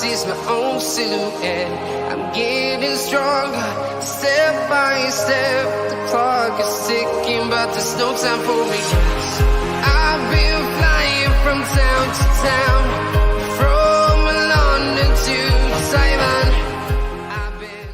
sees my own silhouette. I'm getting stronger, step by step. The clock is ticking, but there's no time for me. I've been flying from town to town, from London to Taiwan. I've been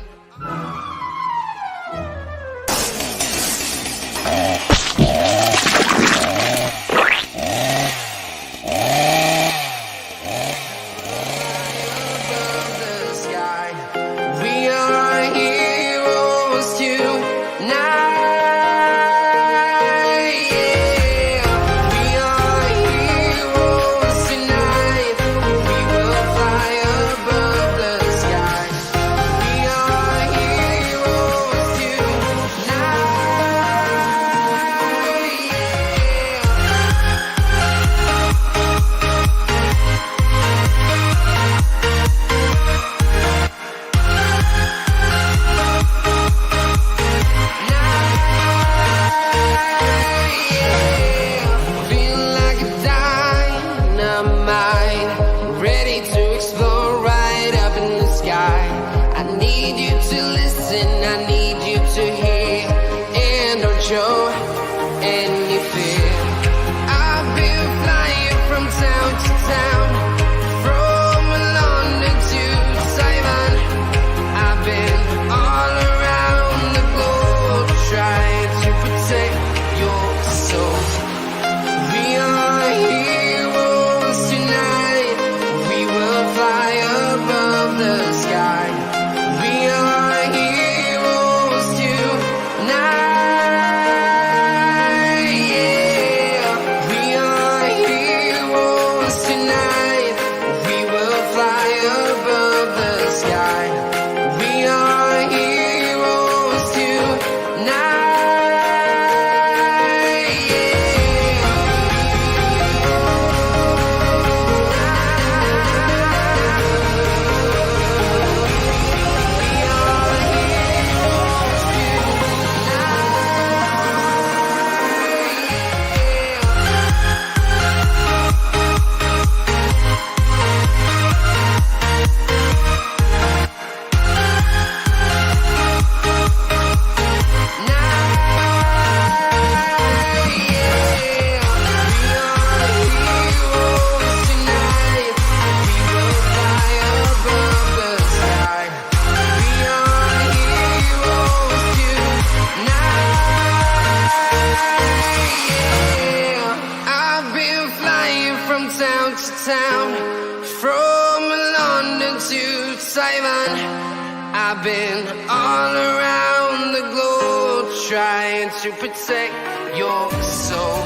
I've been all around the globe trying to protect your soul.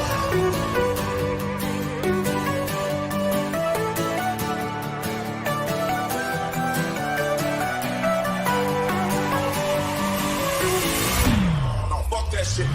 Now fuck that shit.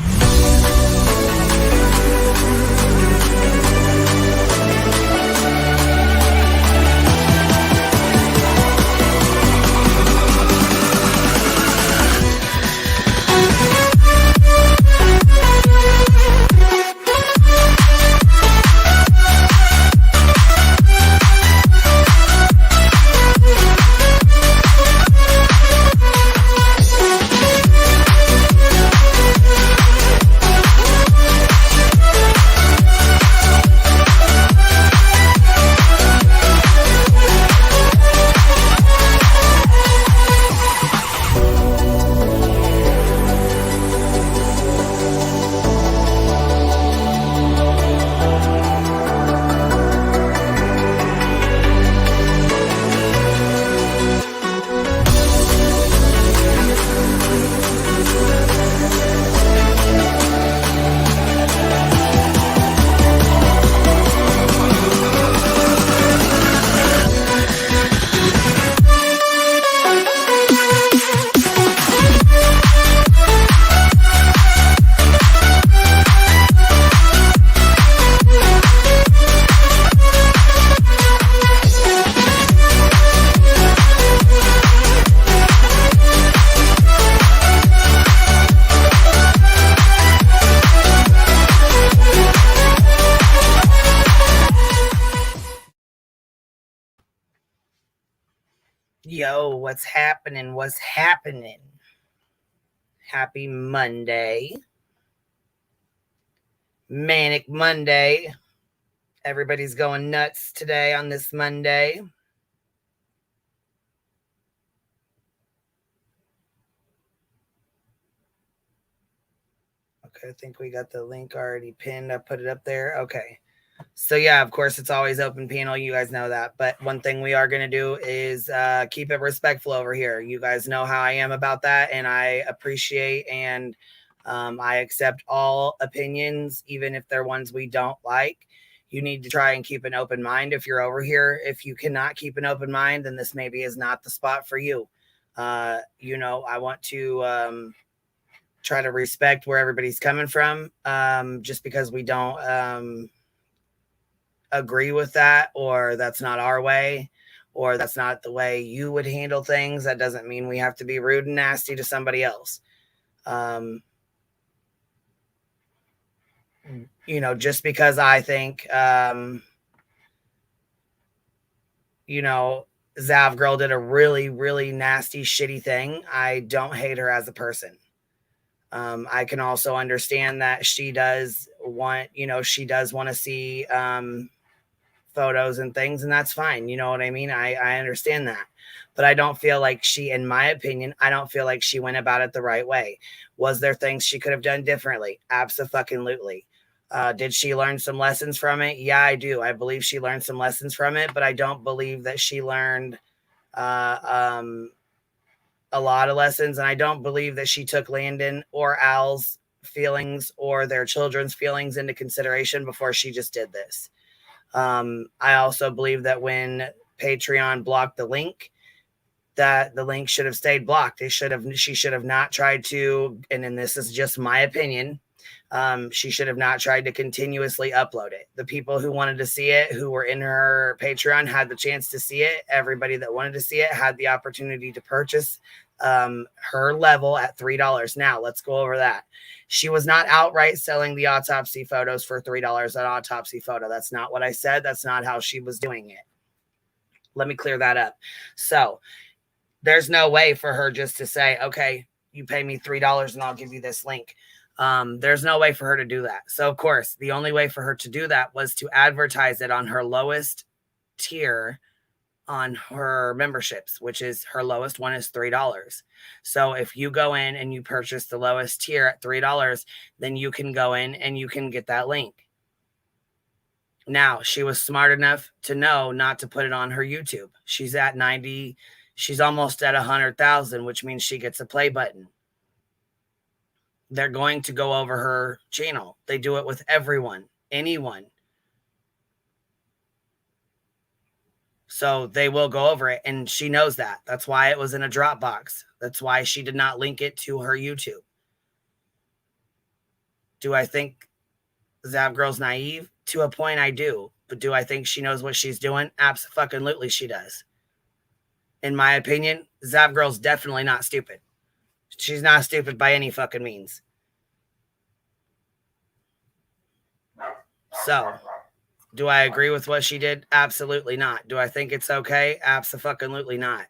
Yo, what's happening? What's happening? Happy Monday. Manic Monday. Everybody's going nuts today on this Monday. Okay, I think we got the link already pinned. I put it up there. Okay. So yeah, of course, it's always open panel. You guys know that. But one thing we are going to do is keep it respectful over here. You guys know how I am about that, and I appreciate and I accept all opinions, even if they're ones we don't like. You need to try and keep an open mind if you're over here. If you cannot keep an open mind, then this maybe is not the spot for you. I want to try to respect where everybody's coming from. Just because we don't agree with that, or that's not our way, or that's not the way you would handle things, that doesn't mean we have to be rude and nasty to somebody else. Just because I think Zavgirl did a really, really nasty, shitty thing, I don't hate her as a person. I can also understand that she does want to see photos and things, and that's fine. You know what I mean? I understand that. But I don't feel like in my opinion, I don't feel like she went about it the right way. Was there things she could have done differently? Absolutely. Did she learn some lessons from it? Yeah, I do. I believe she learned some lessons from it, but I don't believe that she learned a lot of lessons. And I don't believe that she took Landon or Al's feelings or their children's feelings into consideration before she just did this. I also believe that when Patreon blocked the link, that the link should have stayed blocked. She should have not tried to, and then this is just my opinion, she should have not tried to continuously upload it. The people who wanted to see it, who were in her Patreon, had the chance to see it. Everybody that wanted to see it had the opportunity to purchase her level at $3. Now let's go over that. She was not outright selling the autopsy photos for $3 an autopsy photo. That's not what I said. That's not how she was doing it. Let me clear that up. So there's no way for her just to say, okay, you pay me $3 and I'll give you this link. There's no way for her to do that. So of course, the only way for her to do that was to advertise it on her lowest tier on her memberships, which is her lowest one is $3. So if you go in and you purchase the lowest tier at $3, then you can go in and you can get that link. Now, she was smart enough to know not to put it on her YouTube. She's at 90, she's almost at 100,000, which means she gets a play button. They're going to go over her channel. They do it with everyone, anyone. So they will go over it, and she knows that. That's why it was in a Dropbox. That's why she did not link it to her YouTube. Do I think Zavgirl's naive? To a point, I do. But do I think she knows what she's doing? Absolutely, she does. In my opinion, Zavgirl's definitely not stupid. She's not stupid by any fucking means. So, do I agree with what she did? Absolutely not. Do I think it's okay? Absolutely not.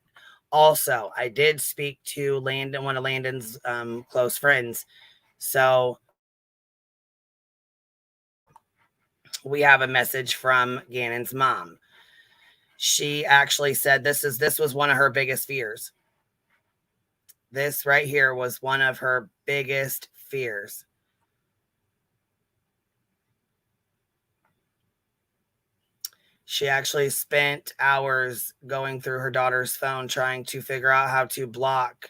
Also, I did speak to Landon, one of Landon's close friends. So we have a message from Gannon's mom. She actually said this was one of her biggest fears. This right here was one of her biggest fears. She actually spent hours going through her daughter's phone trying to figure out how to block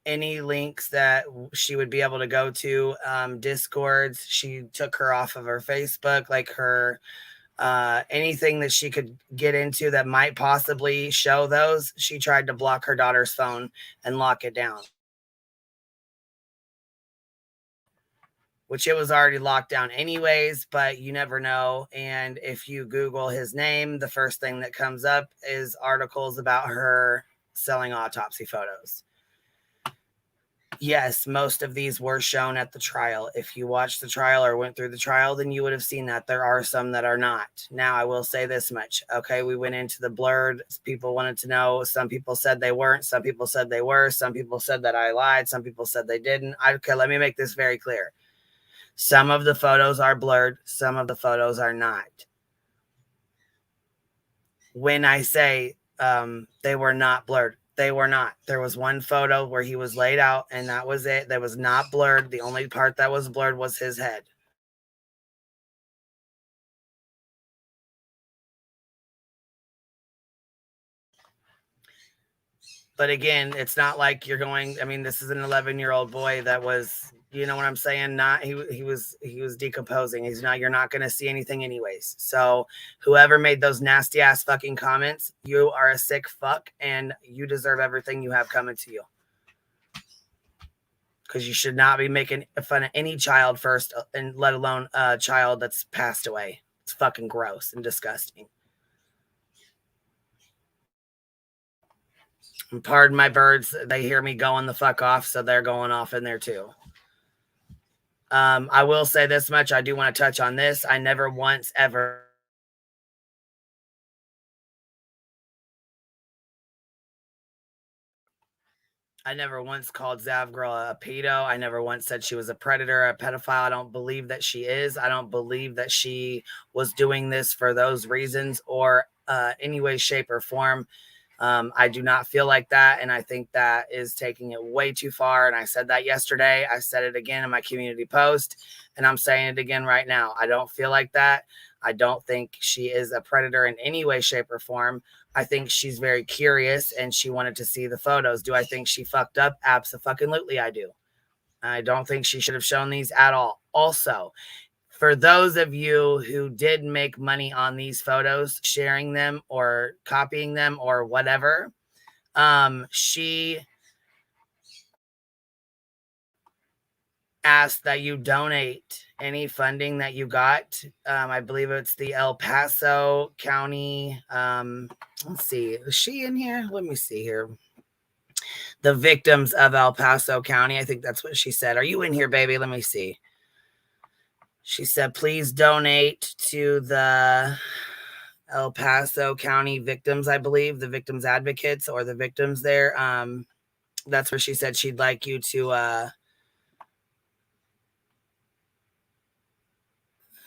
any links that she would be able to go to, Discords. She took her off of her Facebook, like her anything that she could get into that might possibly show those. She tried to block her daughter's phone and lock it down, which it was already locked down anyways, but you never know. And if you Google his name, the first thing that comes up is articles about her selling autopsy photos. Yes, most of these were shown at the trial. If you watched the trial or went through the trial, then you would have seen that. There are some that are not. Now, I will say this much. Okay, we went into the blurred. People wanted to know. Some people said they weren't. Some people said they were. Some people said that I lied. Some people said they didn't. Okay, let me make this very clear. Some of the photos are blurred. Some of the photos are not. When I say they were not blurred, they were not. There was one photo where he was laid out, and that was it. That was not blurred. The only part that was blurred was his head. But again, it's not like you're going. I mean, this is an 11-year-old boy that was, you know what I'm saying? Not he was decomposing. He's not. You're not going to see anything anyways. So whoever made those nasty ass fucking comments, you are a sick fuck, and you deserve everything you have coming to you. Because you should not be making fun of any child first, and let alone a child that's passed away. It's fucking gross and disgusting. And pardon my birds, they hear me going the fuck off, so they're going off in there too. I will say this much. I do want to touch on this. I never once ever called Zavgirl a pedo. I never once said she was a predator, a pedophile. I don't believe that she is. I don't believe that she was doing this for those reasons or any way, shape, or form. I do not feel like that, and I think that is taking it way too far. And I said that yesterday. I said it again in my community post, and I'm saying it again right now. I don't feel like that. I don't think she is a predator in any way, shape, or form. I think she's very curious, and she wanted to see the photos. Do I think she fucked up? Absolutely, I do. I don't think she should have shown these at all. Also, for those of you who did make money on these photos, sharing them or copying them or whatever, she asked that you donate any funding that you got. I believe it's the El Paso County. Let's see. Is she in here? Let me see here. The victims of El Paso County. I think that's what she said. Are you in here, baby? Let me see. She said, please donate to the El Paso County victims, I believe, the victims advocates or the victims there. That's where she said she'd like you to, let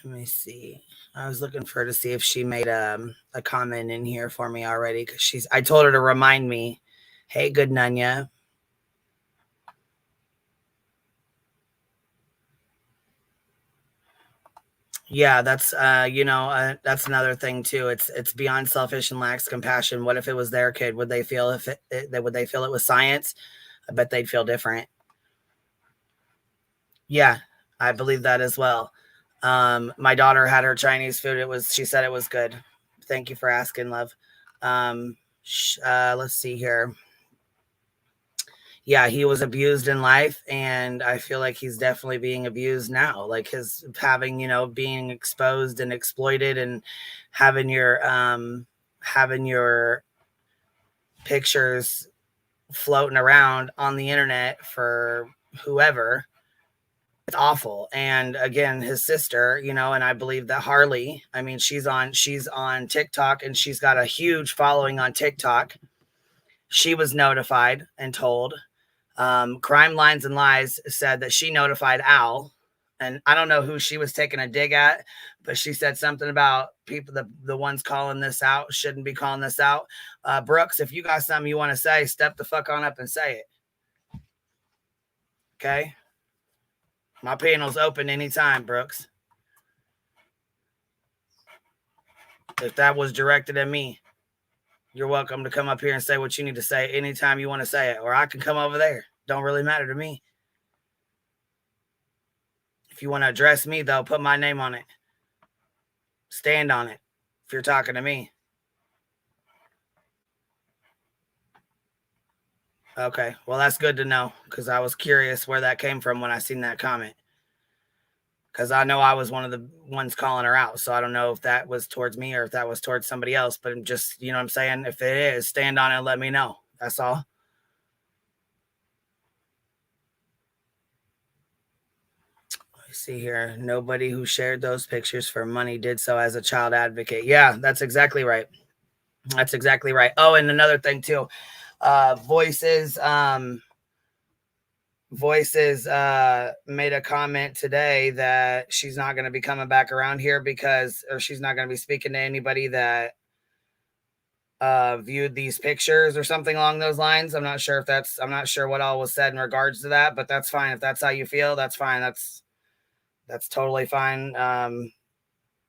me see. I was looking for her to see if she made a comment in here for me already. Cause I told her to remind me. Hey, good Nunya. Yeah, that's that's another thing too. It's beyond selfish and lacks compassion. What if it was their kid? Would they feel would they feel it was science? I bet they'd feel different. Yeah, I believe that as well. My daughter had her Chinese food. She said it was good. Thank you for asking, love. Let's see here. Yeah, he was abused in life, and I feel like he's definitely being abused now. Like his having, being exposed and exploited, and having your pictures floating around on the internet for whoever. It's awful. And again, his sister, and I believe that Harley, I mean, she's on TikTok, and she's got a huge following on TikTok. She was notified and told. Crime Lines and Lies said that she notified Al, and I don't know who she was taking a dig at, but she said something about people, the ones calling this out shouldn't be calling this out. Brooks, if you got something you want to say, step the fuck on up and say it. Okay? My panel's open anytime, Brooks. If that was directed at me, you're welcome to come up here and say what you need to say anytime you want to say it, or I can come over there. Don't really matter to me. If you want to address me, though, put my name on it. Stand on it if you're talking to me. Okay, well, that's good to know, because I was curious where that came from when I seen that comment. Because I know I was one of the ones calling her out, so I don't know if that was towards me or if that was towards somebody else, but I'm just, you know what I'm saying? If it is, stand on it and let me know. That's all. See here, nobody who shared those pictures for money did so as a child advocate. Yeah, that's exactly right. That's exactly right. Oh, and another thing too, Voices made a comment today that she's not going to be coming back around here because, or she's not going to be speaking to anybody that viewed these pictures or something along those lines. I'm not sure what all was said in regards to that, but that's fine. If that's how you feel, that's fine. That's totally fine.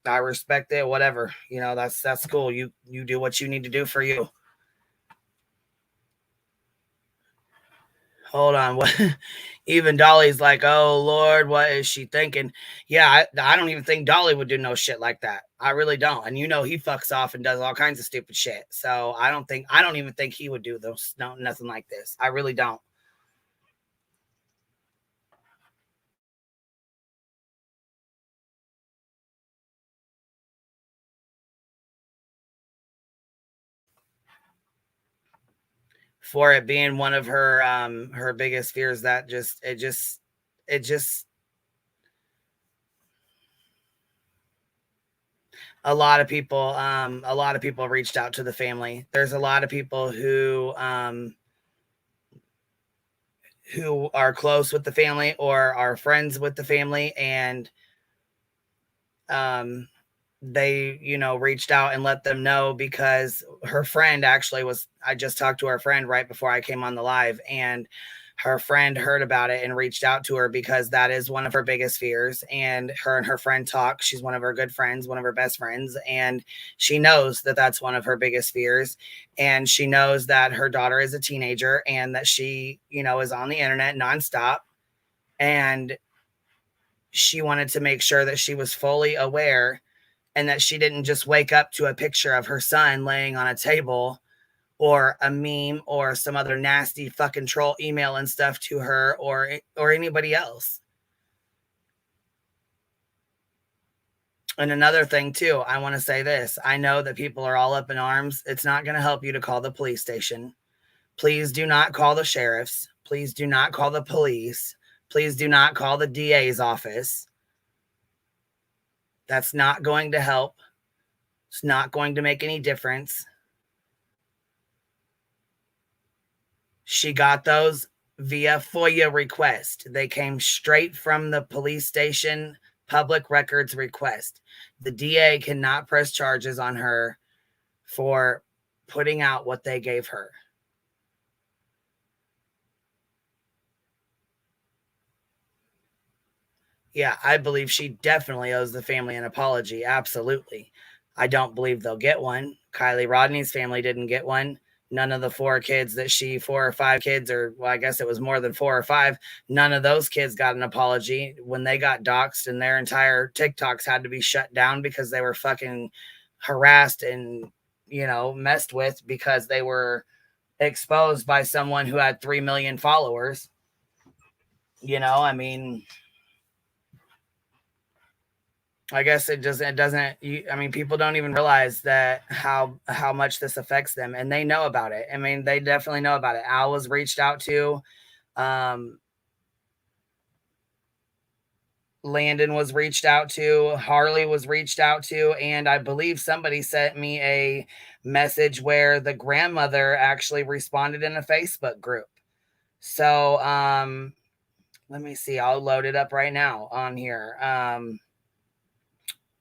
I respect it, whatever, that's cool. You do what you need to do for you. Hold on. What? Even Dolly's like, oh Lord, what is she thinking? Yeah, I don't even think Dolly would do no shit like that. I really don't. And he fucks off and does all kinds of stupid shit. So I don't even think he would do nothing like this. I really don't. For it being one of her biggest fears, that it just a lot of people reached out to the family. There's a lot of people who are close with the family or are friends with the family, and they reached out and let them know, because her friend I just talked to her friend right before I came on the live, and her friend heard about it and reached out to her because that is one of her biggest fears. And her friend talk. She's one of her good friends, one of her best friends. And she knows that that's one of her biggest fears. And she knows that her daughter is a teenager and that she, is on the internet nonstop. And she wanted to make sure that she was fully aware and that she didn't just wake up to a picture of her son laying on a table or a meme or some other nasty fucking troll email and stuff to her or anybody else. And another thing too, I want to say this. I know that people are all up in arms. It's not going to help you to call the police station. Please do not call the sheriffs. Please do not call the police. Please do not call the DA's office. That's not going to help. It's not going to make any difference. She got those via FOIA request. They came straight from the police station public records request. The DA cannot press charges on her for putting out what they gave her. Yeah, I believe she definitely owes the family an apology. Absolutely. I don't believe they'll get one. Kylie Rodney's family didn't get one. None of the 4 or 5 kids, or well, I guess it was more than 4 or 5. None of those kids got an apology when they got doxxed, and their entire TikToks had to be shut down because they were fucking harassed and, messed with because they were exposed by someone who had 3 million followers. I guess people don't even realize that how much this affects them, and they know about it. They definitely know about it. Al was reached out to, Landon was reached out to, Harley was reached out to, and I believe somebody sent me a message where the grandmother actually responded in a Facebook group. So, let me see. I'll load it up right now on here.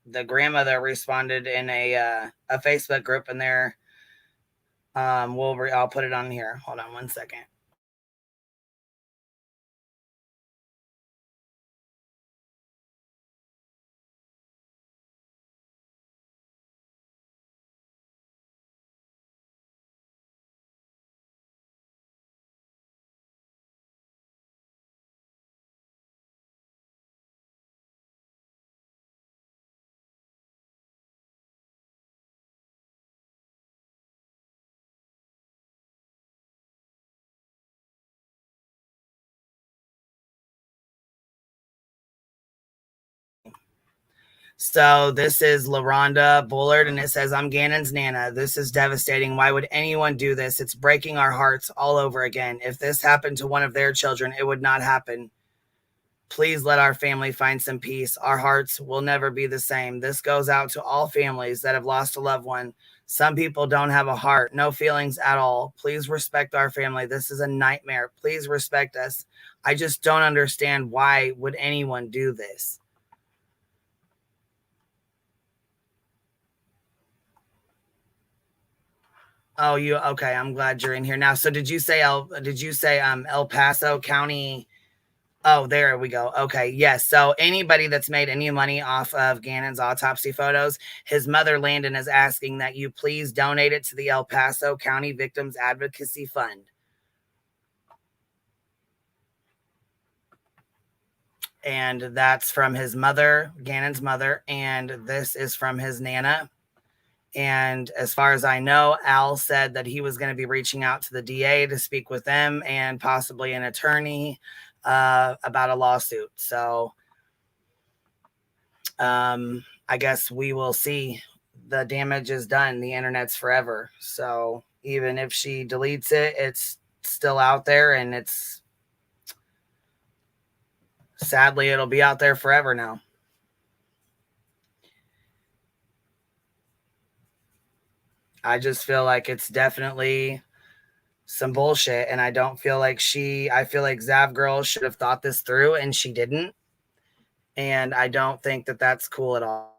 The grandmother responded in a Facebook group, and there, I'll put it on here. Hold on one second. So this is LaRonda Bullard, and it says, I'm Gannon's Nana. This is devastating. Why would anyone do this? It's breaking our hearts all over again. If this happened to one of their children, it would not happen. Please let our family find some peace. Our hearts will never be the same. This goes out to all families that have lost a loved one. Some people don't have a heart, no feelings at all. Please respect our family. This is a nightmare. Please respect us. I just don't understand why would anyone do this. Oh, you okay? I'm glad you're in here now. So did you say El Paso County? Oh, there we go. Okay. Yes. So anybody that's made any money off of Gannon's autopsy photos, his mother, Landon, is asking that you please donate it to the El Paso County Victims Advocacy Fund. And that's from his mother, Gannon's mother, and this is from his Nana. And as far as I know, Al said that he was going to be reaching out to the DA to speak with them and possibly an attorney about a lawsuit. So I guess we will see. The damage is done. The internet's forever. So even if she deletes it, it's still out there, and it's sadly, it'll be out there forever now. I just feel like it's definitely some bullshit, and I don't feel like I feel like Zavgirl should have thought this through, and she didn't. And I don't think that that's cool at all.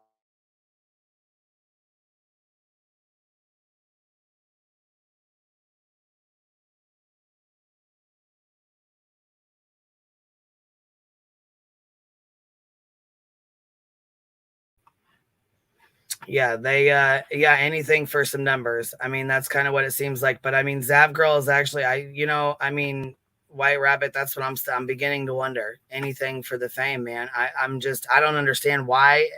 Yeah, anything for some numbers. I mean, that's kind of what it seems like. But I mean, Zavgirl is actually, White Rabbit, that's what I'm beginning to wonder. Anything for the fame, man. I don't understand why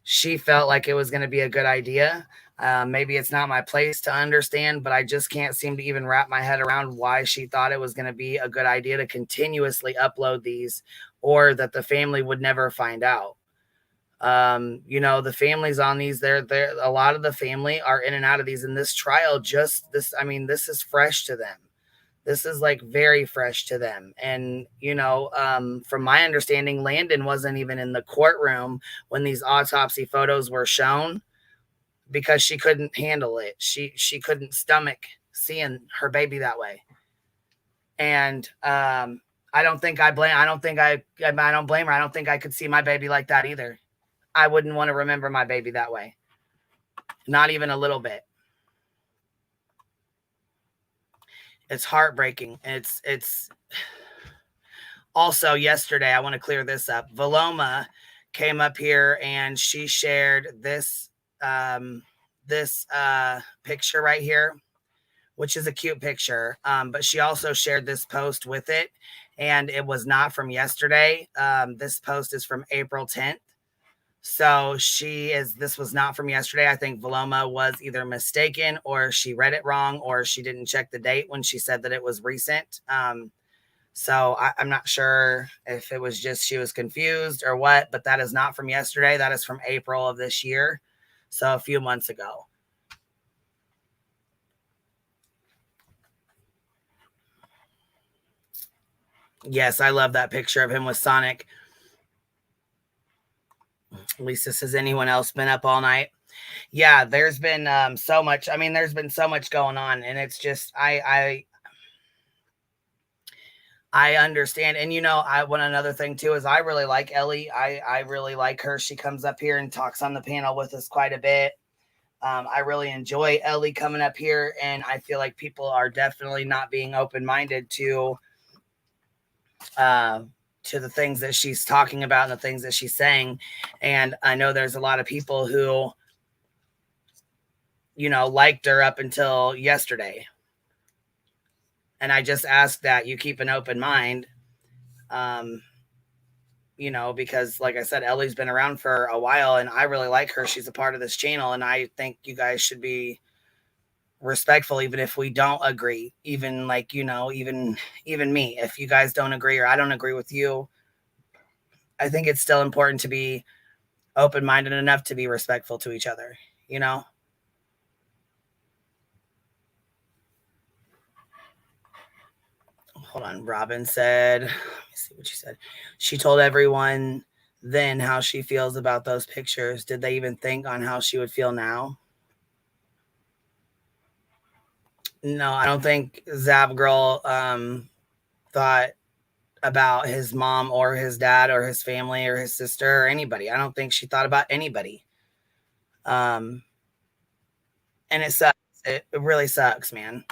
she felt like it was going to be a good idea. Maybe it's not my place to understand, but I just can't seem to even wrap my head around why she thought it was going to be a good idea to continuously upload these, or that the family would never find out. The families on these, they're a lot of the family are in and out of these in this trial. This is fresh to them. This is like very fresh to them. And from my understanding, Landon wasn't even in the courtroom when these autopsy photos were shown, because she couldn't handle it. She couldn't stomach seeing her baby that way. And I don't blame her. I don't think I could see my baby like that either. I wouldn't want to remember my baby that way. Not even a little bit. It's heartbreaking. It's also yesterday, I want to clear this up. Valoma came up here and she shared this picture right here, which is a cute picture. But she also shared this post with it, and it was not from yesterday. This post is from April 10th. So this was not from yesterday. I think Valoma was either mistaken, or she read it wrong, or she didn't check the date when she said that it was recent. So I'm not sure if it was just she was confused or what, but that is not from yesterday. That is from April of this year. So a few months ago. Yes, I love that picture of him with Sonic. Lisa says, anyone else been up all night? Yeah, there's been so much. I mean, there's been so much going on, and it's just I understand. And another thing too is I really like Ellie. I really like her. She comes up here and talks on the panel with us quite a bit. I really enjoy Ellie coming up here, and I feel like people are definitely not being open-minded to the things that she's talking about and the things that she's saying. And I know there's a lot of people who, liked her up until yesterday. And I just ask that you keep an open mind, because like I said, Ellie's been around for a while, and I really like her. She's a part of this channel, and I think you guys should be respectful, even if we don't agree. Even like, even me, if you guys don't agree, or I don't agree with you, I think it's still important to be open-minded enough to be respectful to each other, Hold on. Robin said, let me see what she said. She told everyone then how she feels about those pictures. Did they even think on how she would feel now? No, I don't think Zavgirl thought about his mom or his dad or his family or his sister or anybody. I don't think she thought about anybody. And it sucks. It really sucks, man.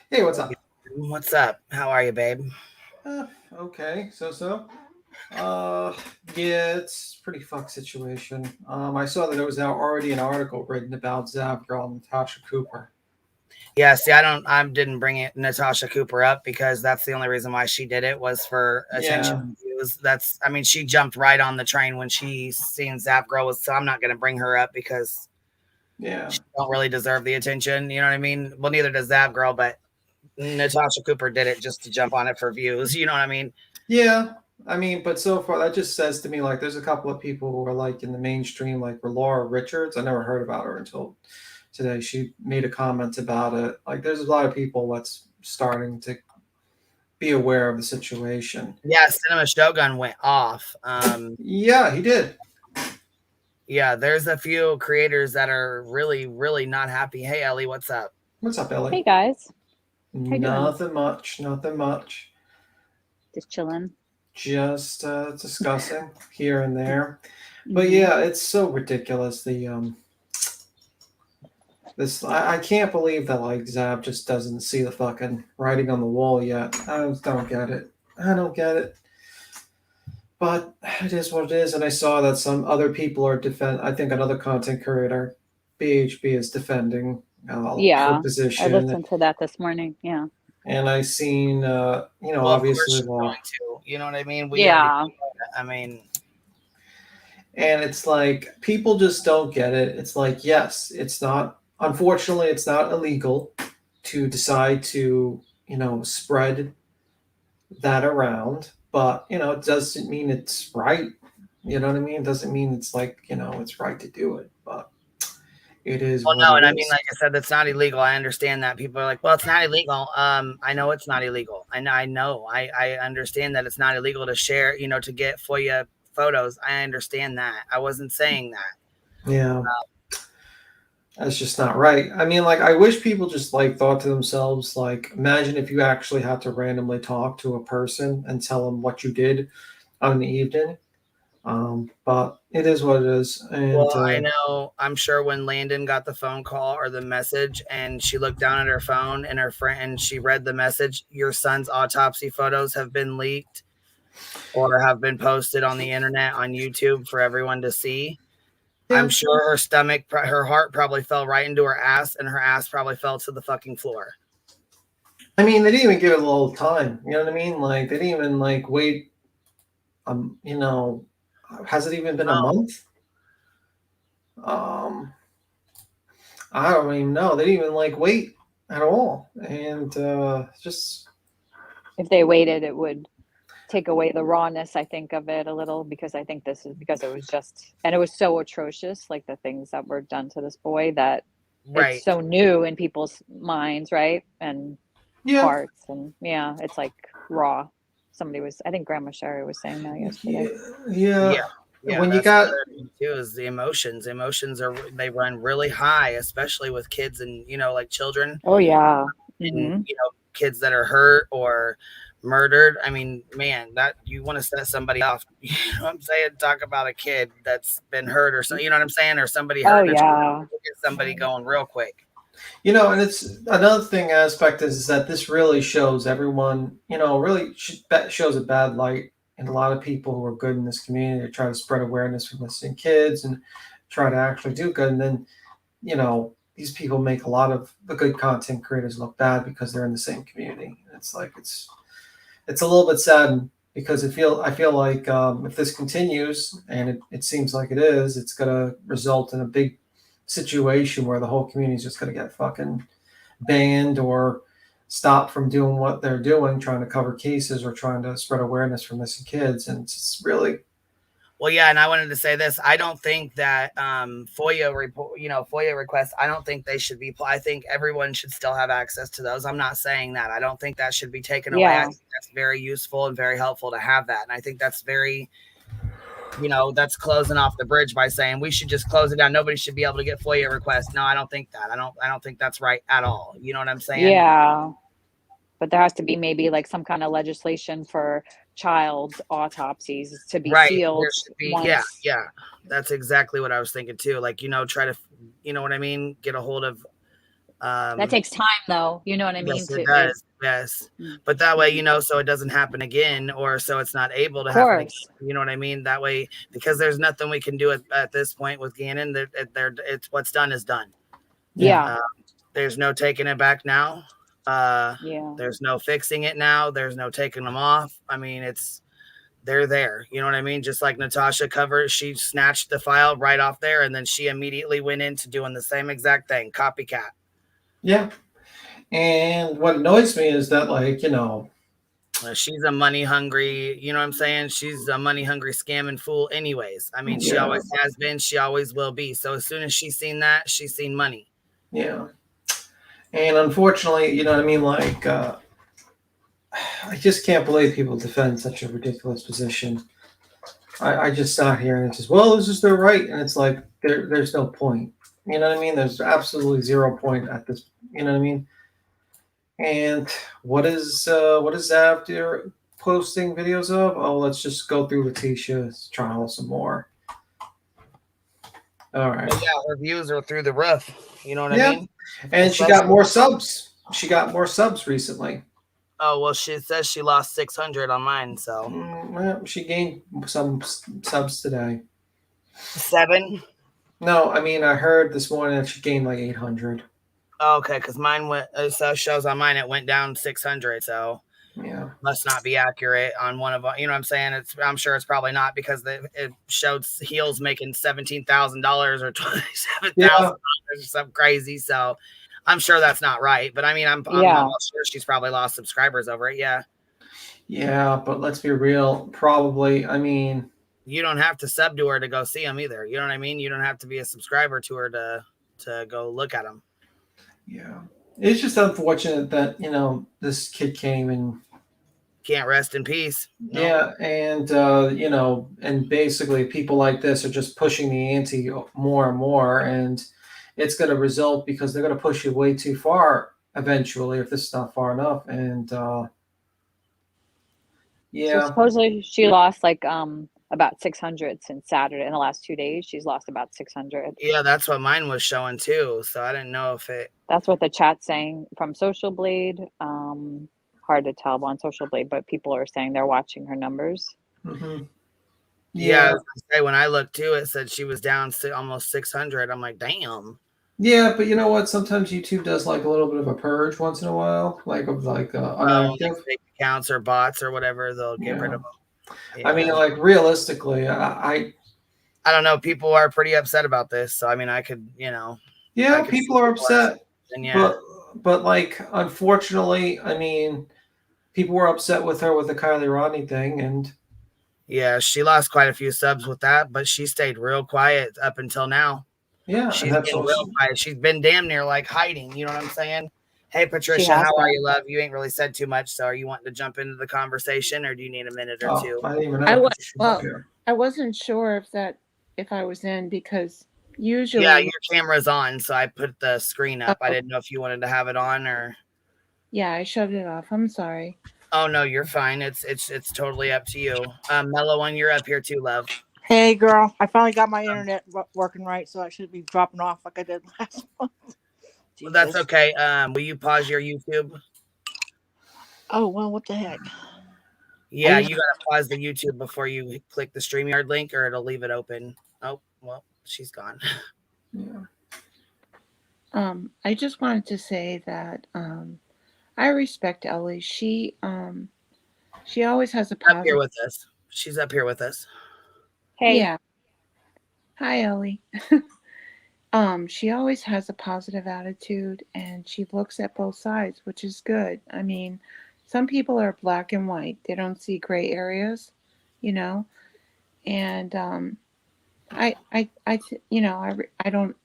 Hey, what's up? What's up? How are you, babe? Okay, yeah, it's a pretty fucked situation. I saw that there was now already an article written about Zavgirl and Natasha Cooper. Yeah, see, I didn't bring it Natasha Cooper up because that's the only reason why she did it was for attention. Yeah. I mean, she jumped right on the train when she seen Zavgirl was, so I'm not going to bring her up because she don't really deserve the attention. You know what I mean? Well, neither does Zavgirl, but Natasha Cooper did it just to jump on it for views. You know what I mean? Yeah. I mean, but so far that just says to me, like, there's a couple of people who are like in the mainstream, like Laura Richards. I never heard about her until today. She made a comment about it. Like, there's a lot of people that's starting to be aware of the situation. Yeah, Cinema Shogun went off. Yeah, he did. Yeah, there's a few creators that are really, really not happy. Hey, Ellie, what's up? What's up, Ellie? Hey, guys. Nothing much. Just chilling. Just discussing here and there. But yeah, it's so ridiculous. I can't believe that like Zab just doesn't see the fucking writing on the wall yet. I just don't get it. But it is what it is. And I saw that some other people are I think another content creator, BHB, is defending her position. I listened to that this morning. Yeah. And I seen, obviously, you know what I mean? And it's like people just don't get it. It's like, yes, unfortunately, it's not illegal to decide to, spread that around, but it doesn't mean it's right. You know what I mean? It doesn't mean it's like, it's right to do it, but it is. Well, no, and I mean, like I said, that's not illegal. I understand that people are like, well, it's not illegal. I know it's not illegal. I understand that it's not illegal to share, to get FOIA photos. I understand that. I wasn't saying that. Yeah. That's just not right. I mean, like, I wish people just like thought to themselves, like, imagine if you actually had to randomly talk to a person and tell them what you did on the evening. But it is what it is. And, well, I know. I'm sure when Landon got the phone call or the message, and she looked down at her phone, and her friend, and she read the message, your son's autopsy photos have been leaked or have been posted on the internet on YouTube for everyone to see. Yeah. I'm sure her heart probably fell right into her ass, and her ass probably fell to the fucking floor. I mean, they didn't even give it a little time. You know what I mean? Like, they didn't even like wait. Has it even been a month? I don't even know. They didn't even like wait at all. And just if they waited, it would take away the rawness, I think, of it a little, because I think this is because it was so atrocious, like the things that were done to this boy, that it's so new in people's minds, right? And hearts, and it's like raw. I think Grandma Sherry was saying that yesterday. Yeah. When you got too is the emotions. Emotions they run really high, especially with kids and like children. Oh yeah. And kids that are hurt or murdered. I mean, man, that you want to set somebody off. You know what I'm saying? Talk about a kid that's been hurt or something. You know what I'm saying? Or somebody hurt. Get somebody going real quick. And it's another aspect is that this really shows everyone, really shows a bad light in a lot of people who are good in this community to try to spread awareness for missing kids and try to actually do good. And then, these people make a lot of the good content creators look bad because they're in the same community. It's like, it's a little bit sad because I feel like if this continues, and it seems like it is, it's going to result in a big situation where the whole community is just going to get fucking banned or stopped from doing what they're doing, trying to cover cases or trying to spread awareness for missing kids. And it's really Well, yeah, and I wanted to say this. I don't think that FOIA report, FOIA requests. I don't think they should be. I think everyone should still have access to those. I'm not saying that. I don't think that should be taken away. I think that's very useful and very helpful to have that. And I think that's very, that's closing off the bridge by saying we should just close it down. Nobody should be able to get FOIA requests. No, I don't think that. I don't think that's right at all. You know what I'm saying? Yeah. But there has to be maybe like some kind of legislation for child autopsies to be sealed. Yeah. That's exactly what I was thinking too. Like, try to, what I mean? Get a hold of. That takes time though. You know what I mean? Yes, it does. Yes. But that way, so it doesn't happen again, or so it's not able to happen again. You know what I mean? That way, because there's nothing we can do at this point with Gannon. It's what's done is done. Yeah. There's no taking it back now. There's no fixing it now. There's no taking them off. I mean, they're there. You know what I mean? Just like Natasha covered, she snatched the file right off there, and then she immediately went into doing the same exact thing. Copycat. Yeah. And what annoys me is that, she's a money hungry, you know what I'm saying? She's a money hungry scamming fool anyways. I mean, she always has been, she always will be. So as soon as she's seen that, she's seen money. Yeah. And unfortunately, you know what I mean? I just can't believe people defend such a ridiculous position. I just sat here and it's just, well, this is their right. And it's like, there's no point. You know what I mean? There's absolutely 0 point at this, you know what I mean? And what is Zav posting videos of? Oh, let's just go through Leticia's trial some more. All right. Well, yeah, her views are through the roof. You know what I mean? And she got more subs. She got more subs recently. Oh, well, she says she lost 600 on mine, so. Well, she gained some subs today. 7? No, I mean, I heard this morning that she gained like 800. Okay, because mine went, so shows on mine, it went down 600, so. Yeah. Must not be accurate on one of, you know what I'm saying? I'm sure it's probably not because it showed Heels making $17,000 or $27,000 or something crazy. So I'm sure that's not right. But I mean, I'm almost sure she's probably lost subscribers over it. Yeah. Yeah, but let's be real. Probably, I mean. You don't have to sub to her to go see them either. You know what I mean? You don't have to be a subscriber to her to go look at them. Yeah. It's just unfortunate that, this kid came and can't rest in peace. No. Yeah. And, and basically people like this are just pushing the ante more and more. And it's going to result because they're going to push you way too far eventually if this is not far enough. And, So supposedly she lost about 600 since Saturday. In the last 2 days, she's lost about 600. Yeah, that's what mine was showing too. So I didn't know if it. That's what the chat's saying from Social Blade. Hard to tell on Social Blade, but people are saying they're watching her numbers. Mm-hmm. Yeah, I was gonna say, when I looked too, it said she was down almost 600. I'm like, damn. Yeah, but you know what? Sometimes YouTube does like a little bit of a purge once in a while, unactive fake accounts or bots or whatever. They'll get rid of them. Yeah. I mean, realistically, I don't know. People are pretty upset about this, so I mean, I could, Yeah, people are upset. And but unfortunately, I mean, people were upset with her with the Kylie Rodney thing, and yeah, she lost quite a few subs with that, but she stayed real quiet up until now. Yeah, she's been real quiet. She's been damn near hiding. You know what I'm saying? Hey, Patricia, how are you, love? You ain't really said too much, so are you wanting to jump into the conversation, or do you need a minute or two? I didn't even know. I wasn't sure if I was in because usually. Yeah, your camera's on, so I put the screen up. I didn't know if you wanted to have it on or. Yeah, I shoved it off. I'm sorry. Oh no, you're fine. It's totally up to you. Mellow One, you're up here too, love. Hey, girl. I finally got my internet working right, so I should be dropping off like I did last month. Well, that's okay. Will you pause your YouTube? Oh, well, what the heck? Yeah, you gotta pause the YouTube before you click the StreamYard link, or it'll leave it open. Oh, well, she's gone. Yeah. I just wanted to say that I respect Ellie. She always has a positive. Up here with us. She's up here with us. Hey. Yeah. Hi, Ellie. She always has a positive attitude and she looks at both sides, which is good. I mean, some people are black and white. They don't see gray areas, And I don't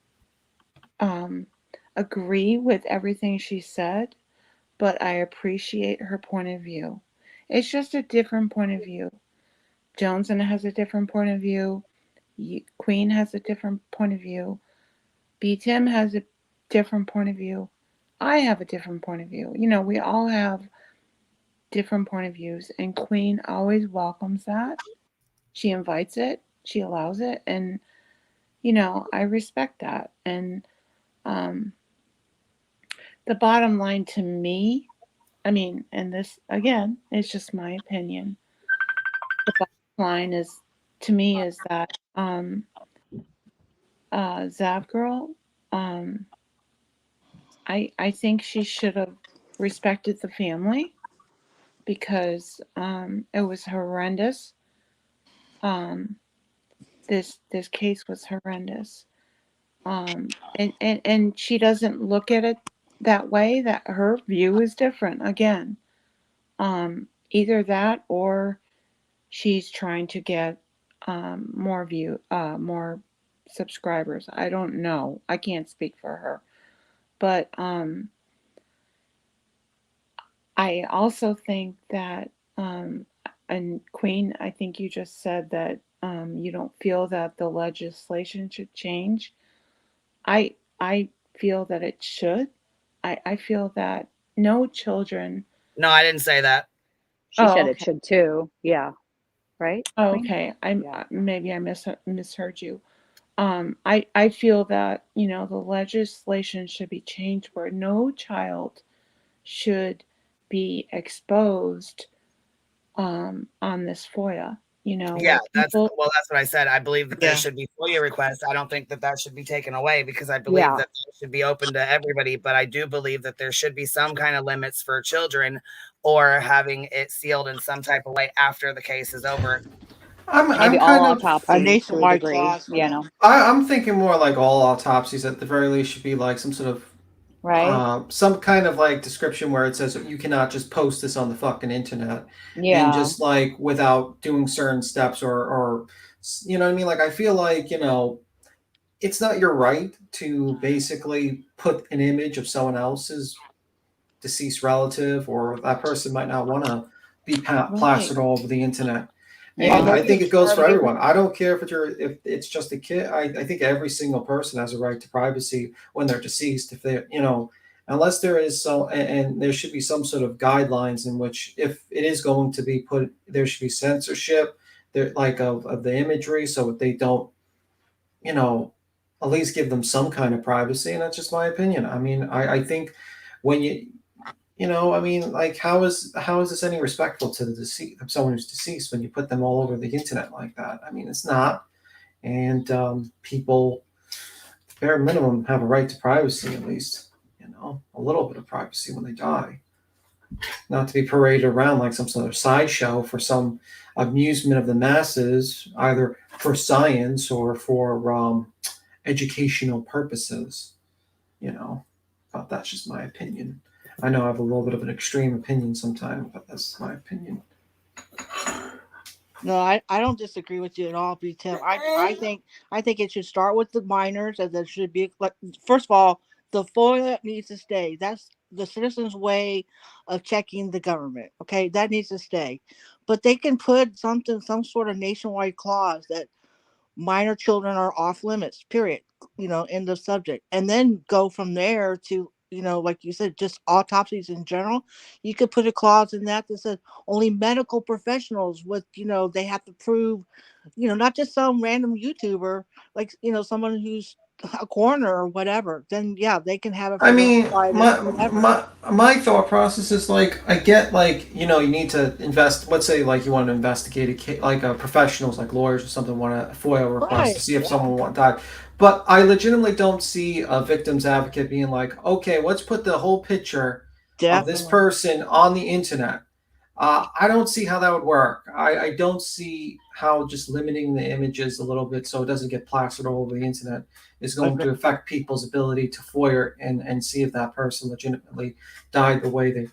agree with everything she said, but I appreciate her point of view. It's just a different point of view. Johnson has a different point of view. Queen has a different point of view. B. Tim has a different point of view. I have a different point of view. We all have different point of views, and Queen always welcomes that. She invites it, she allows it, and I respect that. And the bottom line to me, and this again is just my opinion. The bottom line is to me is that Zavgirl, I think she should have respected the family because it was horrendous. This case was horrendous. And she doesn't look at it that way. That her view is different. Again, either that or she's trying to get more subscribers. I don't know. I can't speak for her, but I also think that and Queen, I think you just said that you don't feel that the legislation should change. I feel that it should. I feel that no children. No, I didn't say that. She said okay. it should too. Yeah. Right? Oh, Queen? okay. Yeah. Maybe I misheard you. I feel that the legislation should be changed where no child should be exposed on this FOIA. Yeah, that's what I said. I believe that there Yeah. should be FOIA requests. I don't think that that should be taken away because I believe Yeah. that it should be open to everybody. But I do believe that there should be some kind of limits for children or having it sealed in some type of way after the case is over. Maybe I'm all kind of autopsies A to a nationwide degree, clause. I'm thinking more like all autopsies at the very least should be like some sort of right? some kind of like description where it says you cannot just post this on the fucking internet and Yeah. just like without doing certain steps or you know what I mean? Like I feel like it's not your right to basically put an image of someone else's deceased relative, or that person might not want to be plastered all over the internet. Yeah. And I think it goes for Right. everyone. I don't care if it's just a kid. I think every single person has a right to privacy when they're deceased. If they, unless there is and there should be some sort of guidelines in which, if it is going to be put, there should be censorship there, like of the imagery, so they don't, at least give them some kind of privacy. And that's just my opinion. I mean, I think when like how is this any respectful to the deceased, someone who's deceased, when you put them all over the internet like that? I mean, it's not. And people, bare minimum, have a right to privacy, at least, a little bit of privacy when they die, not to be paraded around like some sort of sideshow for some amusement of the masses, either for science or for educational purposes. But that's just my opinion. I know I have a little bit of an extreme opinion sometimes, but that's my opinion. No, I don't disagree with you at all, B. Tim. I think it should start with the minors, and there should be like, first of all, the FOIA needs to stay. That's the citizens' way of checking the government. Okay, that needs to stay. But they can put some sort of nationwide clause that minor children are off limits, period, end of subject, and then go from there to, like you said, just autopsies in general. You could put a clause in that says only medical professionals with, they have to prove, not just some random YouTuber, like, someone who's a coroner or whatever. Then yeah, they can have it I for their mean, private whatever. my thought process is like, I get like, you need to invest. Let's say like you want to investigate a case, like professionals like lawyers or something want a FOIA request to Right. see if someone died. But I legitimately don't see a victim's advocate being like, okay, let's put the whole picture of this Definitely. person on the internet. I don't see how that would work. I don't see how just limiting the images a little bit so it doesn't get plastered all over the internet is going to affect people's ability to FOIA and see if that person legitimately died the way they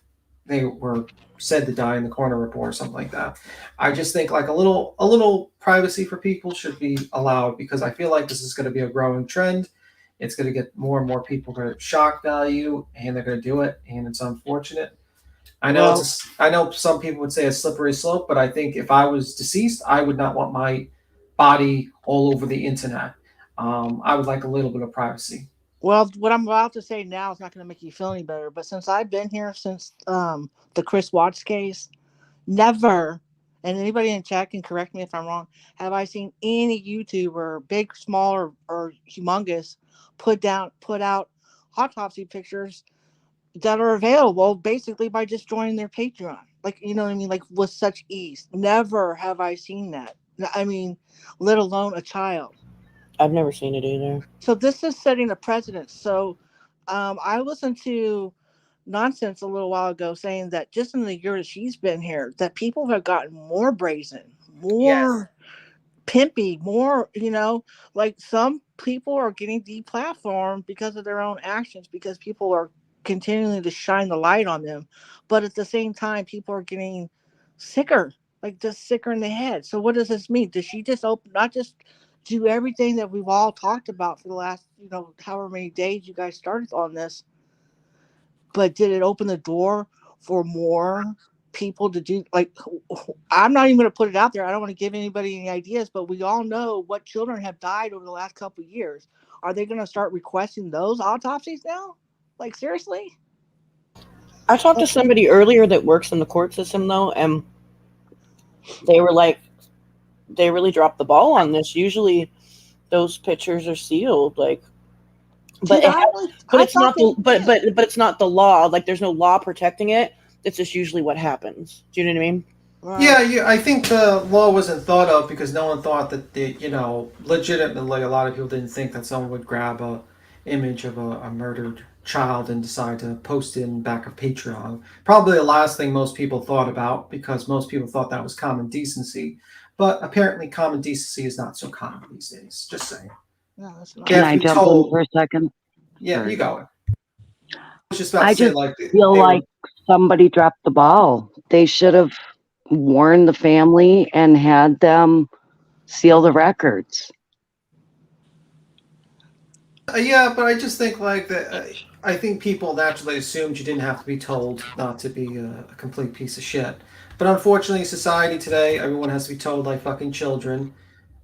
they were said to die in the coroner report or something like that. I just think like a little privacy for people should be allowed, because I feel like this is going to be a growing trend. It's going to get more and more people going to shock value, and they're going to do it, and it's unfortunate. I know Well, I know some people would say a slippery slope, but I think if I was deceased, I would not want my body all over the internet. I would like a little bit of privacy. well, what I'm about to say now is not going to make you feel any better. But since I've been here since the Chris Watts case, never, and anybody in chat can correct me if I'm wrong, have I seen any YouTuber, big, small, or humongous, put out autopsy pictures that are available basically by just joining their Patreon. Like, you know what I mean? Like, with such ease. Never have I seen that. I mean, let alone a child. I've never seen it either. So this is setting a precedent. So I listened to nonsense a little while ago saying that just in the year that she's been here, that people have gotten more brazen, more pimpy, more, like some people are getting deplatformed because of their own actions, because people are continuing to shine the light on them. But at the same time, people are getting sicker, like just sicker in the head. So what does this mean? Does she just not just do everything that we've all talked about for the last, however many days you guys started on this, but did it open the door for more people to do, like, I'm not even going to put it out there. I don't want to give anybody any ideas, but we all know what children have died over the last couple of years. Are they going to start requesting those autopsies now? Like, seriously? I talked to somebody earlier that works in the court system, though, and they were like, they really dropped the ball on this. Usually those pictures are sealed, like, but it's not the law. Like, there's no law protecting it. It's just usually what happens. Do you know what I mean? Right. Yeah, I think the law wasn't thought of because no one thought that legitimately, a lot of people didn't think that someone would grab a image of a murdered child and decide to post it in back of Patreon. Probably the last thing most people thought about, because most people thought that was common decency. But apparently common decency is not so common these days. Just saying. No, that's not. Can I jump in for a second? Yeah, Sorry. you go. I was just about to I say, just like, feel like somebody dropped the ball. They should have warned the family and had them seal the records. Yeah, but I just think like that. I think people naturally assumed you didn't have to be told not to be a complete piece of shit. But unfortunately, society today, everyone has to be told like fucking children.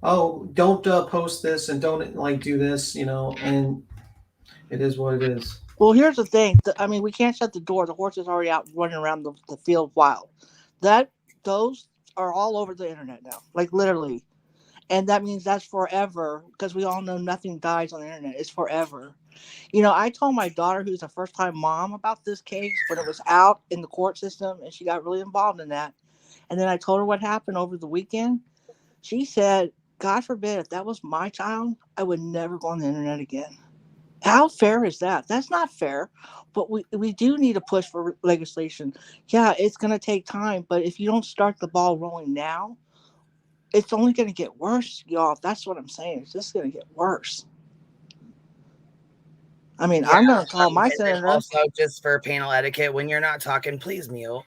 Oh, don't post this and don't like do this, and it is what it is. Well, here's the thing. I mean, we can't shut the door. The horse is already out running around the field wild. Those are all over the internet now, like literally. And that means that's forever, because we all know nothing dies on the internet. It's forever. I told my daughter, who's a first-time mom, about this case when it was out in the court system, and she got really involved in that. And then I told her what happened over the weekend. She said, God forbid, if that was my child, I would never go on the internet again. How fair is that? That's not fair. But we do need to push for legislation. Yeah, it's going to take time. But if you don't start the ball rolling now, it's only going to get worse, y'all. That's what I'm saying. It's just going to get worse. I mean, I'm going to call my senator. Also, just for panel etiquette, when you're not talking, please mute.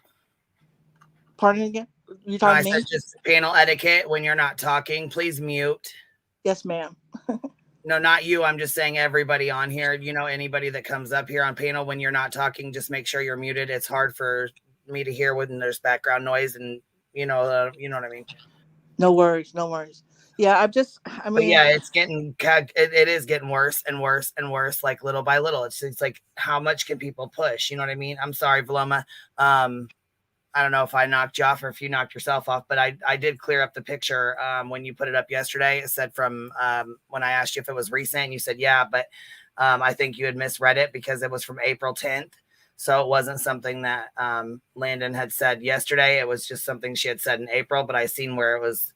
Pardon again? You talking to me? I said just panel etiquette. When you're not talking, please mute. Yes, ma'am. No, not you. I'm just saying everybody on here. Anybody that comes up here on panel, when you're not talking, just make sure you're muted. It's hard for me to hear when there's background noise, and you know what I mean. No worries. Yeah, but yeah, it is getting worse and worse and worse, like little by little. It's like, how much can people push? You know what I mean? I'm sorry, Valoma. I don't know if I knocked you off or if you knocked yourself off, but I did clear up the picture when you put it up yesterday. It said from when I asked you if it was recent, you said yeah, but I think you had misread it because it was from April 10th. So it wasn't something that Landon had said yesterday. It was just something she had said in April, but I seen where it was.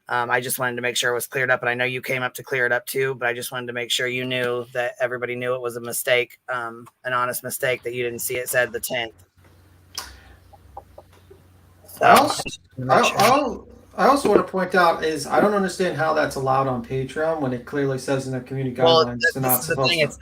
I just wanted to make sure it was cleared up, and I know you came up to clear it up too, but I just wanted to make sure you knew that everybody knew it was a mistake, an honest mistake, that you didn't see it said the 10th. So, I also want to point out is I don't understand how that's allowed on Patreon when it clearly says in the community guidelines they're this not is the supposed thing. to.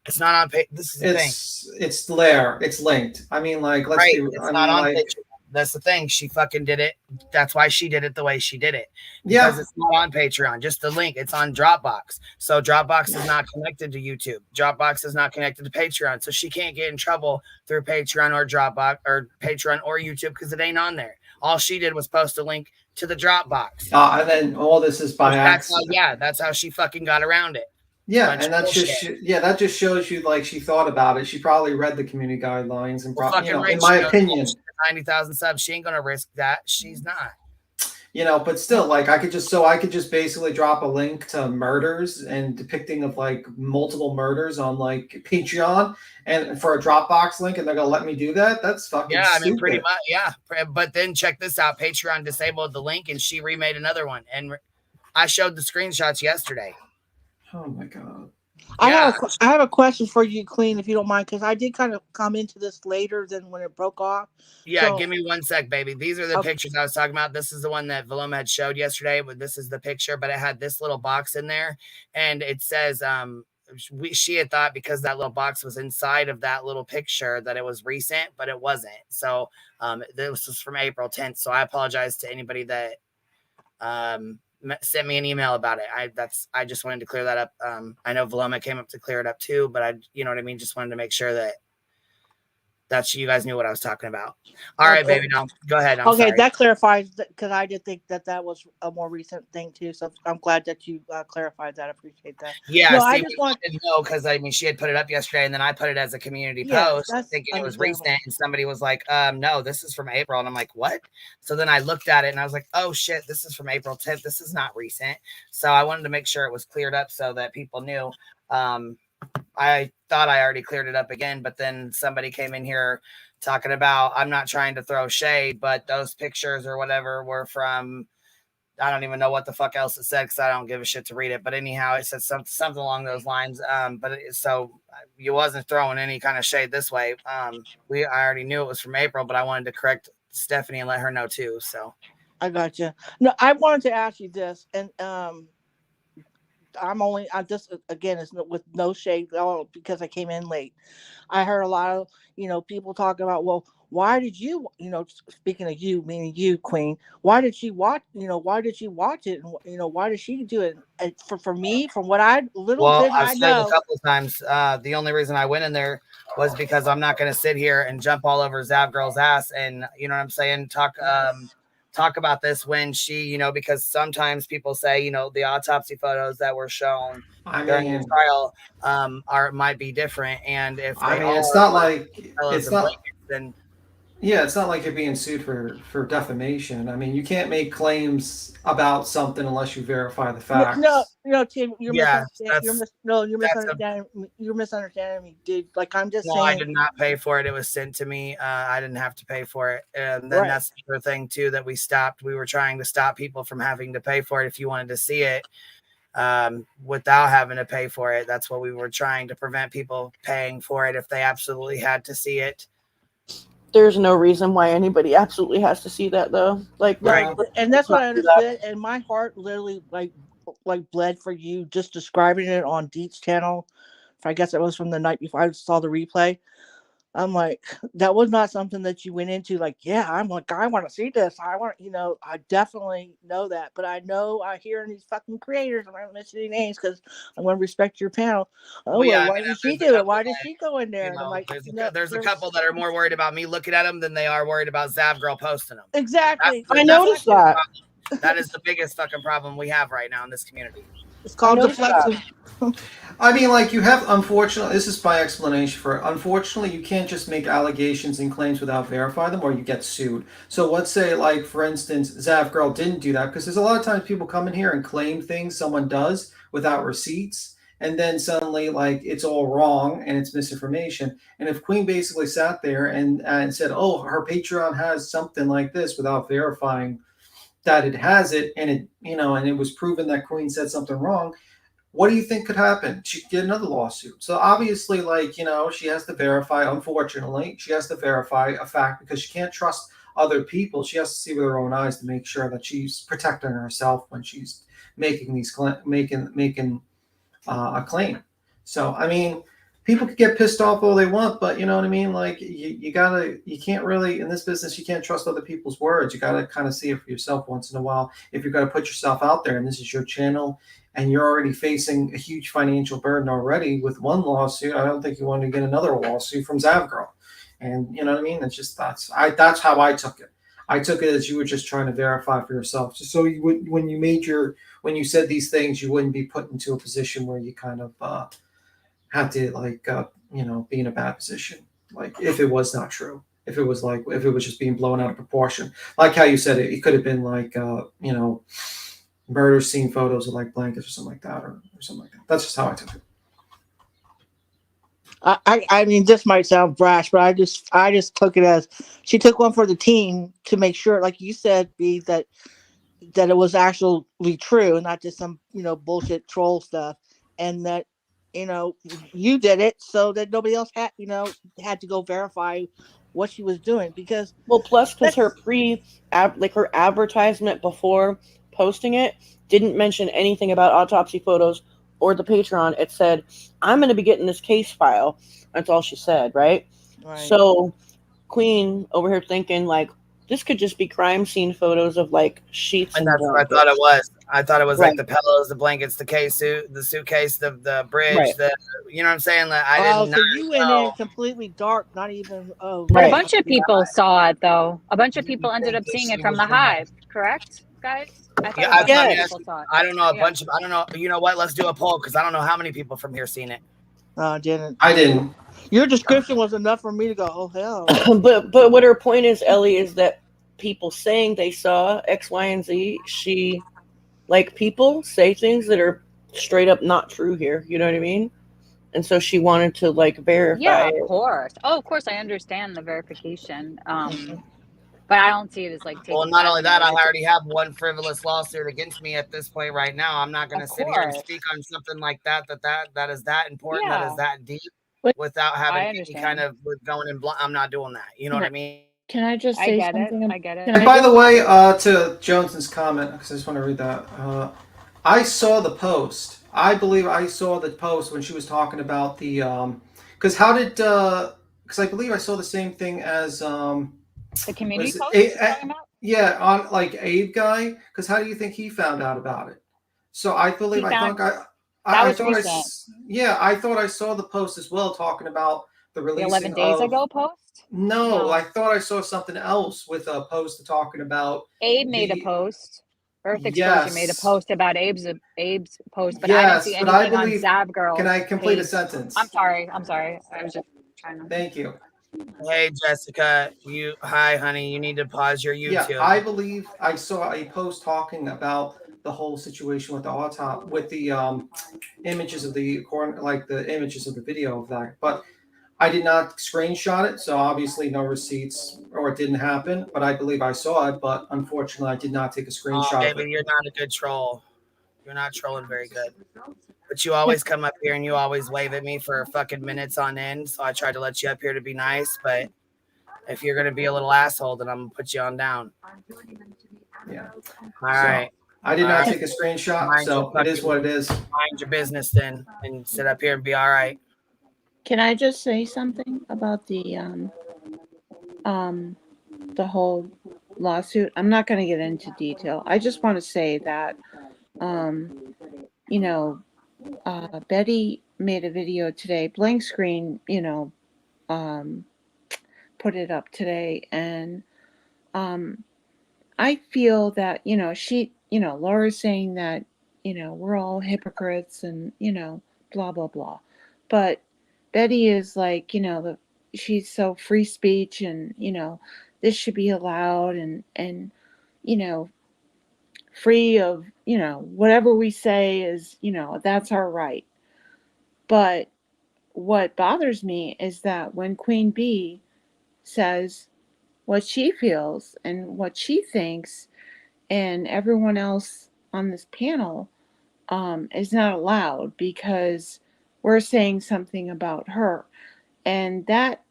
It's not on page. This is the thing. It's there. It's linked. I mean, like, let's Right. be. It's I not mean, on like, Patreon. That's the thing. She fucking did it. That's why she did it the way she did it. Because yeah. it's not on Patreon. Just the link. It's on Dropbox. So Dropbox is not connected to YouTube. Dropbox is not connected to Patreon. So she can't get in trouble through Patreon or Dropbox or Patreon or YouTube because it ain't on there. All she did was post a link to the Dropbox. And then all this is by accident. That's how she fucking got around it. Yeah, and that's that just shows you like she thought about it. She probably read the community guidelines and probably, in my opinion, 90,000 subs. She ain't gonna risk that. She's not. But still, like I could just basically drop a link to murders and depicting of like multiple murders on like Patreon and for a Dropbox link, and they're gonna let me do that. That's fucking stupid. I mean, pretty much, yeah. But then check this out: Patreon disabled the link, and she remade another one. And I showed the screenshots yesterday. Oh my god. I have a question for you, Queen, if you don't mind, because I did kind of come into this later than when it broke off. Yeah, give me 1 sec, baby. These are the pictures I was talking about. This is the one that Valoma had showed yesterday, but this is the picture, but it had this little box in there, and it says she had thought because that little box was inside of that little picture that it was recent, but it wasn't. So this was from April 10th. So I apologize to anybody that sent me an email about it. I just wanted to clear that up. I know Valoma came up to clear it up too, but you know what I mean? Just wanted to make sure that you guys knew what I was talking about. All right, baby. No, go ahead. I'm sorry. That clarifies, because I did think that was a more recent thing too. So I'm glad that you clarified that. I appreciate that. Yeah, I just wanted to know because I mean she had put it up yesterday, and then I put it as a community post, thinking it was recent, and somebody was like, "No, this is from April," and I'm like, "What?" So then I looked at it, and I was like, "Oh shit, this is from April 10th. This is not recent." So I wanted to make sure it was cleared up so that people knew. I thought I already cleared it up again, but then somebody came in here talking about, I'm not trying to throw shade, but those pictures or whatever were from, I don't even know what the fuck else it said because I don't give a shit to read it. But anyhow, it said something along those lines. So you wasn't throwing any kind of shade this way. I already knew it was from April, but I wanted to correct Stephanie and let her know too. So I got you. No, I wanted to ask you this, and I just, again, it's with no shade at all because I came in late. I heard a lot of, people talk about, well, why did you, speaking of you, meaning you, Queen, why did she watch it? And, why did she do it? And for me, from what I I've said a couple of times, the only reason I went in there was because I'm not going to sit here and jump all over Zavgirl's ass and, you know what I'm saying, talk about this when she, because sometimes people say, the autopsy photos that were shown during the trial might be different. And if it's not like you're being sued for defamation. I mean, you can't make claims about something unless you verify the facts. No, Tim, you're misunderstanding. You're misunderstanding me, dude. Like I'm just saying. I did not pay for it. It was sent to me. I didn't have to pay for it. And then that's the other thing too that we stopped. We were trying to stop people from having to pay for it if you wanted to see it without having to pay for it. That's what we were trying to prevent people paying for it if they absolutely had to see it. There's no reason why anybody absolutely has to see that though. Right. And that's what I understood. And my heart literally like bled for you just describing it on Deet's channel. I guess it was from the night before I saw the replay. I'm like, that was not something that you went into like, yeah, I'm like, I want to see this. I want, I definitely know that. But I hear these fucking creators, I'm not mentioning names because I'm going to respect your panel. Why did she do it? Why did she go in there? And I'm like, there's a couple that are more worried about me looking at them than they are worried about Zavgirl posting them. Exactly. I noticed that. That is the biggest fucking problem we have right now in this community. It's called deflection. I mean, like you have, unfortunately, this is my explanation for it. Unfortunately, you can't just make allegations and claims without verifying them or you get sued. So let's say, like, for instance, Zavgirl didn't do that because there's a lot of times people come in here and claim things someone does without receipts. And then suddenly, like, it's all wrong and it's misinformation. And if Queen basically sat there and said, oh, her Patreon has something like this without verifying that it has it, and it, and it was proven that Queen said something wrong, what do you think could happen? She'd get another lawsuit. So obviously, like, she has to verify, unfortunately, she has to verify a fact because she can't trust other people. She has to see with her own eyes to make sure that she's protecting herself when she's making a claim. So I mean, people could get pissed off all they want, but you know what I mean. Like you can't really in this business. You can't trust other people's words. You gotta kind of see it for yourself once in a while. If you're gonna put yourself out there, and this is your channel, and you're already facing a huge financial burden already with one lawsuit, I don't think you want to get another lawsuit from Zavgirl. And you know what I mean. It's just that's how I took it. I took it as you were just trying to verify for yourself, just so you would when you said these things, you wouldn't be put into a position where you kind of had to be in a bad position. Like if it was not true, if it was just being blown out of proportion, like how you said it could have been like murder scene photos of like blankets or something like that, or something like that. That's just how I took it. I mean, this might sound brash, but I just took it as she took one for the team to make sure, like you said, B, that it was actually true and not just some bullshit troll stuff, and that you did it so that nobody else had to go verify what she was doing, because plus her her advertisement before posting it didn't mention anything about autopsy photos or the Patreon. It said, I'm going to be getting this case file. That's all she said, right? So Queen over here thinking like this could just be crime scene photos of like sheets, and that's what I thought it was. I thought it was like the pillows, the blankets, the suitcase, the bridge, you know what I'm saying? Like, I didn't know. So you went in completely dark, not even. But a bunch of people saw it, though. A bunch of people ended up seeing it from the hive, correct, guys? I don't know. I don't know. You know what? Let's do a poll because I don't know how many people from here seen it. I didn't. Your description was enough for me to go, oh hell. but what her point is, Ellie, is that people saying they saw X, Y, and Z. People say things that are straight up not true here. You know what I mean? And so she wanted to verify. Yeah, of course. Oh, of course, I understand the verification. But I don't see it as well, not only that, I already have one frivolous lawsuit against me at this point right now. I'm not going to sit here and speak on something like that is that important, that is that deep, without having any kind of going in blind. I'm not doing that. You know what I mean? Can I just say something? I get it. And by the way, to Jones's comment, because I just want to read that. I saw the post. I believe I saw the post when she was talking about the because because I believe I saw the same thing as the community post you're talking about? Yeah, on Abe guy. Because how do you think he found out about it? So I believe I thought I saw the post as well, talking about the releasing 11 days ago post. No, I thought I saw something else with a post talking about Abe made a post. Earth Exposure made a post about Abe's post, but I didn't see anything on Zavgirl. Can I complete a sentence? I'm sorry. I was just trying to. Thank you. Hey Jessica, hi honey, you need to pause your YouTube. Yeah, I believe I saw a post talking about the whole situation with the images of the images of the video of that, but I did not screenshot it, so obviously no receipts, or it didn't happen. But I believe I saw it, but unfortunately I did not take a screenshot. David, you're not a good troll. You're not trolling very good. But you always come up here and you always wave at me for fucking minutes on end. So I tried to let you up here to be nice, but if you're gonna be a little asshole, then I'm gonna put you on down. Yeah. All right. I did not take a screenshot, so it is what it is. Mind your business then, and sit up here and be all right. Can I just say something about the whole lawsuit? I'm not going to get into detail. I just want to say that, Betty made a video today, blank screen, put it up today. And I feel that, Laura's saying that, we're all hypocrites and, blah, blah, blah. But Betty is like, she's so free speech and, this should be allowed and, free of, whatever we say is, that's our right. But what bothers me is that when Queen Bee says what she feels and what she thinks, and everyone else on this panel is not allowed because we're saying something about her. And that,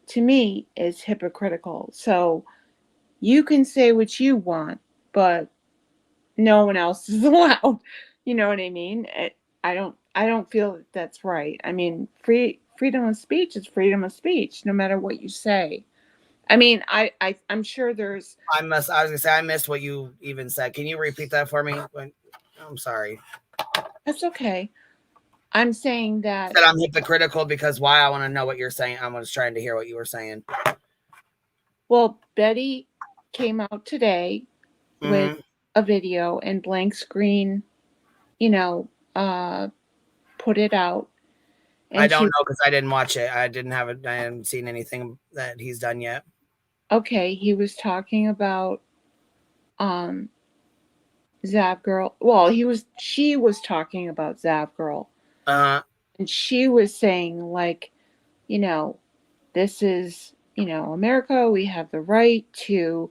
to me, is hypocritical. So, you can say what you want, but no one else is allowed. You know what I mean? I don't feel that that's right. I mean, freedom of speech is freedom of speech, no matter what you say. I mean, I'm sure there's. I was gonna say I missed what you even said. Can you repeat that for me? I'm sorry. That's okay. I'm saying that I'm hypocritical because why? I want to know what you're saying. I was trying to hear what you were saying. Well, Betty came out today with a video and blank screen, you know, put it out. And I don't know because I didn't watch it. I haven't seen anything that he's done yet. Okay, he was talking about Zavgirl. Well, she was talking about Zavgirl. And she was saying, like, you know, this is, you know, America, we have the right to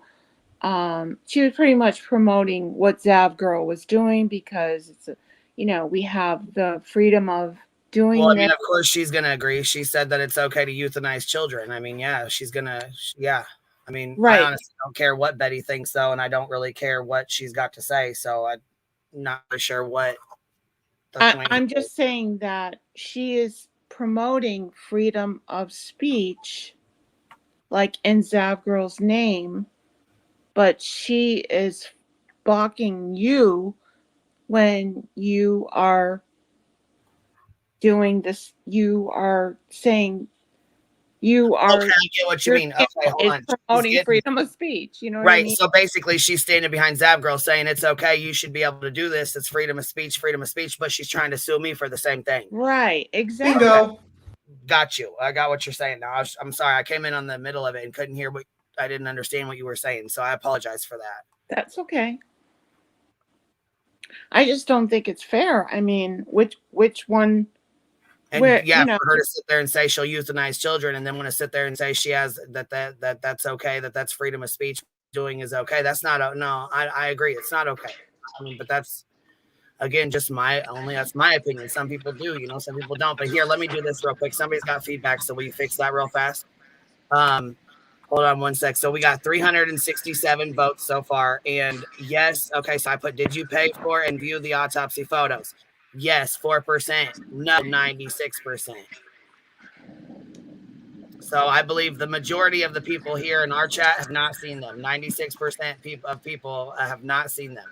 she was pretty much promoting what Zavgirl was doing because it's you know, we have the freedom of doing Well, I mean, of course she's gonna agree. She said that it's okay to euthanize children. I mean, yeah, she's gonna I mean, right. I honestly don't care what Betty thinks though, and I don't really care what she's got to say, so I'm not really sure what the point I'm just saying that she is promoting freedom of speech, like in Zavgirl's name, but she is balking you when you are doing this. You are saying you are. Okay, I get what you mean. Okay, hold on. Promoting freedom of speech. You know what I mean? So basically, she's standing behind Zavgirl saying it's okay. You should be able to do this. It's freedom of speech, but she's trying to sue me for the same thing. Right. Exactly. Bingo. Got you. I got what you're saying now. I'm sorry. I came in on the middle of it and couldn't hear I didn't understand what you were saying. So I apologize for that. That's okay. I just don't think it's fair. I mean, which one? And for her to sit there and say she'll euthanize children, and then want to sit there and say she has that's okay, that's freedom of speech, doing is okay. That's not no. I agree. It's not okay. I mean, but that's again just that's my opinion. Some people do, some people don't. But here, let me do this real quick. Somebody's got feedback, so will you fix that real fast? Hold on one sec. So we got 367 votes so far. And yes, okay, so I put, did you pay for and view the autopsy photos? Yes, 4%. No, 96%. So I believe the majority of the people here in our chat have not seen them. 96% of people have not seen them.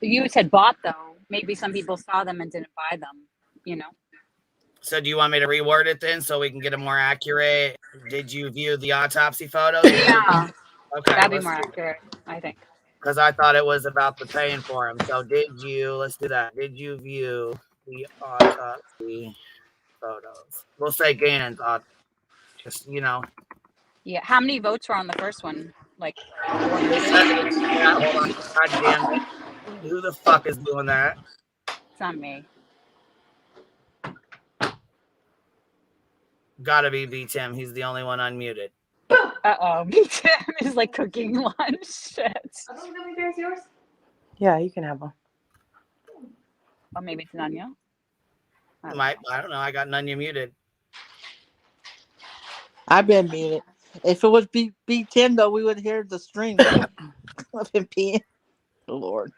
You said bought, though. Maybe some people saw them and didn't buy them, So do you want me to reword it then so we can get a more accurate? Did you view the autopsy photos? Yeah. Okay. That'd be more accurate, I think. Because I thought it was about the paying for them. So let's do that. Did you view the autopsy photos? We'll say Gannon's just, Yeah. How many votes were on the first one? Like, hold on. God damn it. Who the fuck is doing that? It's not me. Gotta be B Tim. He's the only one unmuted. Uh-oh. B Tim is like cooking lunch. Shit. Are those gummy bears yours? Yeah, you can have one. Or maybe it's Nanya. I don't know. I got Nunya muted. I've been muted. If it was B10 though, we would hear the stream of him peeing. Oh, Lord.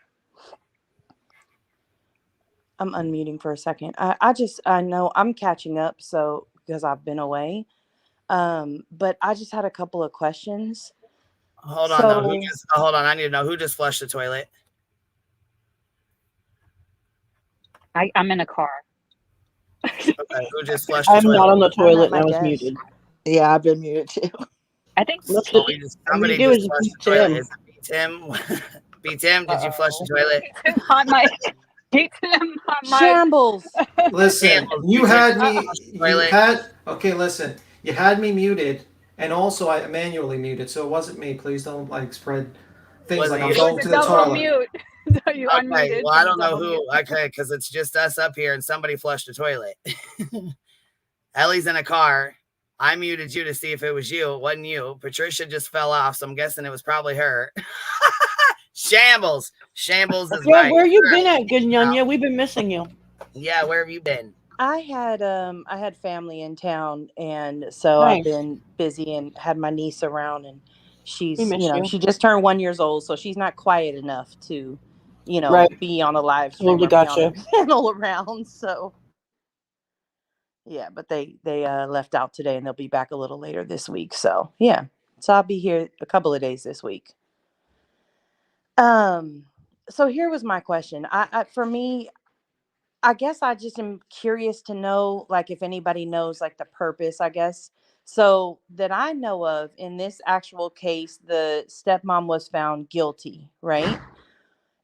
I'm unmuting for a second. I know I'm catching up, so because I've been away. But I just had a couple of questions. Hold on, though. Hold on. I need to know who just flushed the toilet. I'm in a car. Okay, who just flushed the toilet? I'm not on the toilet and I was muted. Yeah, I've been muted too. I think somebody just flushed the toilet. Is it B Tim? B Tim, did you flush the toilet? Hot mic. B Tim, hot mic. Shambles. Listen, you had me. Listen. You had me muted, and also I manually muted, so it wasn't me. Please don't spread things like I'm going to the toilet. Mute. So you unmuted. Well, I don't know who. Okay, because it's just us up here, and somebody flushed the toilet. Ellie's in a car. I muted you to see if it was you. It wasn't you. Patricia just fell off, so I'm guessing it was probably her. Shambles is right. Where you been at, good Nunya? We've been missing you. Yeah, where have you been? I had family in town, and so I've been busy and had my niece around and she's, We miss you. she just turned 1 year old, so she's not quiet enough to, Right. be on a live stream Totally or be on gotcha. a panel around. So yeah, but they left out today and they'll be back a little later this week. So yeah, so I'll be here a couple of days this week. So here was my question. For me, I guess I just am curious to know, like, if anybody knows, like, the purpose, I guess. So that I know of, in this actual case, the stepmom was found guilty, right?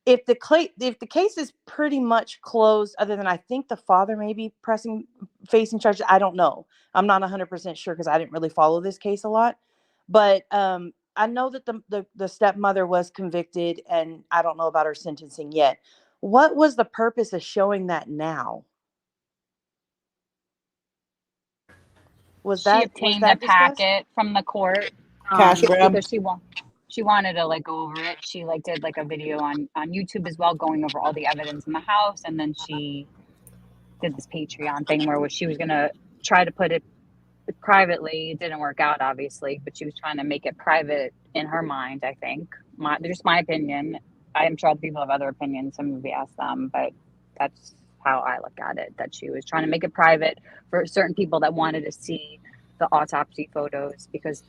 If the case is pretty much closed, other than I think the father may be facing charges, I don't know. I'm not 100% sure because I didn't really follow this case a lot. But I know that the stepmother was convicted, and I don't know about her sentencing yet. What was the purpose of showing that now? Was She that obtained the discussed? packet from the court Cash grab. because she wanted to like go over it. She like did like a video on YouTube as well, going over all the evidence in the house, and then she did this Patreon thing where she was gonna try to put it privately. It didn't work out, obviously, but she was trying to make it private in her mind. I think just my opinion. I am sure other people have other opinions. Some maybe ask them, but that's how I look at it. That she was trying to make it private for certain people that wanted to see the autopsy photos, because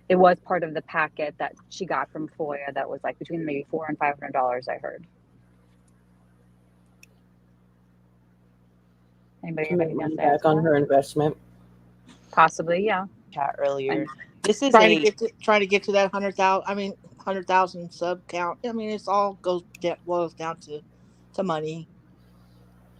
it was part of the packet that she got from FOIA that was like between maybe $400 and $500. I heard. Anybody To have make anything money to add back to on that? her investment. Possibly, yeah. Chat earlier. This is trying to get to that 100,000. I mean, 100,000 sub count. I mean, it's all boils down to money.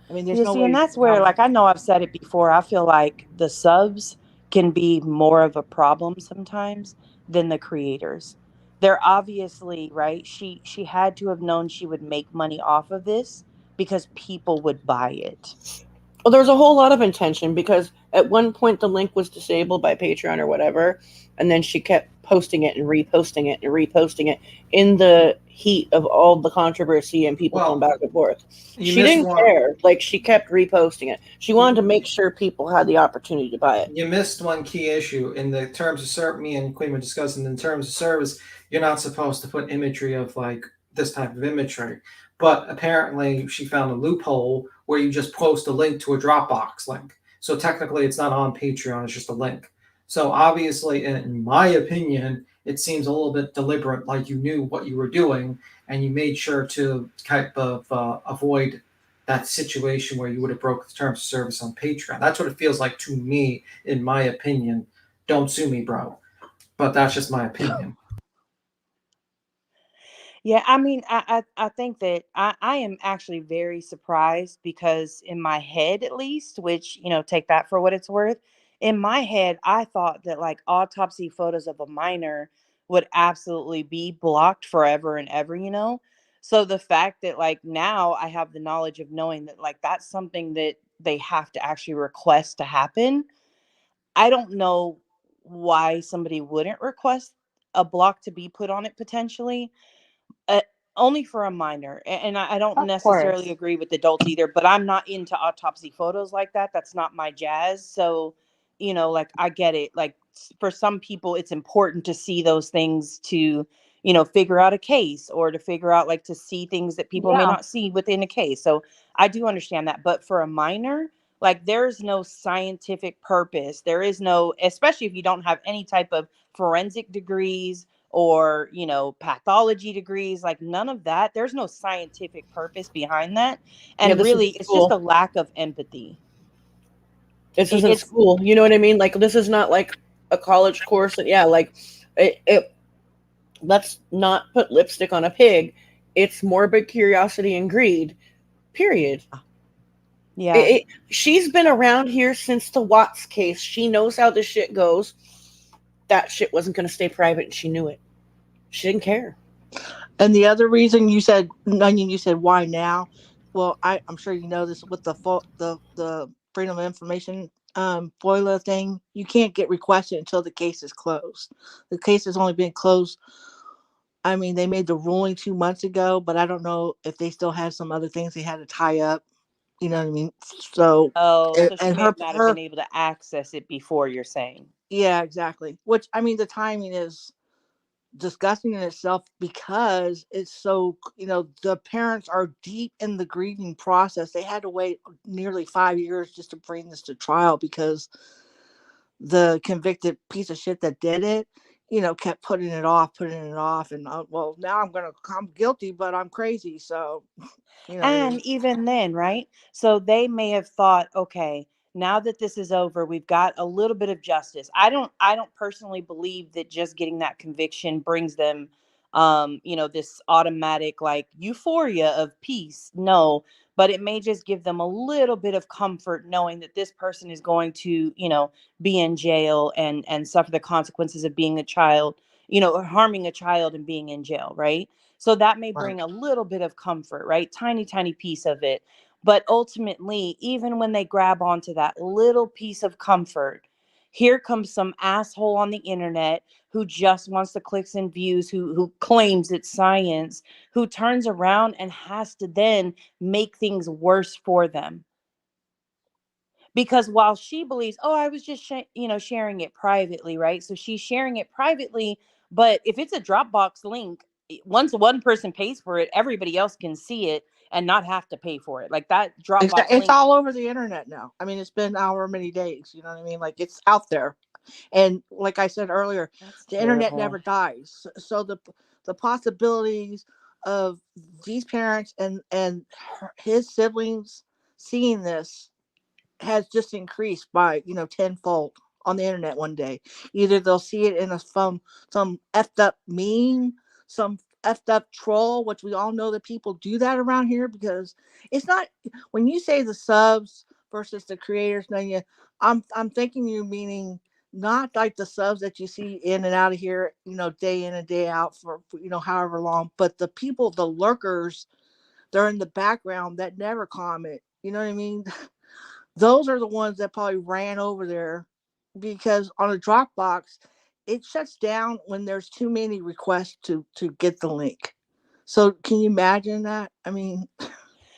I mean, there's Yeah, no see, way and that's where, like, I know I've said it before. I feel like the subs can be more of a problem sometimes than the creators. They're obviously right. She had to have known she would make money off of this because people would buy it. Well, there's a whole lot of intention because at one point the link was disabled by Patreon or whatever, and then she kept posting it and reposting it and reposting it in the heat of all the controversy and people going back and forth. She didn't care. Like, she kept reposting it. She wanted to make sure people had the opportunity to buy it. You missed one key issue in the terms of service. Me and Queen were discussing in terms of service. You're not supposed to put imagery of like this type of imagery, but apparently she found a loophole where you just post a link to a Dropbox link. So technically, it's not on Patreon; it's just a link. So obviously, in my opinion, it seems a little bit deliberate, like you knew what you were doing and you made sure to type of avoid that situation where you would have broke the terms of service on Patreon. That's what it feels like to me, in my opinion. Don't sue me, bro. But that's just my opinion. Yeah, I mean, I think that I am actually very surprised because in my head, at least, which, take that for what it's worth, in my head, I thought that like autopsy photos of a minor would absolutely be blocked forever and ever. So the fact that like now I have the knowledge of knowing that like that's something that they have to actually request to happen. I don't know why somebody wouldn't request a block to be put on it potentially. Uh, Only for a minor, and I don't Of course. necessarily agree with adults either, but I'm not into autopsy photos like that. That's not my jazz. So, like, I get it. Like, for some people, it's important to see those things to, figure out a case, or to figure out, like, to see things that people may Yeah. not see within a case. So I do understand that. But for a minor, like, there's no scientific purpose. There is no, especially if you don't have any type of forensic degrees or pathology degrees, like none of that. There's no scientific purpose behind that, and really it's just a lack of empathy. This isn't school, you know what I mean? Like, this is not like a college course. Yeah, like it let's not put lipstick on a pig. It's morbid curiosity and greed, period. Yeah. She's been around here since the Watts case. She knows how this shit goes. That shit wasn't going to stay private, and she knew it. She didn't care. And the other reason you said, Onion, you said why now? Well, I'm sure you know this with the Freedom of Information FOIA thing. You can't get requested until the case is closed. The case has only been closed. I mean, they made the ruling 2 months ago, but I don't know if they still had some other things they had to tie up. You know what I mean? So, so she and may not have been able to access it before, you're saying? Yeah, exactly. Which, I mean, the timing is disgusting in itself because it's so, the parents are deep in the grieving process. They had to wait nearly 5 years just to bring this to trial because the convicted piece of shit that did it, kept putting it off. And well, now I'm guilty, but I'm crazy. So, And even then, right? So they may have thought, okay, now that this is over, we've got a little bit of justice. I don't personally believe that just getting that conviction brings them this automatic like euphoria of peace. No, but it may just give them a little bit of comfort knowing that this person is going to, be in jail and suffer the consequences of being a child, or harming a child and being in jail, right? So that may right. bring a little bit of comfort, right? Tiny, tiny piece of it. But ultimately, even when they grab onto that little piece of comfort, here comes some asshole on the internet who just wants the clicks and views, who claims it's science, who turns around and has to then make things worse for them. Because while she believes, oh, I was just sharing it privately, right? So she's sharing it privately, but if it's a Dropbox link, once one person pays for it, everybody else can see it and not have to pay for it. Like that Dropbox It's link. all over the internet now. I mean, it's been however many days. You know what I mean? Like it's out there, and like I said earlier, That's the internet terrible. never dies. So the possibilities of these parents and his siblings seeing this has just increased by tenfold on the internet one day. Either they'll see it in some effed up meme, some effed up troll, which we all know that people do that around here because it's not when you say the subs versus the creators. Now, I'm thinking you meaning not like the subs that you see in and out of here, day in and day out for however long, but the people, the lurkers, they're in the background that never comment. You know what I mean? Those are the ones that probably ran over there because on a Dropbox, it shuts down when there's too many requests to get the link. So can you imagine that? I mean,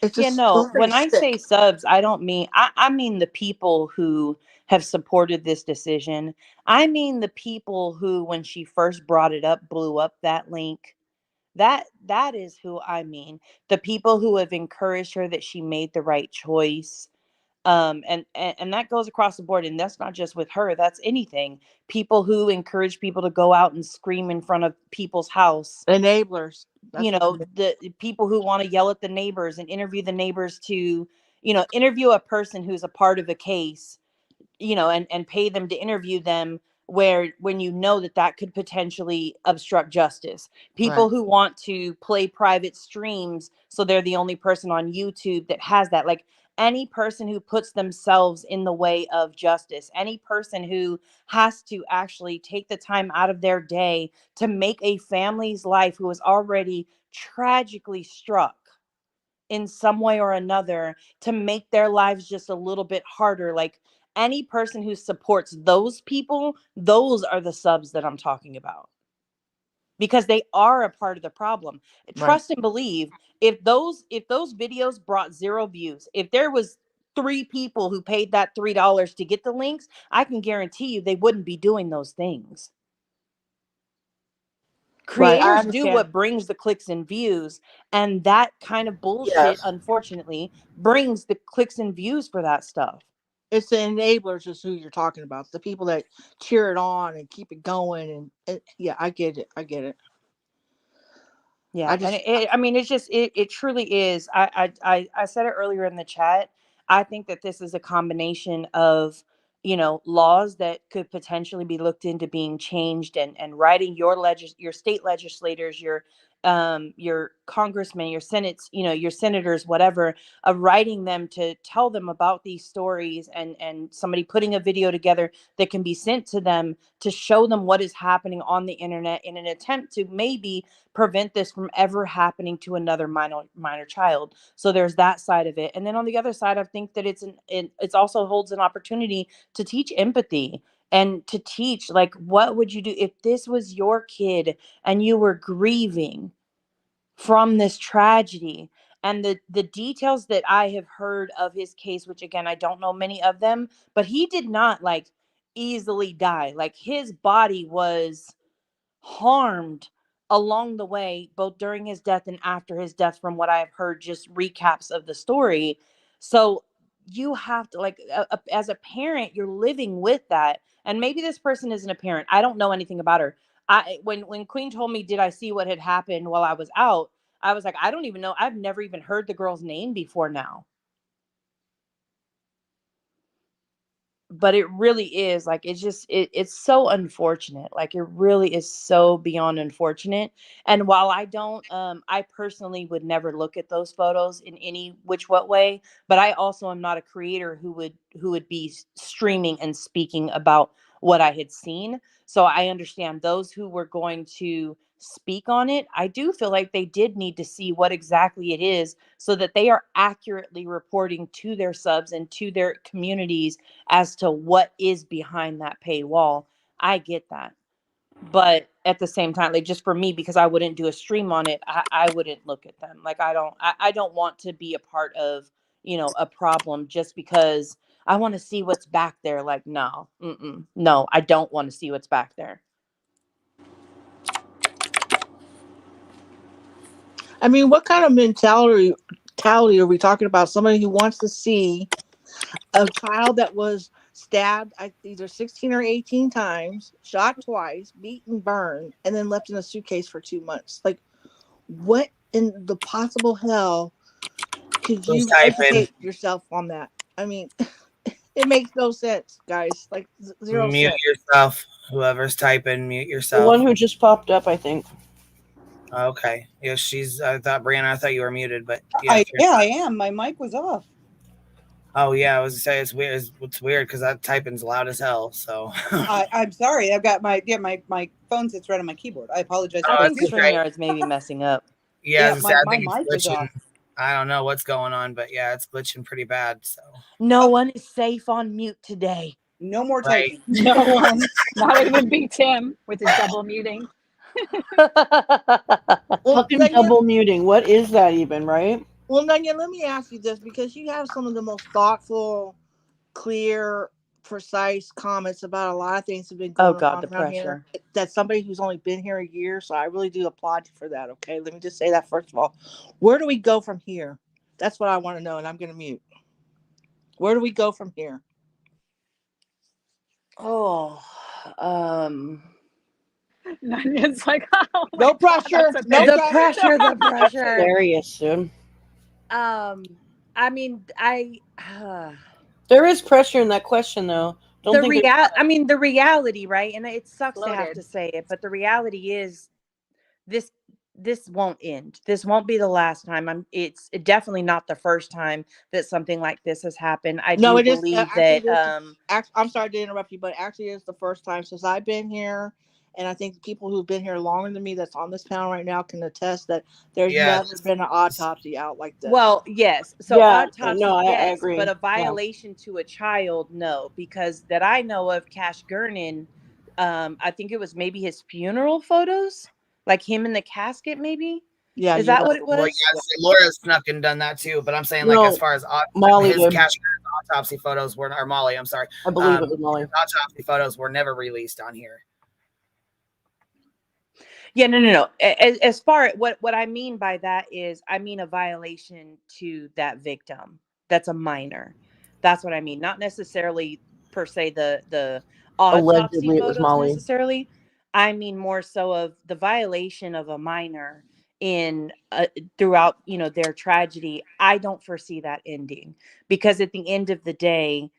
it's Yeah, just no, so pretty when I say sick. subs, I don't mean I mean the people who have supported this decision. I mean the people who, when she first brought it up, blew up that link. That is who I mean. The people who have encouraged her that she made the right choice. And that goes across the board, and that's not just with her, that's anything. People who encourage people to go out and scream in front of people's house, Enablers. That's what it is. the people who want to yell at the neighbors and interview the neighbors to, interview a person who's a part of a case, and pay them to interview them, where when that could potentially obstruct justice. Right. People who want to play private streams so they're the only person on YouTube that has that. Like any person who puts themselves in the way of justice, any person who has to actually take the time out of their day to make a family's life who is already tragically struck in some way or another, to make their lives just a little bit harder. Like any person who supports those people, those are the subs that I'm talking about, because they are a part of the problem. Right. Trust and believe, if those videos brought 0 views, if there was 3 people who paid that $3 to get the links, I can guarantee you they wouldn't be doing those things. Right. I Creators do understand. what brings the clicks and views, and that kind of bullshit, Yes. unfortunately, brings the clicks and views for that stuff. It's the enablers is who you're talking about. The people that cheer it on and keep it going. And yeah, I get it. I get it. Yeah, I and just I mean, it's just it truly is. I said it earlier in the chat. I think that this is a combination of, laws that could potentially be looked into being changed, and writing your state legislators, your congressmen, your senates, your senators, whatever, of writing them to tell them about these stories, and somebody putting a video together that can be sent to them to show them what is happening on the internet in an attempt to maybe prevent this from ever happening to another minor child. So there's that side of it, and then on the other side, I think that it's also holds an opportunity to teach empathy, and to teach, like, what would you do if this was your kid and you were grieving from this tragedy. And the details that I have heard of his case, which again I don't know many of them, but he did not like easily die. Like his body was harmed along the way, both during his death and after his death, from what I've heard, just recaps of the story. So you have to, like, as a parent, you're living with that. And maybe this person isn't a parent. I don't know anything about her. When Queen told me, did I see what had happened while I was out? I was like, I don't even know. I've never even heard the girl's name before now. But it really is like, it's so unfortunate. Like, it really is so beyond unfortunate. And while I don't, I personally would never look at those photos in any which what way, but I also am not a creator who would be streaming and speaking about what I had seen. So I understand those who were going to speak on it. I do feel like they did need to see what exactly it is, so that they are accurately reporting to their subs and to their communities as to what is behind that paywall. I get that. But at the same time, like, just for me, because I wouldn't do a stream on it, I wouldn't look at them. Like, I don't want to be a part of, a problem just because I want to see what's back there. Like, no, no, I don't want to see what's back there. I mean, what kind of mentality are we talking about? Somebody who wants to see a child that was stabbed either 16 or 18 times, shot twice, beaten, burned, and then left in a suitcase for 2 months. Like, what in the possible hell could you educate yourself on that? I mean, it makes no sense, guys. Like, zero Mute sense. yourself. Whoever's typing, mute The yourself. one who just popped up, I think. Okay. Yeah, I thought, Brianna, I thought you were muted, but yeah. I am. My mic was off. Oh yeah, I was gonna say it's weird. It's weird because that typing's loud as hell. So I'm sorry. I've got my phone sits right on my keyboard. I apologize. I think StreamYard's maybe messing up. Yeah, my I think mic it's was off. glitching. I don't know what's going on, but yeah, it's glitching pretty bad. So no one is safe on mute today. No more right. typing. No one. Not even Big Tim with his double muting. Fucking double muting. What is that even, right? Well, Nanya, let me ask you this, because you have some of the most thoughtful, clear, precise comments about a lot of things that have been going on the around pressure. here. That's somebody who's only been here a year, so I really do applaud you for that. Okay, let me just say that first of all. Where do we go from here? That's what I want to know, and I'm going to mute. Where do we go from here? Oh, Nanya's like, oh no pressure. God, No the pressure. The pressure. Hilarious, dude. I mean, there is pressure in that question, though. The reality, right? And it sucks to have to say it, but the reality is, this won't end. This won't be the last time. It's definitely not the first time that something like this has happened. I do believe that. I'm sorry to interrupt you, but actually, it's the first time since I've been here. And I think people who've been here longer than me that's on this panel right now can attest that there's never been an autopsy out like this. Well, yes. So autopsy, no, yes, I agree. But a violation to a child, no. Because that I know of, Cash Gurnan, I think it was maybe his funeral photos, like him in the casket, maybe. Yeah. Is that what it was? Well, yeah, Laura snuck and done that too. But I'm saying, like, as far as Molly his did. Cash autopsy photos were, or Molly, I'm sorry. I believe it was Molly. Autopsy photos were never released on here. Yeah, no. As far what I mean by that is, I mean a violation to that victim. That's a minor. That's what I mean. Not necessarily per se the autopsy photos necessarily. I mean more so of the violation of a minor in throughout their tragedy. I don't foresee that ending, because at the end of the day,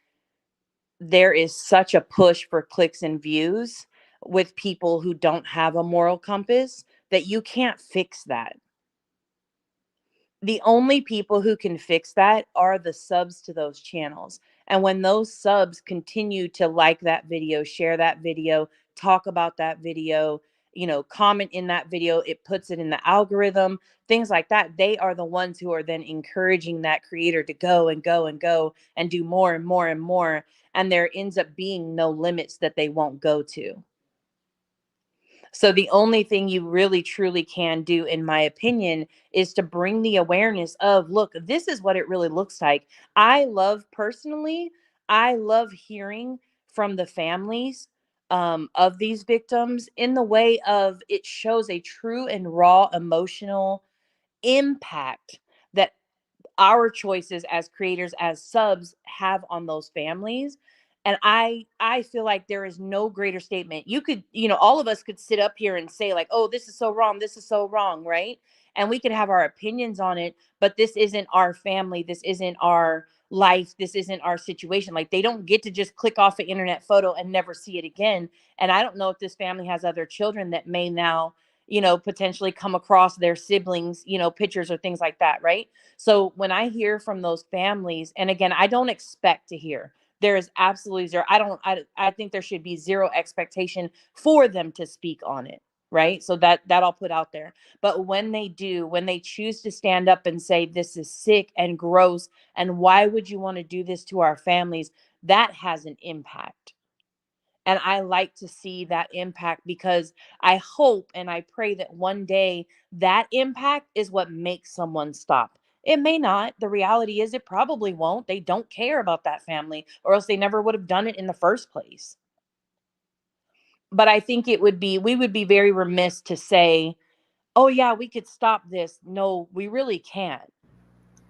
there is such a push for clicks and views with people who don't have a moral compass that you can't fix that. The only people who can fix that are the subs to those channels. And when those subs continue to like that video, share that video, talk about that video, comment in that video, it puts it in the algorithm, things like that. They are the ones who are then encouraging that creator to go and go and go and do more and more and more. And there ends up being no limits that they won't go to. So the only thing you really truly can do, in my opinion, is to bring the awareness of, look, this is what it really looks like. I love hearing from the families of these victims, in the way of it shows a true and raw emotional impact that our choices as creators, as subs, have on those families. And I feel like there is no greater statement. You could, all of us could sit up here and say like, oh, this is so wrong, this is so wrong, right? And we could have our opinions on it, but this isn't our family, this isn't our life, this isn't our situation. Like, they don't get to just click off an internet photo and never see it again. And I don't know if this family has other children that may now, potentially come across their siblings, pictures or things like that, right? So when I hear from those families, and again, I don't expect to hear. There is absolutely zero. I think there should be zero expectation for them to speak on it, right? So that I'll put out there. But when they do, when they choose to stand up and say this is sick and gross, and why would you want to do this to our families? That has an impact. And I like to see that impact, because I hope and I pray that one day that impact is what makes someone stop. It may not. The reality is it probably won't. They don't care about that family, or else they never would have done it in the first place. But I think we would be very remiss to say, oh yeah, we could stop this. No, we really can't.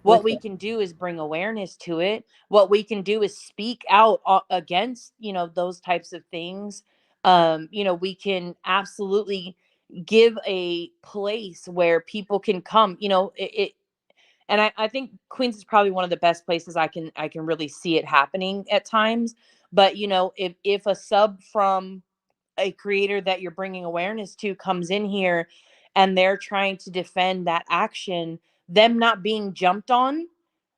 What we can do is bring awareness to it. What we can do is speak out against, those types of things. We can absolutely give a place where people can come, and I think Queens is probably one of the best places I can really see it happening at times. But, if a sub from a creator that you're bringing awareness to comes in here and they're trying to defend that action, them not being jumped on,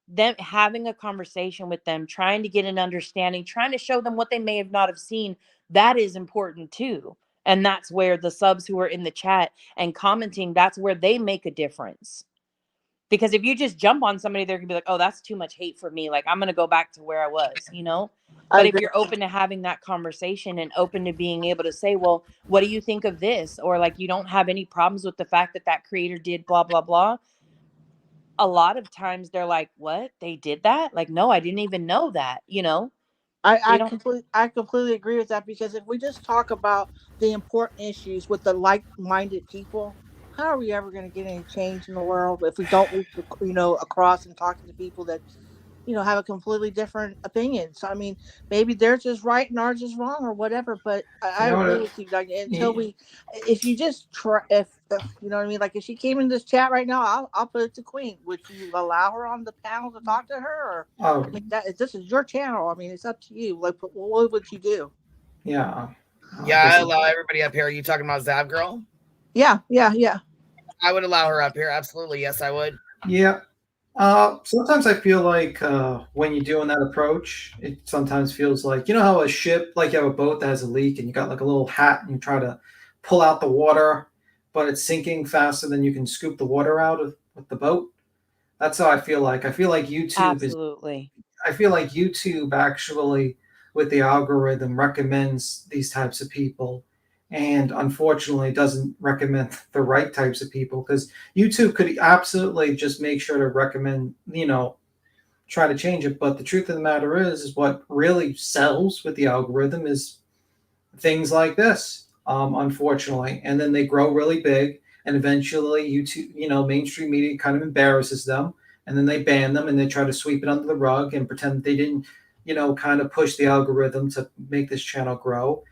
them having a conversation with them, trying to get an understanding, trying to show them what they may have not have seen, that is important too. And that's where the subs who are in the chat and commenting, that's where they make a difference. Because if you just jump on somebody, they're gonna be like, oh, that's too much hate for me, like I'm gonna go back to where I was. I But if agree. you're open to having that conversation and open to being able to say, well, what do you think of this? Or like, you don't have any problems with the fact that that creator did blah blah blah, a lot of times they're like, what, they did that? Like, no, I didn't even know that. They don't. I completely agree with that, because if we just talk about the important issues with the like-minded people, how are we ever going to get any change in the world if we don't reach across and talking to people that have a completely different opinion? So I mean, maybe theirs is right and ours is wrong or whatever. But You I know agree what? with you, Doug. Until if you just try, if you know what I mean, like if she came in this chat right now, I'll put it to Queen. Would you allow her on the panel to talk to her, or Oh, I mean, this is your channel. I mean, it's up to you. Like, what would you do? yeah. Yeah, This I is, allow everybody up here. Are you talking about Zavgirl? Yeah, yeah, yeah. I would allow her up here. Absolutely. Yes, I would. yeah. Sometimes I feel like when you're doing that approach, it sometimes feels like, you know how a ship, like you have a boat that has a leak and you got like a little hat and you try to pull out the water, but it's sinking faster than you can scoop the water out of with the boat. That's how I feel like. Absolutely. I feel like YouTube actually, with the algorithm, recommends these types of people, and unfortunately doesn't recommend the right types of people, because YouTube could absolutely just make sure to recommend, try to change it. But the truth of the matter is what really sells with the algorithm is things like this, unfortunately. And then they grow really big, and eventually YouTube, mainstream media kind of embarrasses them, and then they ban them and they try to sweep it under the rug and pretend that they didn't, kind of push the algorithm to make this channel grow.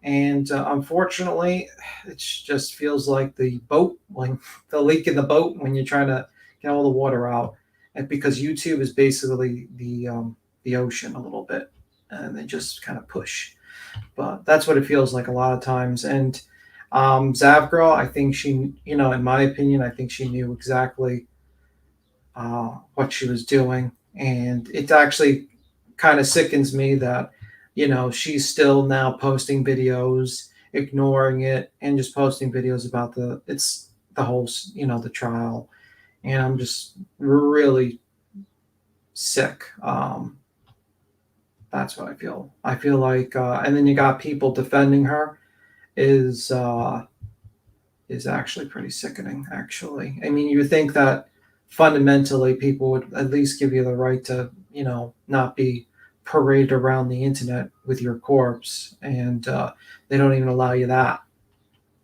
And unfortunately, it just feels like the boat, like the leak in the boat when you're trying to get all the water out, and because YouTube is basically the ocean a little bit, and they just kind of push. But that's what it feels like a lot of times. And Zavgirl, I think she, in my opinion, I think she knew exactly what she was doing. And it actually kind of sickens me that, she's still now posting videos, ignoring it, and just posting videos about the whole, the trial. And I'm just really sick. That's what I feel. I feel like, and then you got people defending her is actually pretty sickening. Actually, I mean, you would think that fundamentally people would at least give you the right to, not be paraded around the internet with your corpse, and they don't even allow you that.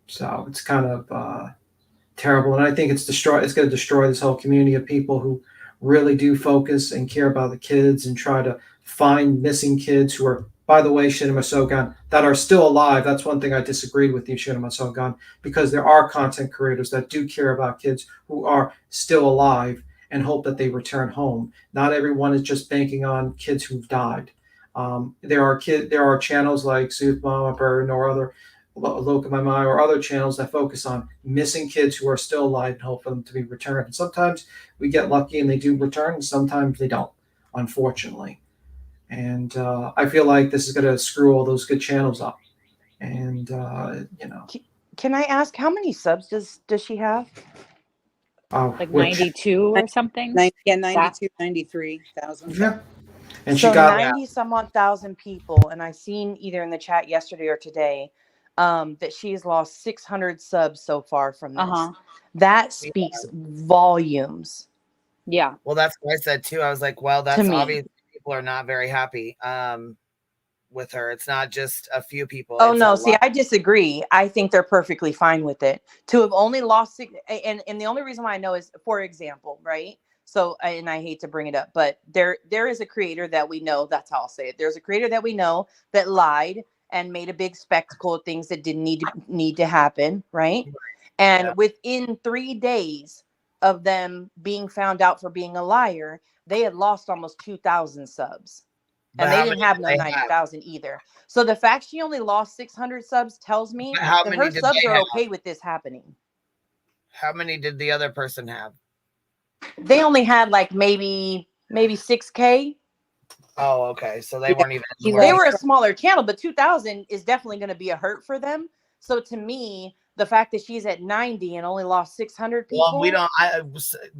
So it's kind of terrible, and I think it's going to destroy this whole community of people who really do focus and care about the kids and try to find missing kids who are, by the way, Shinema Sogan, that are still alive. That's one thing I disagreed with you, Shinema Sogan, because there are content creators that do care about kids who are still alive and hope that they return home. Not everyone is just banking on kids who've died. There are channels like Sooth Mama Burn or other Loka My Mai or other channels that focus on missing kids who are still alive and hope for them to be returned. And sometimes we get lucky and they do return, and sometimes they don't, unfortunately. And I feel like this is going to screw all those good channels up. And Can I ask how many subs does she have? Like 92 or something. 92, 93,000. Yeah. And so she got 90 some odd thousand people, and I seen either in the chat yesterday or today that she's lost 600 subs so far from this. That speaks volumes. Yeah. Well, that's what I said too. I was like, well, that's obvious. People are not very happy with her. It's not just a few people. Oh no, see, I disagree. I think they're perfectly fine with it. To have only lost and the only reason why I know is, for example, right? So, and I hate to bring it up, but there is a creator that we know, that's how I'll say it. There's a creator that we know that lied and made a big spectacle of things that didn't need to happen, right? And within 3 days of them being found out for being a liar, they had lost almost 2,000 subs. And they didn't have no 90,000 either. So the fact she only lost 600 subs tells me that her subs are okay with this happening. How many did the other person have? They only had like maybe 6K. Oh, okay. So they weren't even. They were a smaller channel, but 2,000 is definitely going to be a hurt for them. So to me, the fact that she's at 90 and only lost 600 people. Well, we don't.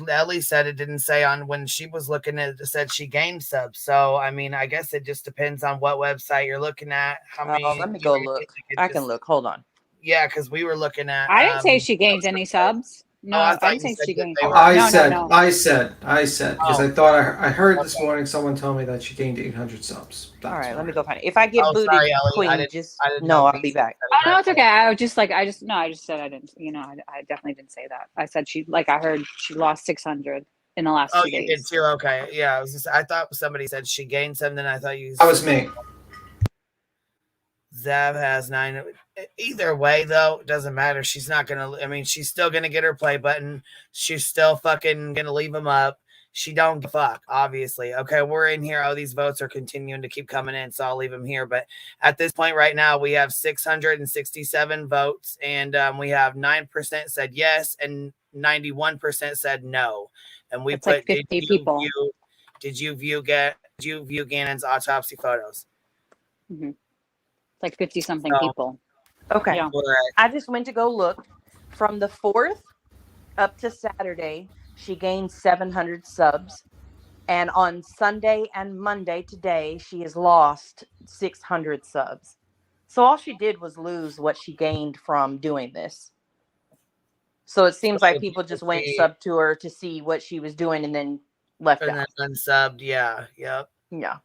Ellie said it didn't say on when she was looking at it, said she gained subs. So I mean, I guess it just depends on what website you're looking at. How many? Let me go look. I can look. Hold on. Yeah, because we were looking at. I didn't say she gained any subs. No, I didn't say she gained. I said because I thought I heard this morning someone tell me that she gained 800 subs. All right, let me go find it. If I get booted, sorry, Queen, Ellie, I'll be back. Oh no, it's okay. I just said I didn't. I definitely didn't say that. I said I heard she lost 600 in the last 2 days. Oh, you did too. Okay, yeah. I thought somebody said she gained some. Then I thought you. That was me. Zav has 9. Either way, though, it doesn't matter. She's not gonna. I mean, she's still gonna get her play button. She's still fucking gonna leave them up. She don't give a fuck, obviously. Okay, we're in here. Oh, these votes are continuing to keep coming in, so I'll leave them here. But at this point right now, we have 667 votes, and we have 9% said yes, and 91% said no. And we That's put like 50 people. Did you view Gannon's autopsy photos? Mm-hmm. It's like 50 something people. Okay. Yeah. I just went to go look from the 4th up to Saturday. She gained 700 subs. And on Sunday and Monday today, she has lost 600 subs. So all she did was lose what she gained from doing this. So it seems like people just went sub to her to see what she was doing and then left out. And then unsubbed. Yeah. Yep. Yeah.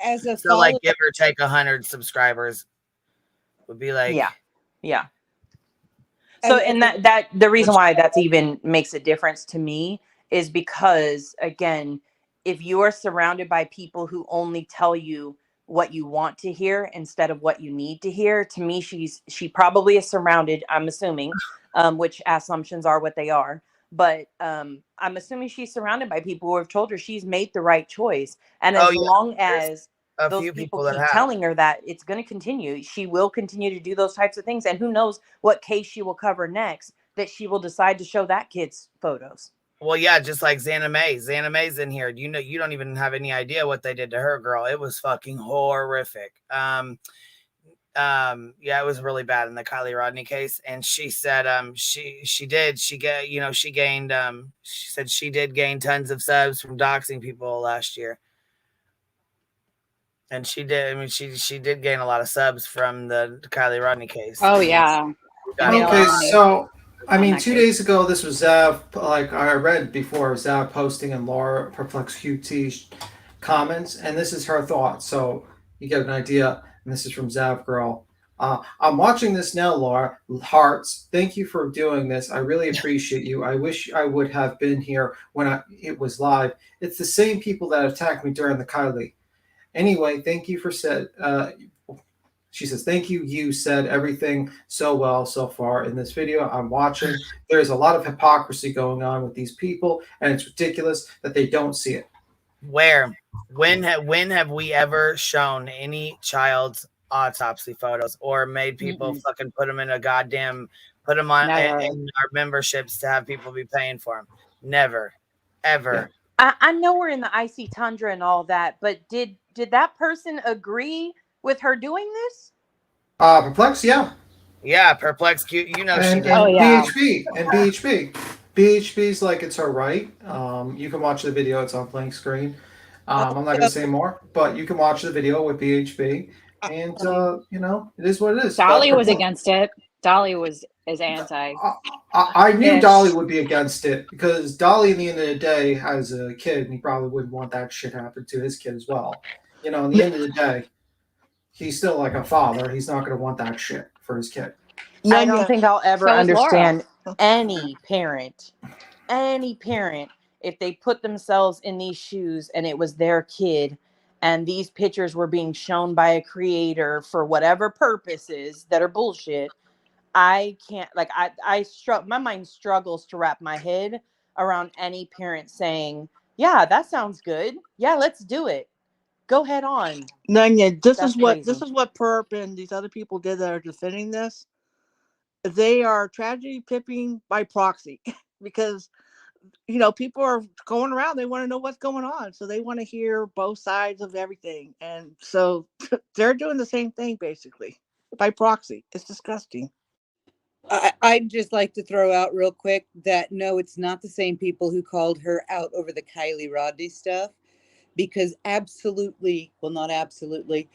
As a so like give or take 100 subscribers would be like yeah. So and that the reason why that's even makes a difference to me is because again, if you are surrounded by people who only tell you what you want to hear instead of what you need to hear, to me she probably is surrounded, I'm assuming, which assumptions are what they are. But I'm assuming she's surrounded by people who have told her she's made the right choice. And as long as those people keep telling her that it's going to continue, she will continue to do those types of things. And who knows what case she will cover next that she will decide to show that kid's photos. Well, yeah, just like Xana May. Xana May's in here. You know, you don't even have any idea what they did to her, girl. It was fucking horrific. Yeah, it was really bad in the Kylie Rodney case. And she said she said she did gain tons of subs from doxing people last year. And she did. I mean, she did gain a lot of subs from the Kylie Rodney case. Oh yeah. Okay, so I mean, 2 days ago, this was Zav. Like I read before, Zav posting and Laura Perplex QT comments, and this is her thoughts. So you get an idea. And this is from Zavgirl. I'm watching this now, Laura. Hearts, thank you for doing this. I really appreciate you. I wish I would have been here when it was live. It's the same people that attacked me during the Kylie. Anyway, thank you for said. She says, thank you. You said everything so well so far in this video I'm watching. There's a lot of hypocrisy going on with these people, and it's ridiculous that they don't see it. Where? When have we ever shown any child's autopsy photos or made people fucking put them in a goddamn, put them on in our memberships to have people be paying for them? Never. Ever. I know we're in the icy tundra and all that, but did that person agree with her doing this? Perplex, yeah. Yeah, Perplex, you know, she And, did. and BHB. And BHB. BHB's like, it's her right. You can watch the video. It's on blank screen. I'm not going to say more, but you can watch the video with BHB. And, you know, it is what it is. Dolly was against it. Dolly is anti. I knew Dolly would be against it because Dolly, at the end of the day, has a kid, and he probably wouldn't want that shit happen to his kid as well. You know, in the end of the day, he's still like a father. He's not going to want that shit for his kid. I don't think I'll ever understand any parent, if they put themselves in these shoes and it was their kid and these pictures were being shown by a creator for whatever purposes that are bullshit. I can't, like, my mind struggles to wrap my head around any parent saying, yeah, that sounds good. Yeah, let's do it. Go head on. Nanya, this is what Perp and these other people did that are defending this. They are tragedy pipping by proxy because, you know, people are going around. They want to know what's going on. So they want to hear both sides of everything. And so they're doing the same thing, basically, by proxy. It's disgusting. I'd just like to throw out real quick that no, it's not the same people who called her out over the Kylie Rodney stuff, because absolutely, well, not absolutely,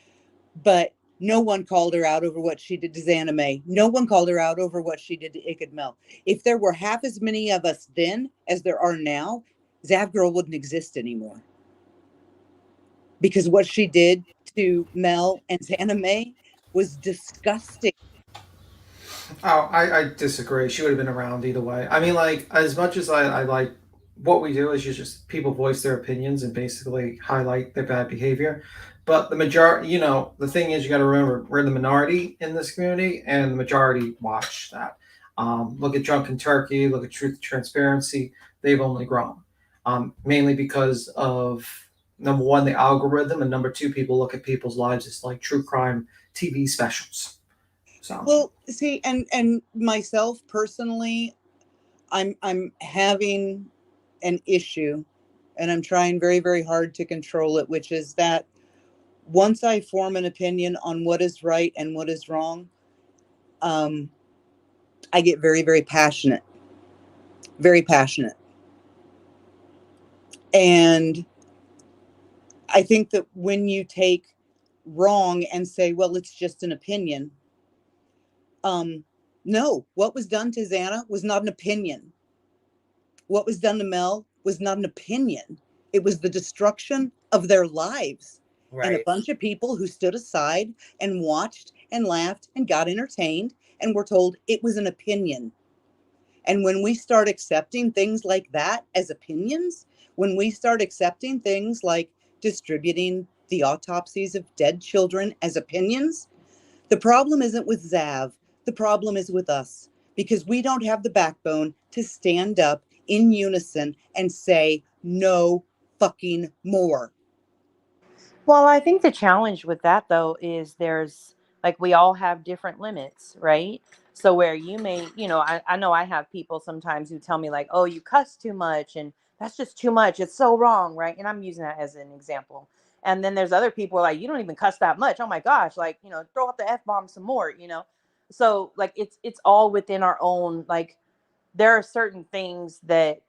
but no one called her out over what she did to Xana May. No one called her out over what she did to Iked Mel. If there were half as many of us then as there are now, Zavgirl wouldn't exist anymore. Because what she did to Mel and Xana May was disgusting. Oh, I disagree. She would have been around either way. I mean, like, as much as I like what we do is just people voice their opinions and basically highlight their bad behavior. But the majority, you know, the thing is, you got to remember, we're the minority in this community, and the majority watch that. Look at Drunken Turkey, look at Truth and Transparency. They've only grown, mainly because of, number one, the algorithm, and number two, people look at people's lives as like true crime TV specials. So. Well, see, and myself personally, I'm having an issue, and I'm trying very, very hard to control it, which is that once I form an opinion on what is right and what is wrong, I get very, very passionate. Very passionate. And I think that when you take wrong and say, well, it's just an opinion. No, what was done to Xana was not an opinion. What was done to Mel was not an opinion. It was the destruction of their lives. Right. And a bunch of people who stood aside and watched and laughed and got entertained and were told it was an opinion. And when we start accepting things like that as opinions, when we start accepting things like distributing the autopsies of dead children as opinions, the problem isn't with Zav. The problem is with us, because we don't have the backbone to stand up in unison and say no fucking more. Well, I think the challenge with that, though, is there's, like, we all have different limits, right? So where you may, you know, I know I have people sometimes who tell me, like, oh, you cuss too much and that's just too much. It's so wrong, right? And I'm using that as an example. And then there's other people like, you don't even cuss that much. Oh my gosh, like, you know, throw out the F-bomb some more, you know? So like, it's all within our own, like, there are certain things that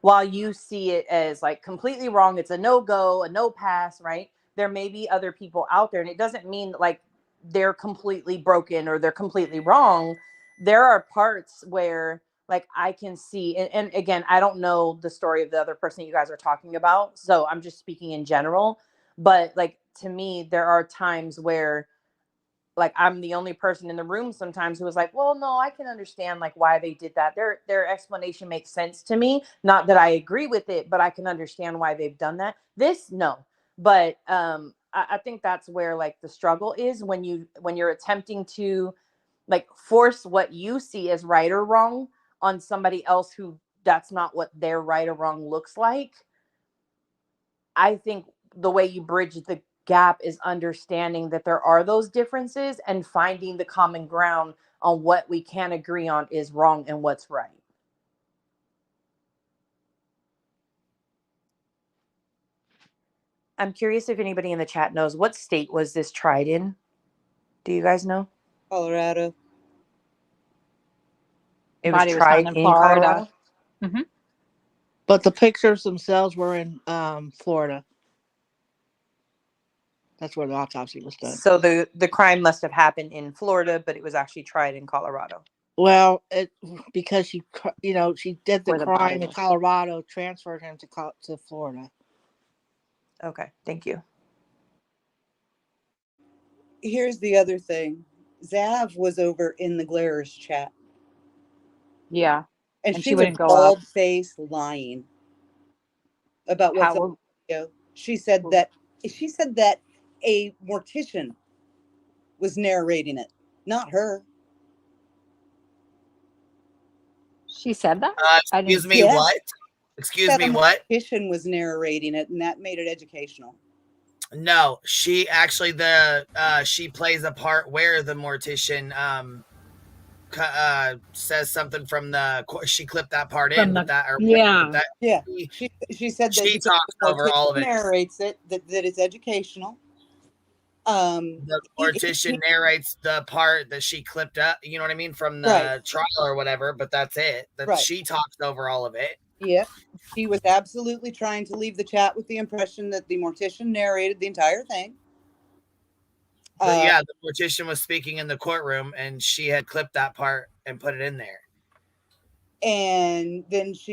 while you see it as like completely wrong, it's a no-go, a no pass, right? There may be other people out there, and it doesn't mean like they're completely broken or they're completely wrong. There are parts where like I can see, and again, I don't know the story of the other person you guys are talking about, so I'm just speaking in general. But like to me, there are times where like I'm the only person in the room sometimes who was like, well, no, I can understand like why they did that. Their explanation makes sense to me. Not that I agree with it, but I can understand why they've done that. This, no. But I think that's where like the struggle is when you're attempting to like force what you see as right or wrong on somebody else who that's not what their right or wrong looks like. I think the way you bridge the gap is understanding that there are those differences and finding the common ground on what we can agree on is wrong and what's right. I'm curious if anybody in the chat knows what state was this tried in. Do you guys know? Colorado. It was Body was tried found in in Florida. Colorado. Mm-hmm. But the pictures themselves were in Florida. That's where the autopsy was done. So the crime must have happened in Florida, but it was actually tried in Colorado. Well, because she did the Where the body crime in was. Colorado, transferred him to Florida. Okay, thank you. Here's the other thing. Zav was over in the Glares chat. Yeah. And And she she was wouldn't go up. bald-faced lying about what's on the video. She said that a mortician was narrating it, not her. She said that? Excuse me, Yeah. what? Excuse That me, a what? mortician was narrating it, and that made it educational. No, she actually she plays a part where the mortician says something from the she clipped that part in with that or yeah. that Yeah. She said that she because talks the over all of mortician it. narrates it, that it's educational. The mortician narrates the part that she clipped up, you know what I mean, from the trial or whatever, but that's it. That she talks over all of it. Yep. She was absolutely trying to leave the chat with the impression that the mortician narrated the entire thing. But yeah, the mortician was speaking in the courtroom and she had clipped that part and put it in there. And then it's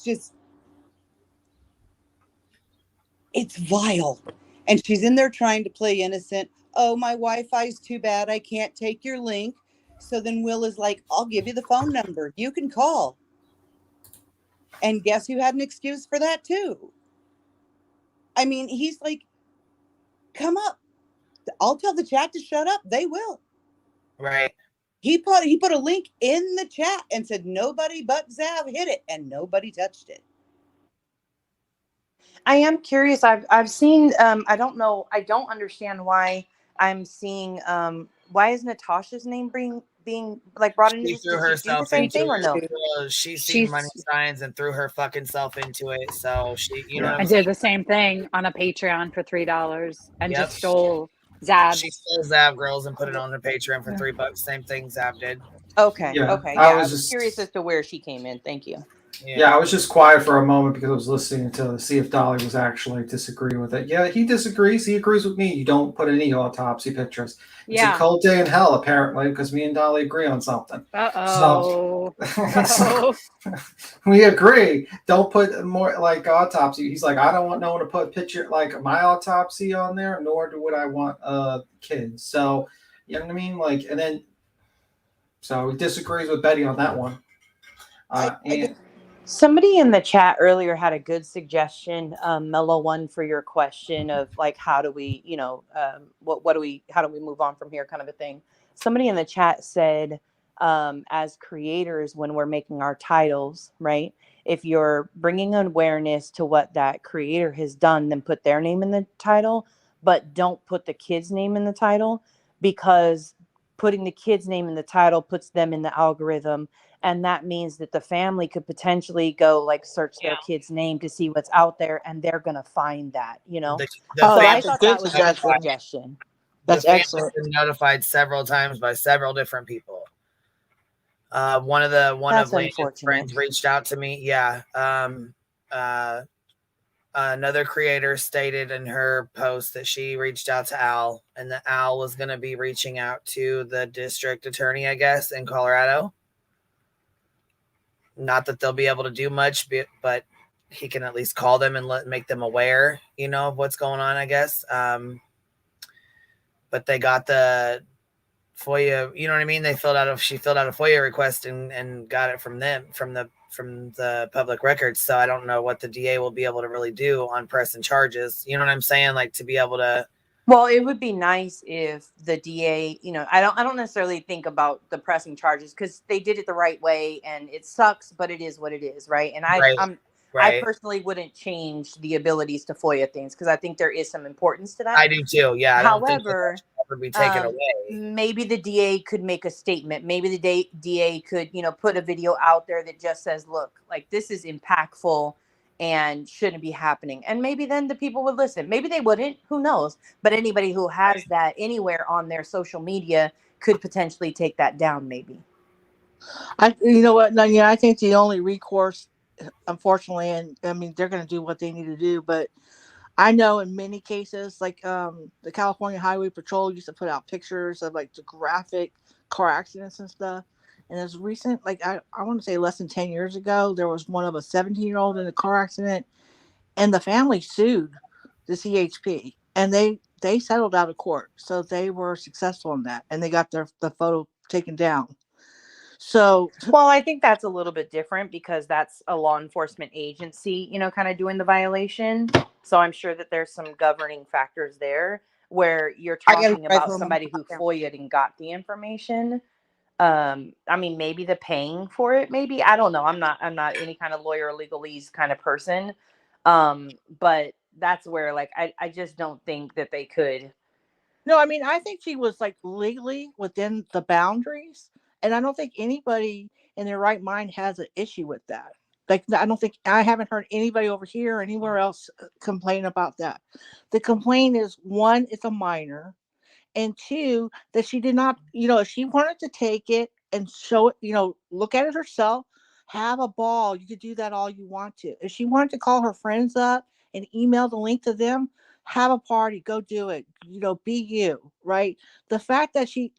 just, it's vile. And she's in there trying to play innocent. Oh, my Wi-Fi's too bad. I can't take your link. So then Will is like, I'll give you the phone number. You can call. And guess who had an excuse for that too? I mean, he's like, come up. I'll tell the chat to shut up. They will. Right. He put a link in the chat and said nobody but Zav hit it, and nobody touched it. I am curious. I've seen. I don't know. I don't understand why I'm seeing. Why is Natasha's name being like brought into She this? threw Did she do the herself same into thing or no? it. She seen money signs and threw her fucking self into it. So she, you know what I'm I saying? did the same thing on a Patreon for $3 and Yep. just stole Zav's. She stole Zavgirls and put it on her Patreon for $3. Same thing Zav did. Okay. Yeah, Okay. I Yeah, was I was just- curious as to where she came in. Thank you. Yeah, I was just quiet for a moment because I was listening to see if Dolly was actually disagreeing with it. Yeah, he disagrees. He agrees with me. You don't put any autopsy pictures. It's a cold day in hell, apparently, because me and Dolly agree on something. Uh-oh. So we agree. Don't put more like autopsy. He's like, I don't want no one to put a picture like my autopsy on there, nor would I want kids. So you know what I mean? Like, and then so he disagrees with Betty on that one. And Somebody in the chat earlier had a good suggestion, Mellow One, for your question of like, how do we, how do we move on from here, kind of a thing. Somebody in the chat said, as creators, when we're making our titles, right? If you're bringing awareness to what that creator has done, then put their name in the title, but don't put the kid's name in the title, because putting the kid's name in the title puts them in the algorithm. And that means that the family could potentially go like search their kid's name to see what's out there, and they're going to find that, you know? So I thought that was a good suggestion. That's excellent. Been notified several times by several different people. One of Landens' friends reached out to me. Yeah. another creator stated in her post that she reached out to Al, and that Al was going to be reaching out to the district attorney, I guess, in Colorado. Not that they'll be able to do much, but he can at least call them and make them aware, of what's going on, I guess. But they got the FOIA, you know what I mean? She filled out a FOIA request and got it from them, from the public records. So I don't know what the DA will be able to really do on pressing charges. You know what I'm saying? Like, to be able to. Well, it would be nice if the DA, I don't necessarily think about the pressing charges, because they did it the right way, and it sucks, but it is what it is, right? And I personally wouldn't change the abilities to FOIA things, because I think there is some importance to that. I do too. Yeah. However, would be taken away. Maybe the DA could make a statement. Maybe the DA could, put a video out there that just says, look, like, this is impactful and shouldn't be happening. And maybe then the people would listen. Maybe they wouldn't, who knows? But anybody who has that anywhere on their social media could potentially take that down, maybe. You know what, Nanya, I think the only recourse, unfortunately, and I mean, they're going to do what they need to do, but I know in many cases, like the California Highway Patrol used to put out pictures of like the graphic car accidents and stuff. And as recent, like I want to say less than 10 years ago, there was one of a 17-year-old in a car accident, and the family sued the CHP, and they settled out of court. So they were successful in that, and they got the photo taken down. So, well, I think that's a little bit different, because that's a law enforcement agency, kind of doing the violation. So I'm sure that there's some governing factors there, where you're talking about somebody who FOIA'd and got the information. I mean, maybe the paying for it, maybe, I don't know. I'm not any kind of lawyer or legalese kind of person. But that's where, like, I just don't think that they could. No, I mean, I think she was like legally within the boundaries. And I don't think anybody in their right mind has an issue with that. Like, I haven't heard anybody over here or anywhere else complain about that. The complaint is, one, it's a minor, and two, that she did not, if she wanted to take it and show it, look at it herself, have a ball, you could do that all you want to. If she wanted to call her friends up and email the link to them, have a party, go do it, be you, right? The fact that she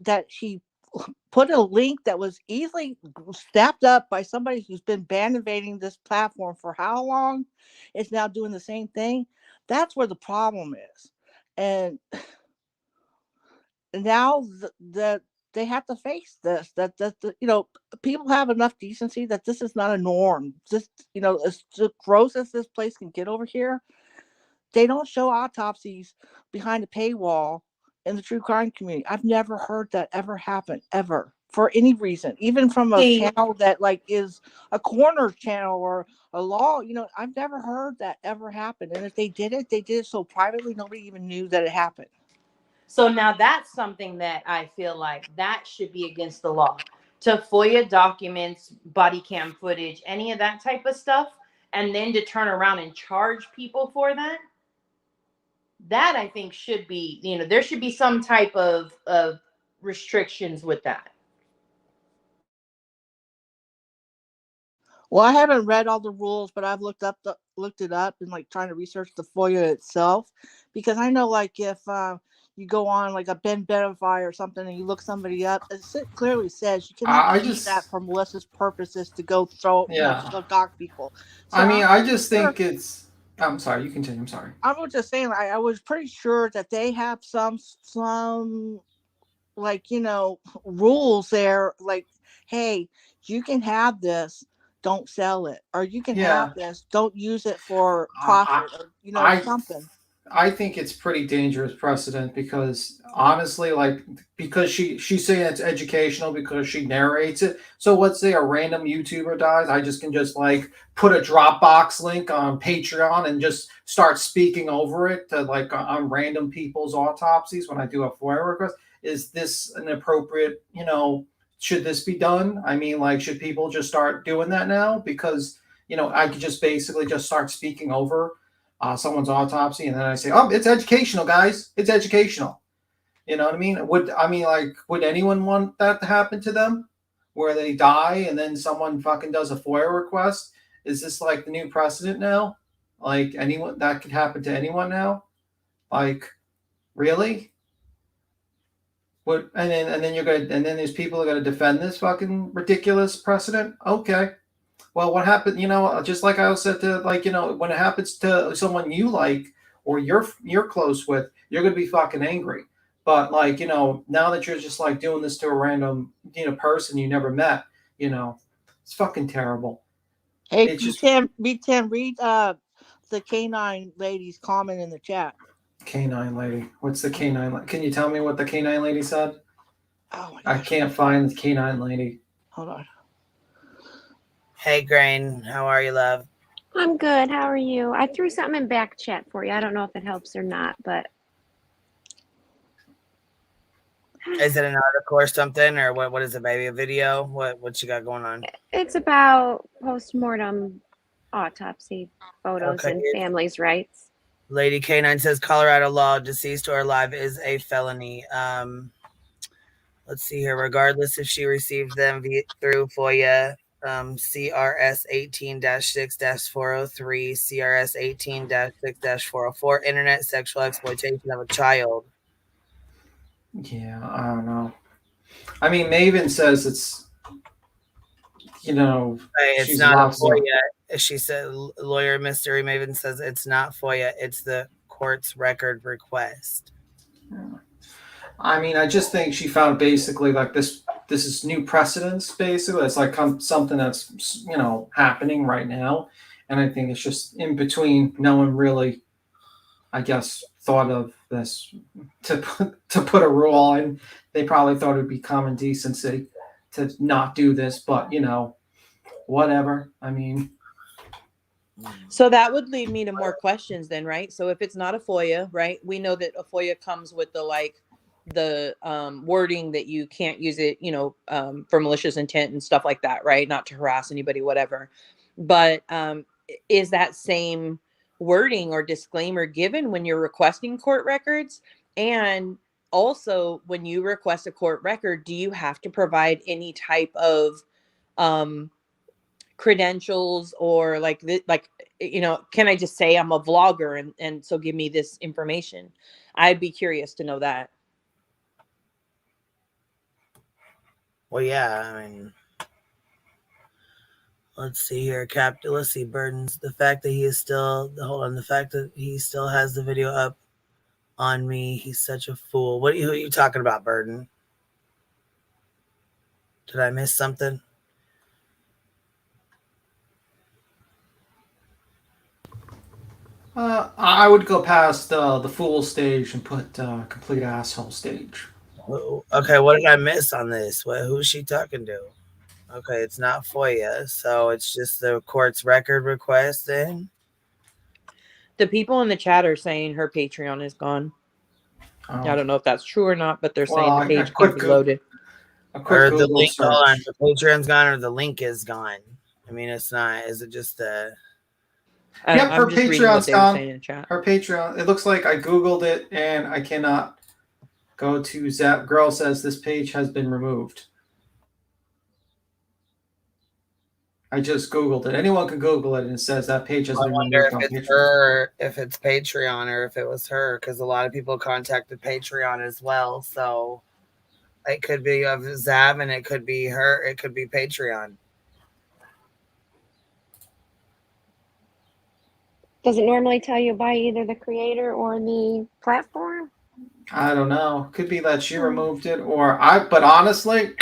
put a link that was easily snapped up by somebody who's been band-aiding this platform for how long, is now doing the same thing. That's where the problem is. And now that they have to face this, that people have enough decency that this is not a norm. Just, as gross as this place can get over here, they don't show autopsies behind a paywall in the true crime community. I've never heard that ever happen, ever, for any reason, even from a channel that like is a corner channel or a law, I've never heard that ever happen. And if they did it so privately, nobody even knew that it happened. So now that's something that I feel like that should be against the law, to FOIA documents, body cam footage, any of that type of stuff, and then to turn around and charge people for that. That, I think, should be, there should be some type of restrictions with that. Well, I haven't read all the rules, but I've looked it up and like trying to research the FOIA itself, because I know, like, if you go on like a vendetta or something and you look somebody up, it clearly says you cannot use that for malicious purposes to go throw, to dock people. So I mean, I just think it's. I'm sorry, you continue. I'm sorry. I was just saying, I was pretty sure that they have some like, rules there, like, hey, you can have this, don't sell it, or you can have this, don't use it for profit, or something. I think it's pretty dangerous precedent, because honestly, like, because she's saying it's educational because she narrates it. So let's say a random YouTuber dies, I just can like put a Dropbox link on Patreon and just start speaking over it to like on random people's autopsies when I do a FOIA request. Is this an appropriate, should this be done? I mean, like, should people just start doing that now? Because, I could just basically just start speaking over someone's autopsy, and then I say, oh, it's educational, guys. It's educational. You know what I mean? Would anyone want that to happen to them, where they die and then someone fucking does a FOIA request? Is this like the new precedent now? Like anyone that could happen to anyone now? Like, really? What? And then you're gonna and then there's people who are gonna defend this fucking ridiculous precedent? Okay. Well, what happened? Just like I said to when it happens to someone you like or you're close with, you're gonna be fucking angry. But now that you're just like doing this to a random person you never met, it's fucking terrible. Hey, It's just B10, read the canine lady's comment in the chat. canine lady. What's the canine? Can you tell me what the canine lady said? Oh my I gosh. can't find the canine lady. Hold on. Hey, Grain, how are you, love? I'm good. How are you? I threw something in back chat for you. I don't know if it helps or not, but Is it an article or something, or what is it, baby? A video? What you got going on? it's about post-mortem autopsy photos Okay. and families' rights. Lady K9 says Colorado law, deceased or alive, is a felony. Let's see here. Regardless if she received them through FOIA, CRS 18-6-403, CRS 18-6-404, internet sexual exploitation of a child. Yeah, I don't know. I mean, Maven says it's it's not a FOIA. She said, lawyer Mystery Maven says it's not FOIA. It's the court's record request. I mean, I just think she found basically like this is new precedence. Basically, it's like something that's happening right now, and I think it's just in between. No one really, I guess, thought of this to put a rule on. They probably thought it'd be common decency to not do this, but whatever. I mean, so that would lead me to more questions then, right? So if it's not a FOIA, right? We know that a FOIA comes with the wording that you can't use it, for malicious intent and stuff like that, right? Not to harass anybody, whatever. But is that same wording or disclaimer given when you're requesting court records? And also, when you request a court record, do you have to provide any type of credentials or can I just say I'm a vlogger and so give me this information? I'd be curious to know that. Well, yeah, I mean, let's see here, Captain. Let's see, Burdens. The fact that he is still, the fact that he still has the video up on me, he's such a fool. Who are you talking about, Burden? Did I miss something? I would go past the fool stage and put complete asshole stage. Okay, what did I miss on this? Who's she talking to? Okay, it's not FOIA, so it's just the court's record request then? The people in the chat are saying her Patreon is gone. Oh. I don't know if that's true or not, but they're saying the page can't be loaded. Or the link, hold on, the Patreon's gone or the link is gone. I mean, it's not, is it just the... Yep, her Patreon's gone. Her Patreon. It looks like I Googled it and I cannot go to Zavgirl says this page has been removed. I just Googled it. Anyone can Google it and it says that page has been removed. I wonder if it's her, if it's Patreon or if it was her, because a lot of people contacted Patreon as well. So it could be of Zav and it could be her. It could be Patreon. Does it normally tell you by either the creator or the platform? I don't know. Could be that she removed it but honestly,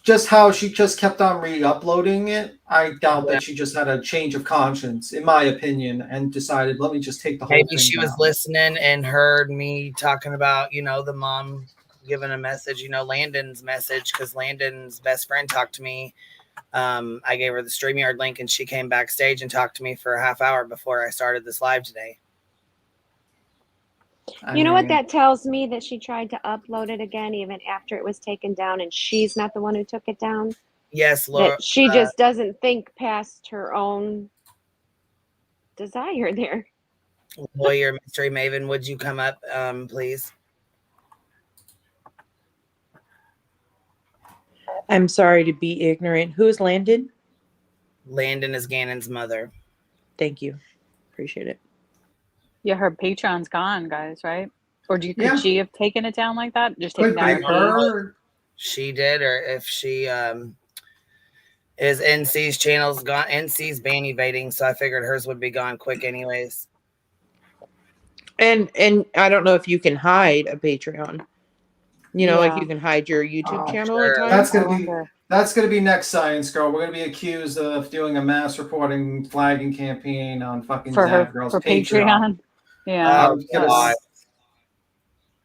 just how she just kept on re-uploading it, I doubt that she just had a change of conscience, in my opinion, and decided, let me just take the whole thing Maybe she was listening and heard me talking about, the mom giving a message, Landon's message, because Landon's best friend talked to me. I gave her the StreamYard link and she came backstage and talked to me for a half hour before I started this live today. You know what that tells me? That she tried to upload it again even after it was taken down and she's not the one who took it down? Yes, Laura. That she just doesn't think past her own desire there. Lawyer Mystery Maven, would you come up, please? I'm sorry to be ignorant. Who is Landon? Landon is Gannon's mother. Thank you. appreciate it. Yeah, her Patreon's gone, guys, right? Or could Yeah. she have taken it down like that? Just taken Quick down break. her page? She did, or if she is NC's channel's gone. NC's ban evading, so I figured hers would be gone quick anyways. And I don't know if you can hide a Patreon. You know, like Yeah. you can hide your YouTube channel sure. at times. That's gonna be next, Science Girl. We're gonna be accused of doing a mass reporting flagging campaign on fucking Zavgirl's for Patreon. Yeah. Because,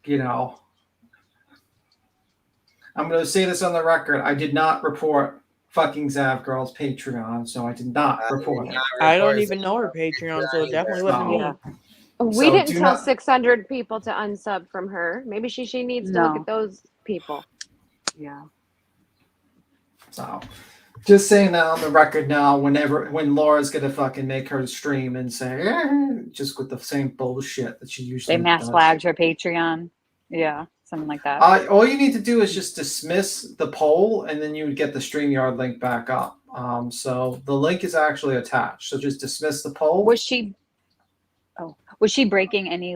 you know, I'm gonna say this on the record. I did not report fucking Zavgirl's Patreon, so I did not report it. I don't even know her Patreon, so it definitely wasn't me. We didn't tell 600 people to unsub from her. Maybe she needs to look at those people. Yeah. So, just saying that on the record now. When Laura's gonna fucking make her stream and say, just with the same bullshit that she usually They mass does. flagged her Patreon. Yeah, something like that. All you need to do is just dismiss the poll, and then you would get the StreamYard link back up. So the link is actually attached. So just dismiss the poll. Was she breaking any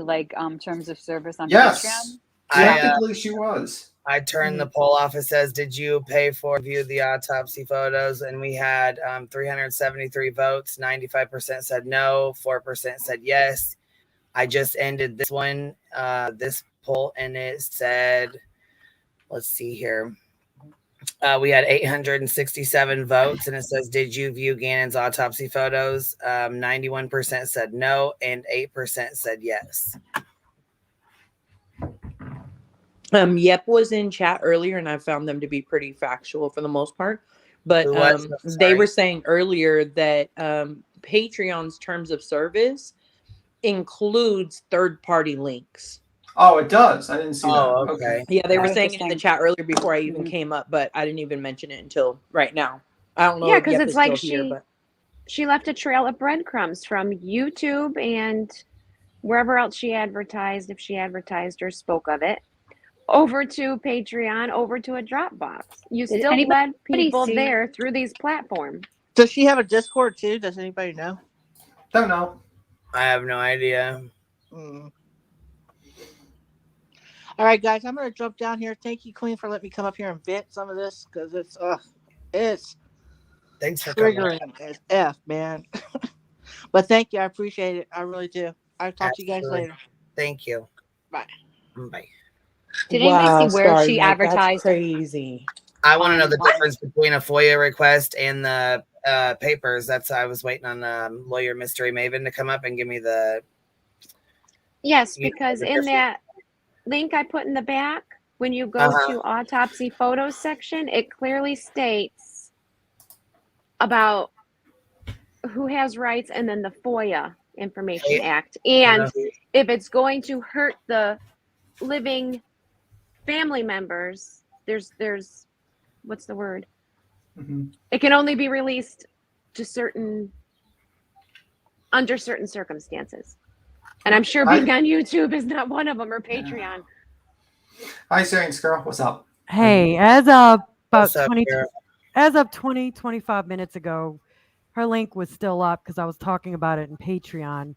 terms of service on Yes. Patreon? Technically, she was. I turned the poll off. It says, "Did you pay for view the autopsy photos?" And we had 373 votes. 95% said no. 4% said yes. I just ended this one, this poll, and it said, let's see here. We had 867 votes, and it says, "Did you view Gannon's autopsy photos?" 91% said no, and 8% said yes. Yep was in chat earlier, and I found them to be pretty factual for the most part. But they were saying earlier that Patreon's terms of service includes third-party links. Oh, it does. I didn't see that. Okay. Yeah, they were saying it in the chat earlier before I even came up, but I didn't even mention it until right now. I don't know. Yeah, if because Yep it's is like still here, but she left a trail of breadcrumbs from YouTube and wherever else she advertised, if she advertised or spoke of it, over to Patreon, over to a Dropbox. You Did still anybody led people see- there through these platforms. Does she have a Discord too? Does anybody know? Don't know. I have no idea. All right, guys, I'm gonna jump down here. Thank you, Queen, for letting me come up here and vent some of this because it's thanks for triggering as F, man. But thank you, I appreciate it. I really do. I'll talk to you guys later. Thank you. Bye. Bye. Did anybody see where Starry she Night, that's advertised? crazy. I want to know the difference between a FOIA request and the papers. That's I was waiting on lawyer Mystery Maven to come up and give me the. Yes, because in that link I put in the back, when you go to autopsy photos section, it clearly states about who has rights and then the FOIA Information Act. And if it's going to hurt the living family members, there's what's the word? It can only be released to under certain circumstances. And I'm sure being on YouTube is not one of them, or Patreon. Hi, Science Girl. What's up? Hey, as of about What's up, 25 minutes ago, her link was still up because I was talking about it in Patreon.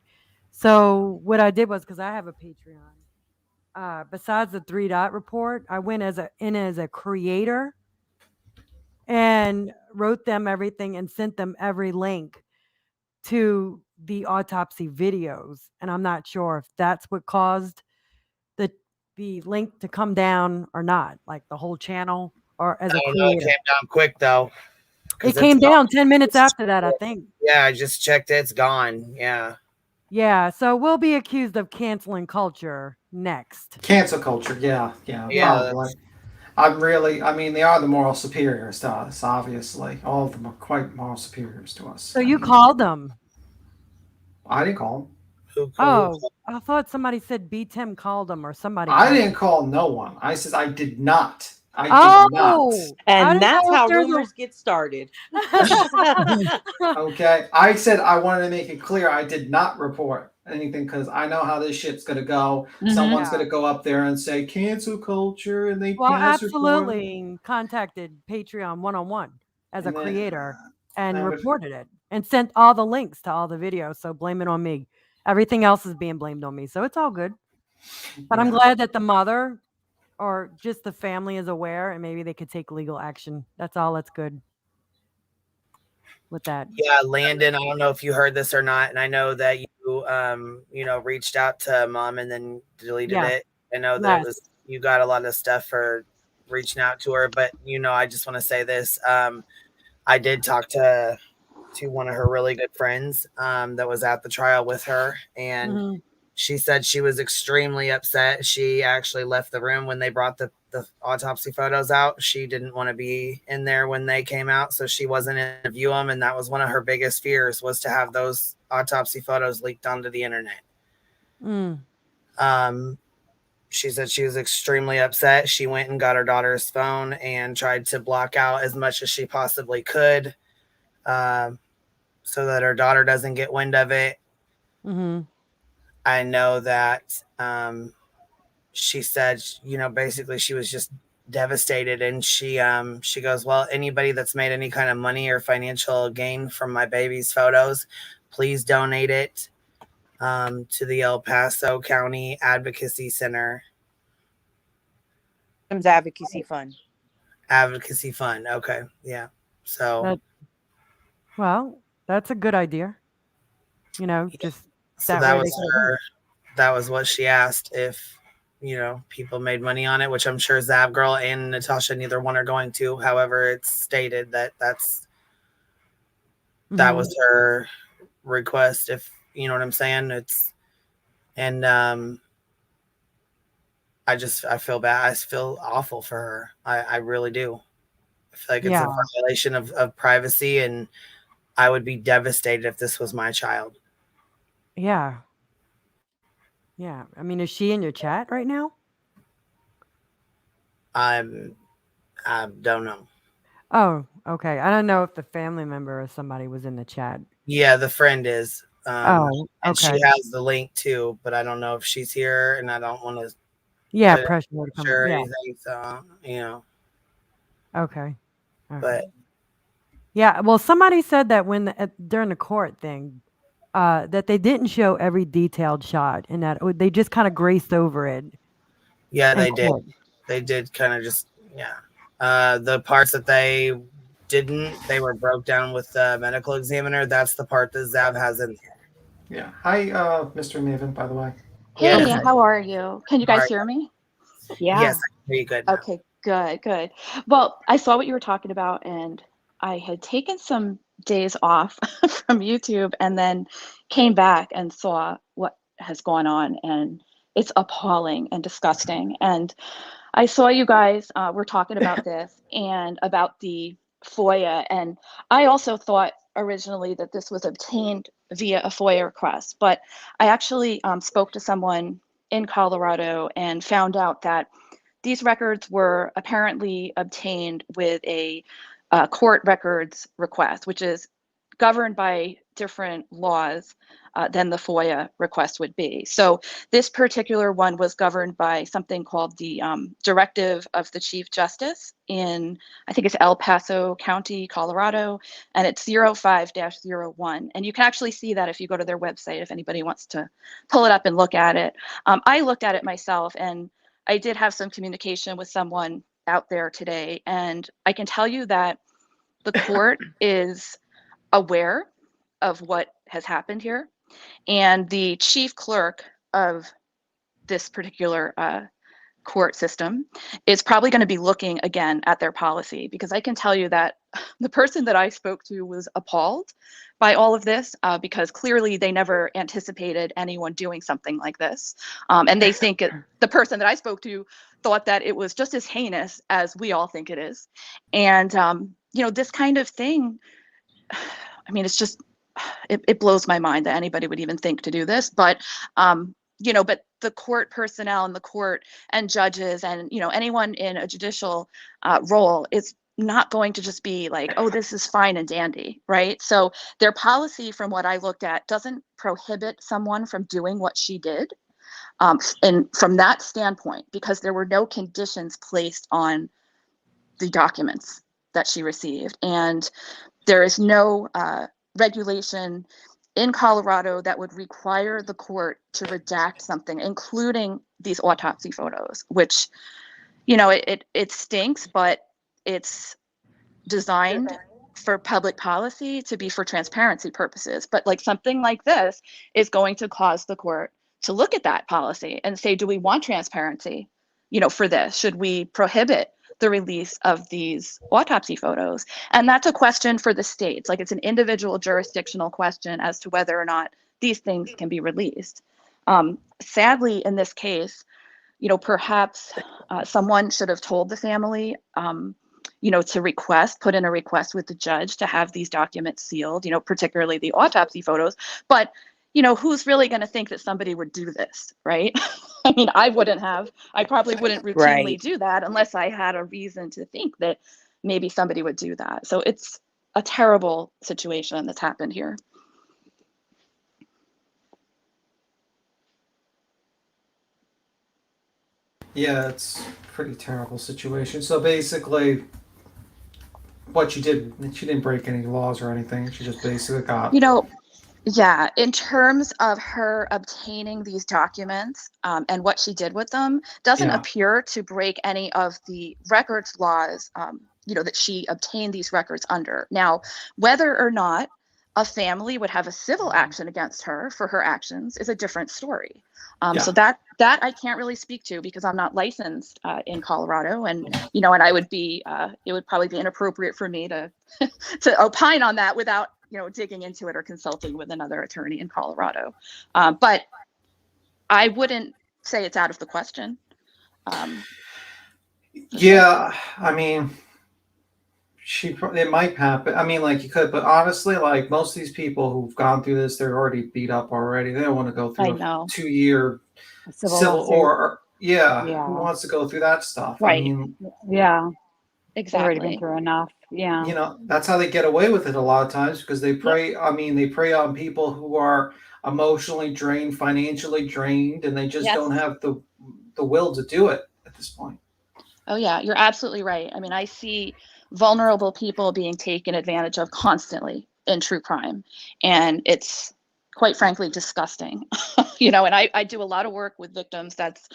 So what I did was, because I have a Patreon, besides the 3 dot report, I went as a creator and wrote them everything and sent them every link to the autopsy videos. And I'm not sure if that's what caused the link to come down or not, like the whole channel, or as a creator. It came down quick though. It came down 10 minutes after that, I think. Yeah, I just checked. It's gone. Yeah. Yeah, so we'll be accused of canceling culture next. Cancel culture, yeah. Probably. I mean, they are the moral superiors to us, obviously. All of them are quite moral superiors to us. So you called them? I didn't call them. Oh, I thought somebody said B. Tim called them or somebody. I didn't call no one. I said I did not. I did not. And that's how rumors get started. Okay. I said I wanted to make it clear I did not report anything because I know how this shit's gonna go. Someone's gonna go up there and say cancel culture, and they absolutely contacted Patreon 101 as a creator and reported it. and sent all the links to all the videos. So blame it on me. Everything else is being blamed on me. So it's all good. But I'm glad that the mother or just the family is aware and maybe they could take legal action. That's all that's good with that. Yeah, Landon, I don't know if you heard this or not, and I know that you reached out to mom and then deleted Yeah. it. I know that it was you got a lot of stuff for reaching out to her, but I just want to say this. I did talk to one of her really good friends that was at the trial with her, and she said she was extremely upset. She actually left the room when they brought the autopsy photos out. She didn't want to be in there when they came out, so she wasn't interview them, and that was one of her biggest fears, was to have those autopsy photos leaked onto the internet. She said she was extremely upset. She went and got her daughter's phone and tried to block out as much as she possibly could, so that her daughter doesn't get wind of it. I know that she said, basically she was just devastated, and she goes, well, anybody that's made any kind of money or financial gain from my baby's photos, please donate it to the El Paso County Advocacy Center. Advocacy Fund. Advocacy Fund. Okay. Yeah. So. Well, that's a good idea. Just so that was her. That was what she asked, if people made money on it, which I'm sure Zavgirl and Natasha, neither one are going to. However, it's stated that that was her request, if you know what I'm saying. I feel bad. I feel awful for her. I really do. I feel like it's a violation of privacy, and I would be devastated if this was my child. Yeah. Yeah. I mean, is she in your chat right now? I don't know. Oh, okay. I don't know if the family member or somebody was in the chat. Yeah, the friend is. Okay. And she has the link too, but I don't know if she's here, and I don't want to. Yeah, pressure her to come. Sure, anything. So Okay. But yeah, well, somebody said that during the court thing, that they didn't show every detailed shot, and that they just kind of graced over it. Yeah, they did. They did kind of just the parts that they didn't, they were broke down with the medical examiner. That's the part that Zav has in there. Yeah. Hi, Mr. Maven, by the way. Hey, how are you? Can you guys hear me? Yeah. Yes, I can hear you good now. Okay, good. Well, I saw what you were talking about, and I had taken some days off from YouTube and then came back and saw what has gone on, and it's appalling and disgusting. And I saw you guys were talking about this and about the FOIA, and I also thought originally that this was obtained via a FOIA request, but I actually spoke to someone in Colorado and found out that these records were apparently obtained with a court records request, which is governed by different laws than the FOIA request would be. So this particular one was governed by something called the Directive of the Chief Justice in, I think it's El Paso County, Colorado, and it's 05-01. And you can actually see that if you go to their website, if anybody wants to pull it up and look at it. I looked at it myself, and I did have some communication with someone out there today, and I can tell you that the court is aware of what has happened here, and the chief clerk of this particular court system is probably going to be looking again at their policy, because I can tell you that the person that I spoke to was appalled by all of this, because clearly they never anticipated anyone doing something like this, and they think the person that I spoke to thought that it was just as heinous as we all think it is. And this kind of thing, I mean, it's just, it blows my mind that anybody would even think to do this. But but the court personnel and the court and judges and anyone in a judicial role is not going to just be like, oh, this is fine and dandy, right? So their policy, from what I looked at, doesn't prohibit someone from doing what she did, and from that standpoint, because there were no conditions placed on the documents that she received, and there is no regulation in Colorado that would require the court to redact something, including these autopsy photos, which, you know, it stinks, but it's designed for public policy to be for transparency purposes. But like something like this is going to cause the court to look at that policy and say, do we want transparency, you know, for this? Should we prohibit the release of these autopsy photos? And that's a question for the states. Like, it's an individual jurisdictional question as to whether or not these things can be released. Sadly, in this case, you know, perhaps someone should have told the family, you know, to put in a request with the judge to have these documents sealed, you know, particularly the autopsy photos. But, you know, who's really going to think that somebody would do this, right? I mean, I probably wouldn't routinely do that unless I had a reason to think that maybe somebody would do that. So it's a terrible situation that's happened here. Yeah, it's a pretty terrible situation. So basically, what she didn't break any laws or anything. She just basically got. You know, yeah, in terms of her obtaining these documents and what she did with them, doesn't appear to break any of the records laws, you know, that she obtained these records under. Now, whether or not a family would have a civil action against her for her actions is a different story. So that I can't really speak to because I'm not licensed in Colorado, and you know, and I would be it would probably be inappropriate for me to to opine on that without, you know, digging into it or consulting with another attorney in Colorado. But I wouldn't say it's out of the question. Yeah, I mean, it might happen. I mean, like, you could, but honestly, like, most of these people who've gone through this, they're already beat up already. They don't want to go through a 2-year civil or who wants to go through that stuff? Right. I mean, exactly. They've already been through enough. Yeah. You know, that's how they get away with it a lot of times, because they prey. I mean, they prey on people who are emotionally drained, financially drained, and they just don't have the will to do it at this point. Oh yeah, you're absolutely right. I mean, I see vulnerable people being taken advantage of constantly in true crime, and it's quite frankly disgusting. You know, and I do a lot of work with victims. That's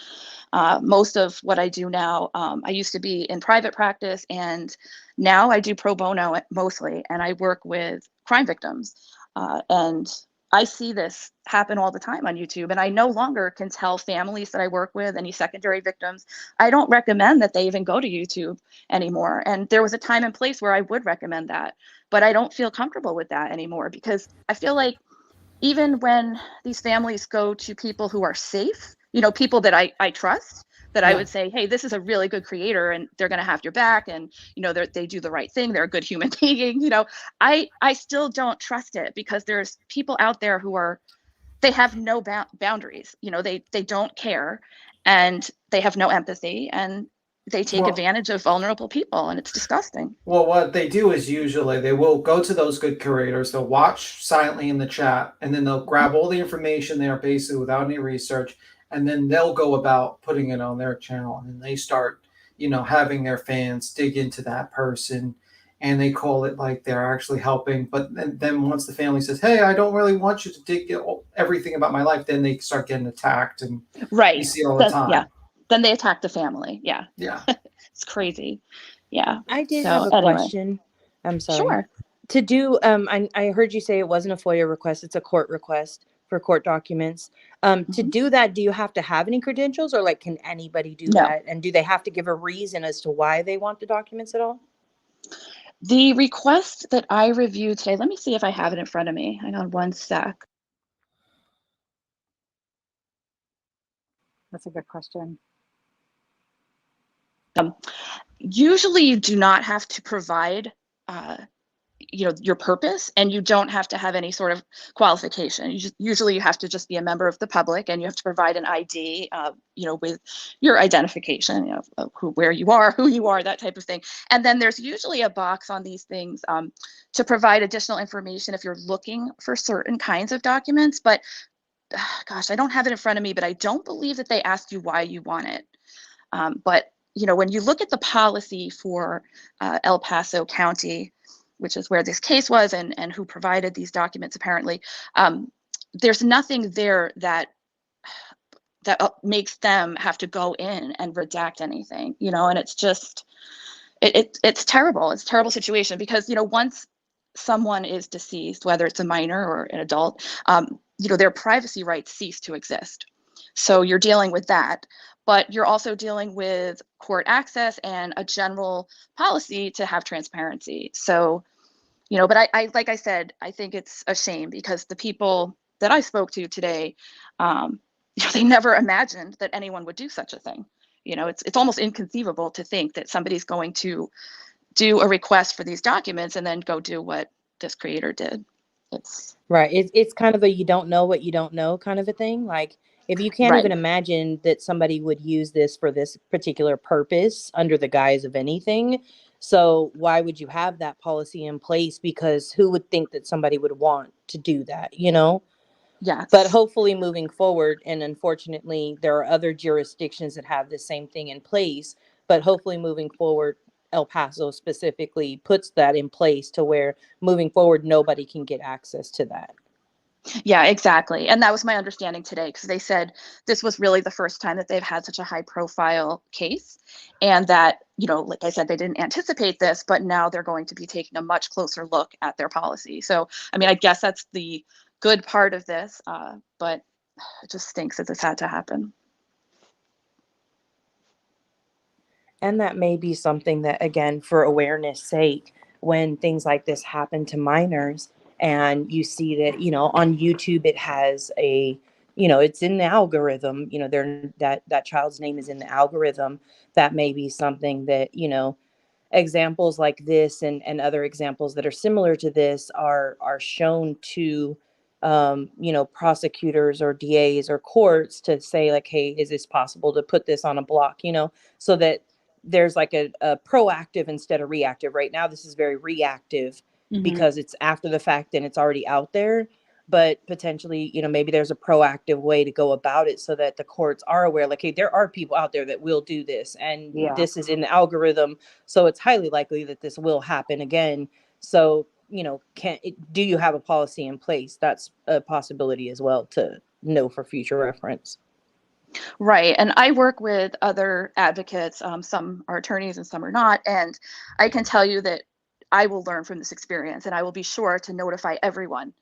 most of what I do now. I used to be in private practice, and now I do pro bono mostly, and I work with crime victims. And I see this happen all the time on YouTube, and I no longer can tell families that I work with, any secondary victims, I don't recommend that they even go to YouTube anymore. And there was a time and place where I would recommend that, but I don't feel comfortable with that anymore, because I feel like even when these families go to people who are safe, you know, people that I trust, that I would say, hey, this is a really good creator and they're going to have your back, and, you know, they do the right thing, they're a good human being, you know, I still don't trust it, because there's people out there who they have no boundaries, you know, they don't care, and they have no empathy, and they take advantage of vulnerable people, and it's disgusting. Well, what they do is usually they will go to those good curators, they'll watch silently in the chat, and then they'll grab all the information there basically without any research, and then they'll go about putting it on their channel, and they start, you know, having their fans dig into that person, and they call it like they're actually helping. But then once the family says, hey, I don't really want you to dig everything about my life, then they start getting attacked, and you see all the time. Yeah. Then they attack the family. Yeah. Yeah. It's crazy. Yeah. I did have a question. I'm sorry. Sure. To do, I heard you say it wasn't a FOIA request, it's a court request for court documents. To do that, do you have to have any credentials, or like, can anybody do that? And do they have to give a reason as to why they want the documents at all? The request that I reviewed today, let me see if I have it in front of me. Hang on one sec. That's a good question. Usually you do not have to provide you know, your purpose, and you don't have to have any sort of qualification. Usually you have to just be a member of the public, and you have to provide an ID, you know, with your identification, you know, of where you are, who you are, that type of thing. And then there's usually a box on these things to provide additional information if you're looking for certain kinds of documents. But gosh, I don't have it in front of me, but I don't believe that they ask you why you want it. But you know, when you look at the policy for El Paso County, which is where this case was and who provided these documents apparently, there's nothing there that makes them have to go in and redact anything, you know, and it's just, it's terrible. It's a terrible situation because, you know, once someone is deceased, whether it's a minor or an adult, you know, their privacy rights cease to exist. So you're dealing with that, but you're also dealing with court access and a general policy to have transparency. So, you know, but I like I said, I think it's a shame because the people that I spoke to today, you know, they never imagined that anyone would do such a thing. You know, it's almost inconceivable to think that somebody's going to do a request for these documents and then go do what this creator did. It's right. It's kind of a you don't know what you don't know kind of a thing. Like if you can't even imagine that somebody would use this for this particular purpose under the guise of anything, so why would you have that policy in place? Because who would think that somebody would want to do that, you know? Yes. But hopefully moving forward, and unfortunately there are other jurisdictions that have the same thing in place, but hopefully moving forward, El Paso specifically puts that in place to where moving forward, nobody can get access to that. Yeah, exactly. And that was my understanding today, because they said this was really the first time that they've had such a high profile case, and that, you know, like I said, they didn't anticipate this, but now they're going to be taking a much closer look at their policy. So, I mean, I guess that's the good part of this, but it just stinks that this had to happen. And that may be something that, again, for awareness sake, when things like this happen to minors and you see that, you know, on YouTube, it has a, you know, it's in the algorithm, you know, that child's name is in the algorithm. That may be something that, you know, examples like this and other examples that are similar to this are shown to, you know, prosecutors or DAs or courts to say like, hey, is this possible to put this on a block, you know, so that there's like a proactive instead of reactive. Right now, this is very reactive because it's after the fact and it's already out there. But potentially, you know, maybe there's a proactive way to go about it so that the courts are aware, like, hey, there are people out there that will do this. And this is in the algorithm. So it's highly likely that this will happen again. So, you know, do you have a policy in place? That's a possibility as well to know for future reference. Right. And I work with other advocates. Some are attorneys and some are not. And I can tell you that I will learn from this experience, and I will be sure to notify everyone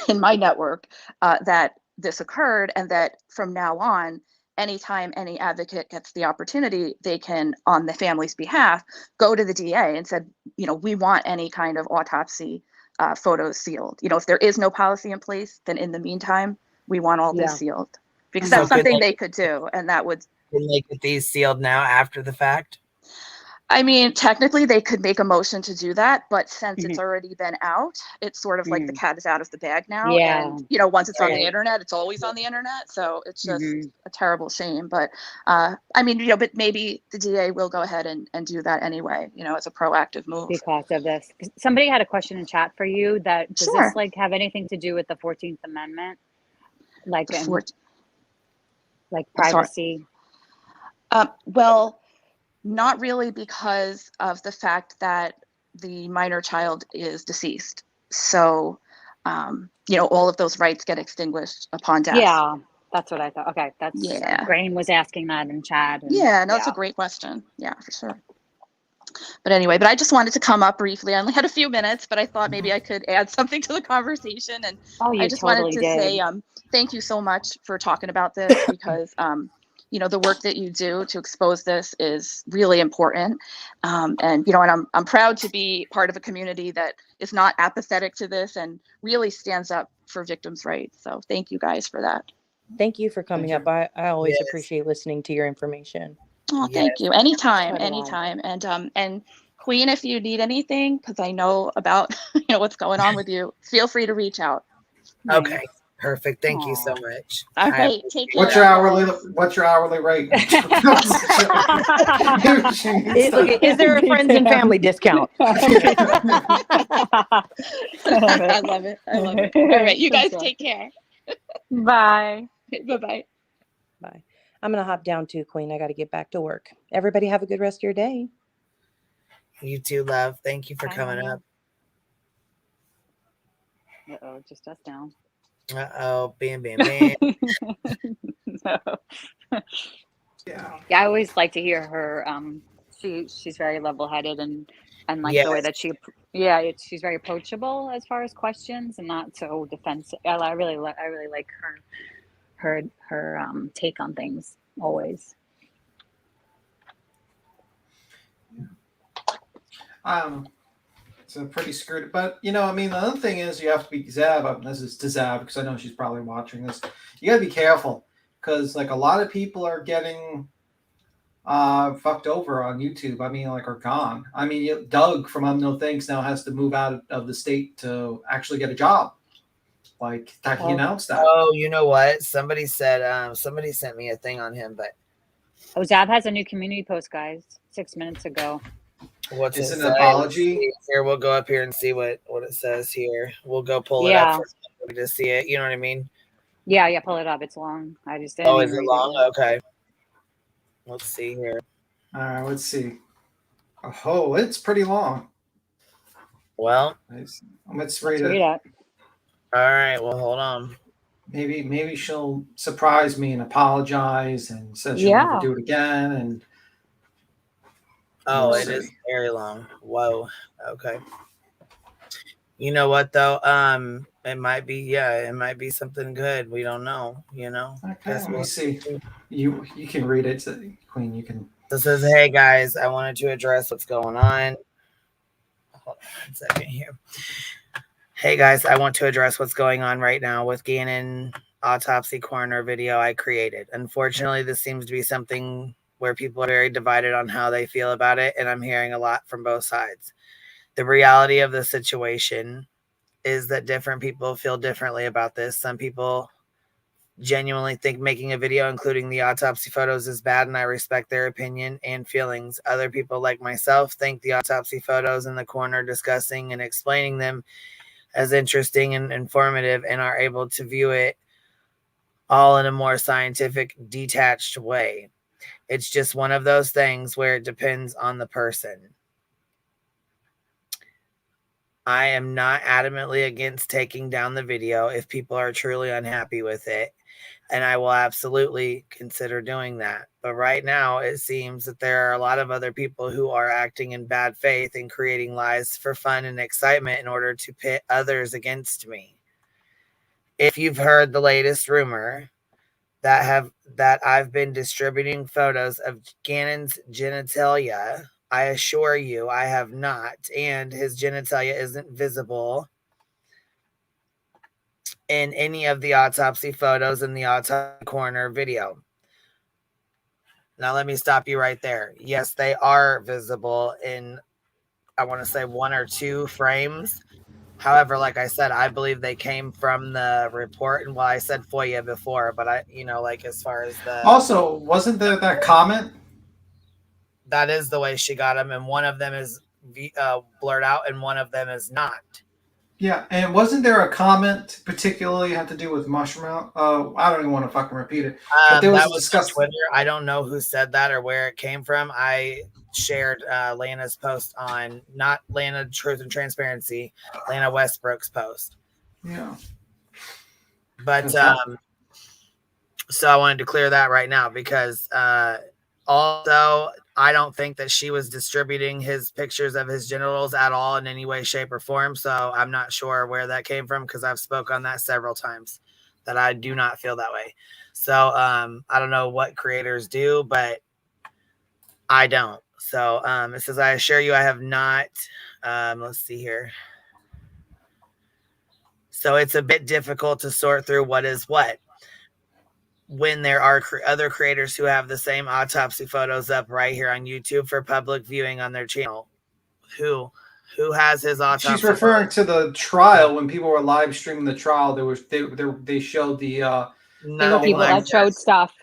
in my network that this occurred, and that from now on, anytime any advocate gets the opportunity, they can, on the family's behalf, go to the DA and said, you know, we want any kind of autopsy photos sealed. You know, if there is no policy in place, then in the meantime, we want all this sealed. Because that's something they could do, and that would. Can they get these sealed now after the fact? I mean, technically they could make a motion to do that, but since it's already been out, it's sort of like the cat is out of the bag now. Yeah. And, you know, once it's on the internet, it's always on the internet. So it's just a terrible shame. But I mean, you know, but maybe the DA will go ahead and do that anyway, you know, as a proactive move. Because of this. Somebody had a question in chat for you that does this like have anything to do with the 14th Amendment? Like, like privacy? Well, not really, because of the fact that the minor child is deceased. So, you know, all of those rights get extinguished upon death. Yeah, that's what I thought. Okay, that's Grain was asking that in chat. And, it's a great question. Yeah, for sure. But anyway, I just wanted to come up briefly. I only had a few minutes, but I thought maybe I could add something to the conversation. And I just wanted to say thank you so much for talking about this, because you know, the work that you do to expose this is really important. And, you know, and I'm proud to be part of a community that is not apathetic to this and really stands up for victims' rights. So thank you guys for that. Thank you for coming up. I always appreciate listening to your information. Oh, thank you. Anytime. And Queen, if you need anything, because I know about, you know, what's going on with you, feel free to reach out. Okay. Perfect. Thank you so much. All right. Take care. What's your hourly rate? Is there a friends and family discount? I love it. All right. You guys take care. Bye. Bye-bye. Bye. I'm going to hop down too, Queen. I got to get back to work. Everybody have a good rest of your day. You too, love. Thank you for coming up. Uh-oh, just us now. Uh-oh, bam, bam, bam. No. Yeah. Yeah, I always like to hear her. She's very level-headed and like the way Yes. that she's very approachable as far as questions and not so defensive. I really like her take on things always. It's a pretty screwed, but you know, I mean, the other thing is you have to be Zav. This is to Zav because I know she's probably watching this. You got to be careful because like a lot of people are getting fucked over on YouTube. I mean, like are gone. I mean, Doug from No Thanks now has to move out of the state to actually get a job. Like he announced that. Oh, you know what? Somebody said somebody sent me a thing on him, but Zav has a new community post, guys, 6 minutes ago. What's it's it an apology? Here, we'll go up here and see what it says here. We'll go pull it up for somebody to see it. You know what I mean? Yeah, pull it up. It's long. I just didn't. Oh, is it long? Okay. Let's see here. All right, let's see. Oh, it's pretty long. Well, let's read it. All right. Well, hold on. Maybe she'll surprise me and apologize and says she'll never do it again. And it is very long. Whoa. Okay. You know what though? It might be something good. We don't know. You know. Okay. Let me see. You can read it, Queen. You can. This says, "Hey guys, I wanted to address what's going on." Hold on a second here. Hey guys, I want to address what's going on right now with Gannon autopsy coroner video I created. Unfortunately, this seems to be something where people are very divided on how they feel about it, and I'm hearing a lot from both sides. The reality of the situation is that different people feel differently about this. Some people genuinely think making a video including the autopsy photos is bad, and I respect their opinion and feelings. Other people, like myself, think the autopsy photos and the coroner discussing and explaining them as interesting and informative and are able to view it all in a more scientific, detached way. It's just one of those things where it depends on the person. I am not adamantly against taking down the video if people are truly unhappy with it, and I will absolutely consider doing that. But right now, it seems that there are a lot of other people who are acting in bad faith and creating lies for fun and excitement in order to pit others against me. If you've heard the latest rumor that I've been distributing photos of Gannon's genitalia, I assure you I have not, and his genitalia isn't visible in any of the autopsy photos in the autopsy coroner video. Now let me stop you right there. Yes, they are visible in, I want to say, 1 or 2 frames. However, like I said, I believe they came from the report. And I said FOIA before, but as far as the... Also, wasn't there that comment? That is the way she got them. And one of them is blurred out and one of them is not. Yeah. And wasn't there a comment particularly had to do with mushroom? I don't even want to fucking repeat it. But there was discussed Twitter. I don't know who said that or where it came from. I shared Lana's post on, not Lana Truth and Transparency, Lana Westbrook's post. Yeah. But so I wanted to clear that right now because also I don't think that she was distributing his pictures of his genitals at all in any way, shape, or form. So I'm not sure where that came from because I've spoke on that several times that I do not feel that way. So I don't know what creators do, but I don't. So it says, I assure you I have not. Let's see here. So it's a bit difficult to sort through what is what when there are other creators who have the same autopsy photos up right here on YouTube for public viewing on their channel. Who has his autopsy? She's referring to the trial when people were live streaming the trial. They showed the there were people that showed stuff.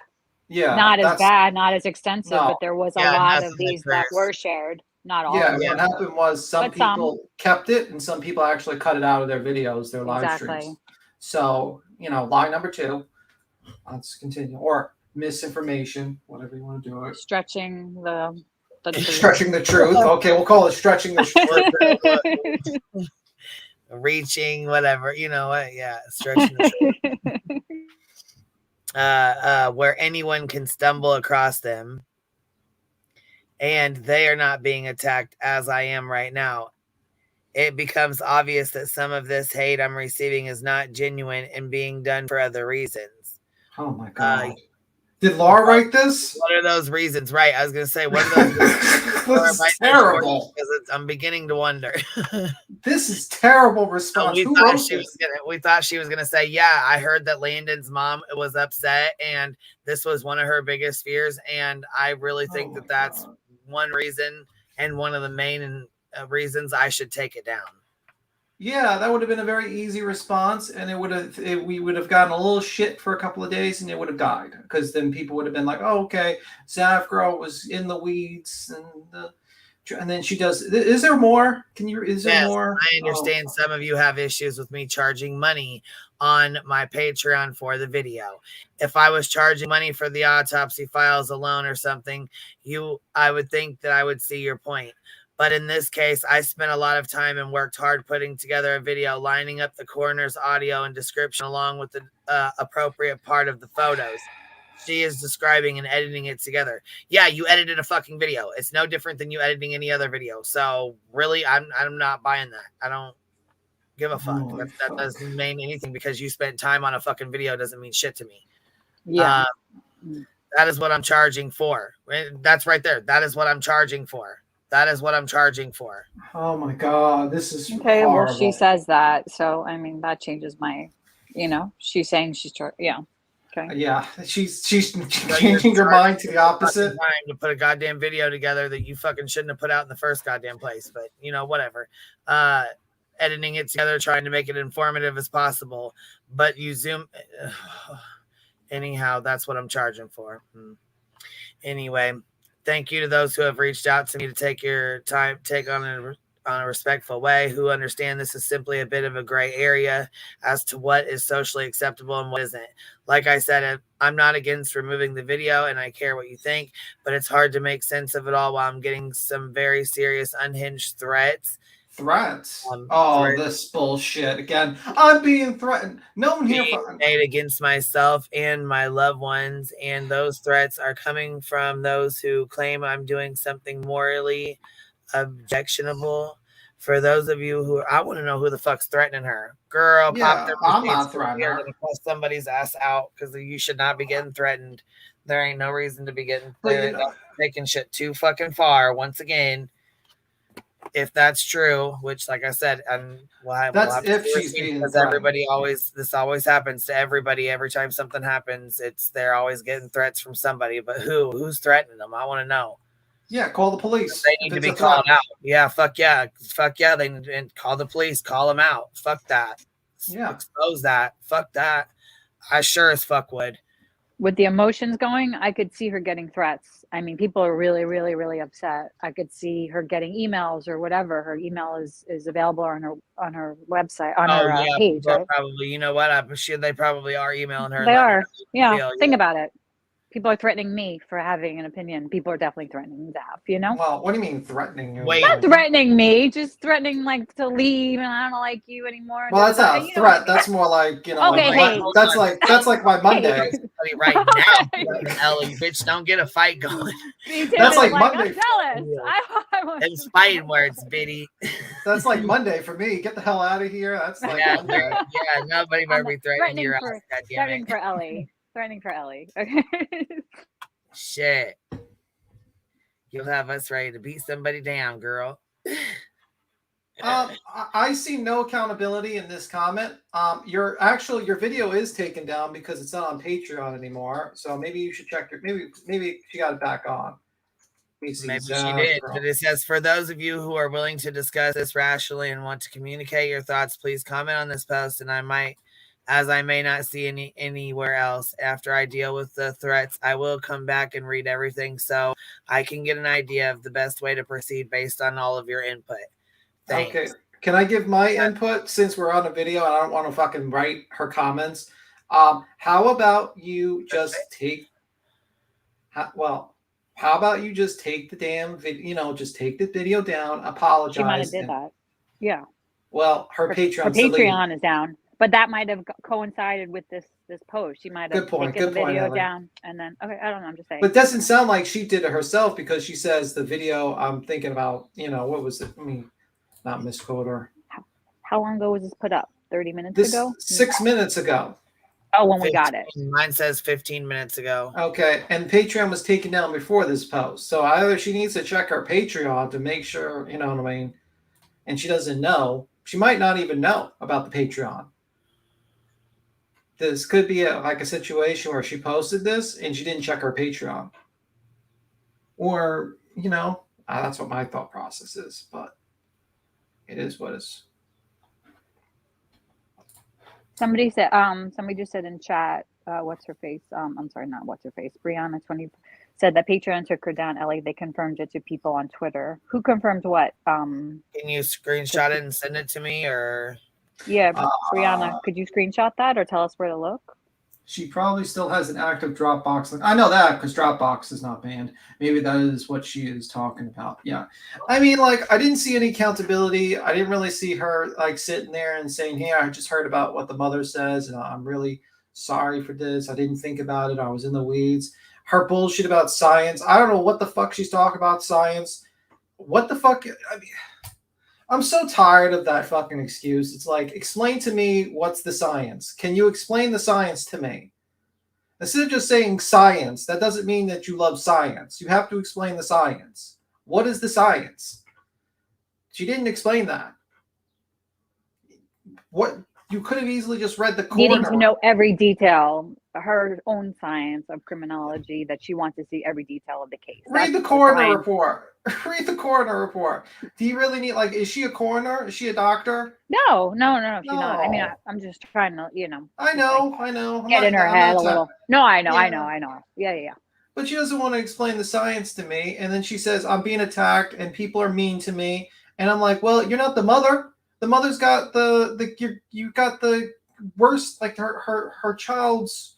Yeah, not as bad, not as extensive, but there was a lot of these that were shared. Not all. Yeah, what happened was some people kept it and some people actually cut it out of their videos, their live streams. So, lie number 2. Let's continue. Or misinformation, whatever you want to do it. Stretching the truth. Stretching the truth. Okay, we'll call it stretching the truth. reaching, whatever, you know what? Yeah, stretching the where anyone can stumble across them, and they are not being attacked as I am right now. It becomes obvious that some of this hate I'm receiving is not genuine and being done for other reasons. Oh my God. Did Laura write this? What are those reasons? Right. I was going to say, what are those reasons? This is terrible. I'm beginning to wonder. This is terrible response. Who wrote this? We thought she was gonna say, yeah, I heard that Landon's mom was upset and this was one of her biggest fears, and I really think that that's one reason and one of the main reasons I should take it down. Yeah, that would have been a very easy response, and we would have gotten a little shit for a couple of days, and it would have died, because then people would have been like, "Oh, okay, Zavgirl was in the weeds," and then she does. Is there more? Is there more? I understand some of you have issues with me charging money on my Patreon for the video. If I was charging money for the autopsy files alone or something, I would think that I would see your point. But in this case, I spent a lot of time and worked hard putting together a video, lining up the coroner's audio and description along with the appropriate part of the photos. She is describing and editing it together. Yeah, you edited a fucking video. It's no different than you editing any other video. So really, I'm not buying that. I don't give a fuck. That doesn't mean anything, because you spent time on a fucking video doesn't mean shit to me. Yeah. That is what I'm charging for. That's right there. That is what I'm charging for. That is what I'm charging for. Oh my God, this is okay. horrible. Well, she says that, so I mean that changes my. She's saying yeah. Okay. Yeah, she's changing her mind to the opposite. Time to put a goddamn video together that you fucking shouldn't have put out in the first goddamn place, but whatever. Editing it together, trying to make it informative as possible, but you zoom. Anyhow, that's what I'm charging for. Anyway. Thank you to those who have reached out to me to take your time, take on a respectful way, who understand this is simply a bit of a gray area as to what is socially acceptable and what isn't. Like I said, I'm not against removing the video, and I care what you think, but it's hard to make sense of it all while I'm getting some very serious unhinged threats. This bullshit again. I'm being threatened. No one here made against myself and my loved ones, and those threats are coming from those who claim I'm doing something morally objectionable. For those of you who, I want to know who the fuck's threatening her. Girl, pop their I'm not threatening her. Gonna push somebody's ass out, because you should not be getting threatened. There ain't no reason to be getting taking shit too fucking far. Once again, if that's true, which, like I said, that's if she's being, because everybody this always happens to everybody. Every time something happens, they're always getting threats from somebody. But who's threatening them? I want to know. Yeah, call the police. They need to be called out. Yeah, fuck yeah. They need to call the police. Call them out. Fuck that. Yeah, expose that. Fuck that. I sure as fuck would. With the emotions going, I could see her getting threats. I mean, people are really, really, really upset. I could see her getting emails or whatever. Her email is available on her website, on her page. Right? Probably, you know what? I'm sure they probably are emailing her. They are. Yeah. Think about it. People are threatening me for having an opinion. People are definitely threatening Zav, Well, what do you mean threatening you? Not threatening me, just threatening to leave, and I don't like you anymore. Well, that's not a threat. That's more like, Okay, that's like my Monday. Right now, Ellie, bitch, don't get a fight going. That's like Monday. I'm jealous. It's fighting words, Biddy. That's like Monday for me. Get the hell out of here. That's like Monday. Yeah, nobody better be threatening your ass. Threatening for Ellie. Threatening for Ellie. Okay. Shit. You'll have us ready to beat somebody down, girl. I see no accountability in this comment. Your video is taken down because it's not on Patreon anymore. So maybe you should check maybe she got it back on. Maybe she did. But it says, for those of you who are willing to discuss this rationally and want to communicate your thoughts, please comment on this post, and I may not see anywhere else. After I deal with the threats, I will come back and read everything so I can get an idea of the best way to proceed based on all of your input. Thanks. Okay. Can I give my input since we're on a video and I don't want to fucking write her comments? How about you just take the damn video, just take the video down, apologize. She might have did that. Yeah. Well, her Her Patreon Patreon is down, but that might have coincided with this post. She might have Good point. taken the Good point, video Ellie. down and then okay, I don't know. I'm just saying. But it doesn't sound like she did it herself because she says the video. I'm thinking about, what was it? Let me not misquote her. How long ago was this put up? 30 minutes This ago? 6 minutes ago. Oh, when we got it. Mine says 15 minutes ago. Okay, and Patreon was taken down before this post. So either she needs to check her Patreon to make sure, you know what I mean, and she doesn't know. She might not even know about the Patreon. This could be like a situation where she posted this and she didn't check her Patreon. Or, that's what my thought process is, but it is what it is. Somebody said, somebody just said in chat, what's her face? I'm sorry, not what's her face. Brianna 20 said that Patreon took her down. Ellie, they confirmed it to people on Twitter. Who confirmed what? Can you screenshot it and send it to me, or? Yeah, Brianna, could you screenshot that or tell us where to look? She probably still has an active Dropbox. I know that because Dropbox is not banned. Maybe that is what she is talking about. Yeah. I mean, I didn't see any accountability. I didn't really see her, sitting there and saying, hey, I just heard about what the mother says, and I'm really sorry for this. I didn't think about it. I was in the weeds. Her bullshit about science. I don't know what the fuck she's talking about science. What the fuck? I mean, I'm so tired of that fucking excuse. It's like, explain to me what's the science. Can you explain the science to me? Instead of just saying science, that doesn't mean that you love science. You have to explain the science. What is the science? She didn't explain that. What? You could have easily just read the coroner. Needing to know every detail, her own science of criminology, that she wants to see every detail of the case. Read the coroner report. Read the coroner report. Do you really need, is she a coroner? Is she a doctor? No, she's not. I mean, I'm just trying to, I know. Get in her head a little. No, I know. Yeah. But she doesn't want to explain the science to me. And then she says, I'm being attacked and people are mean to me. And I'm like, well, you're not the mother. The mother's got you got the worst, her child's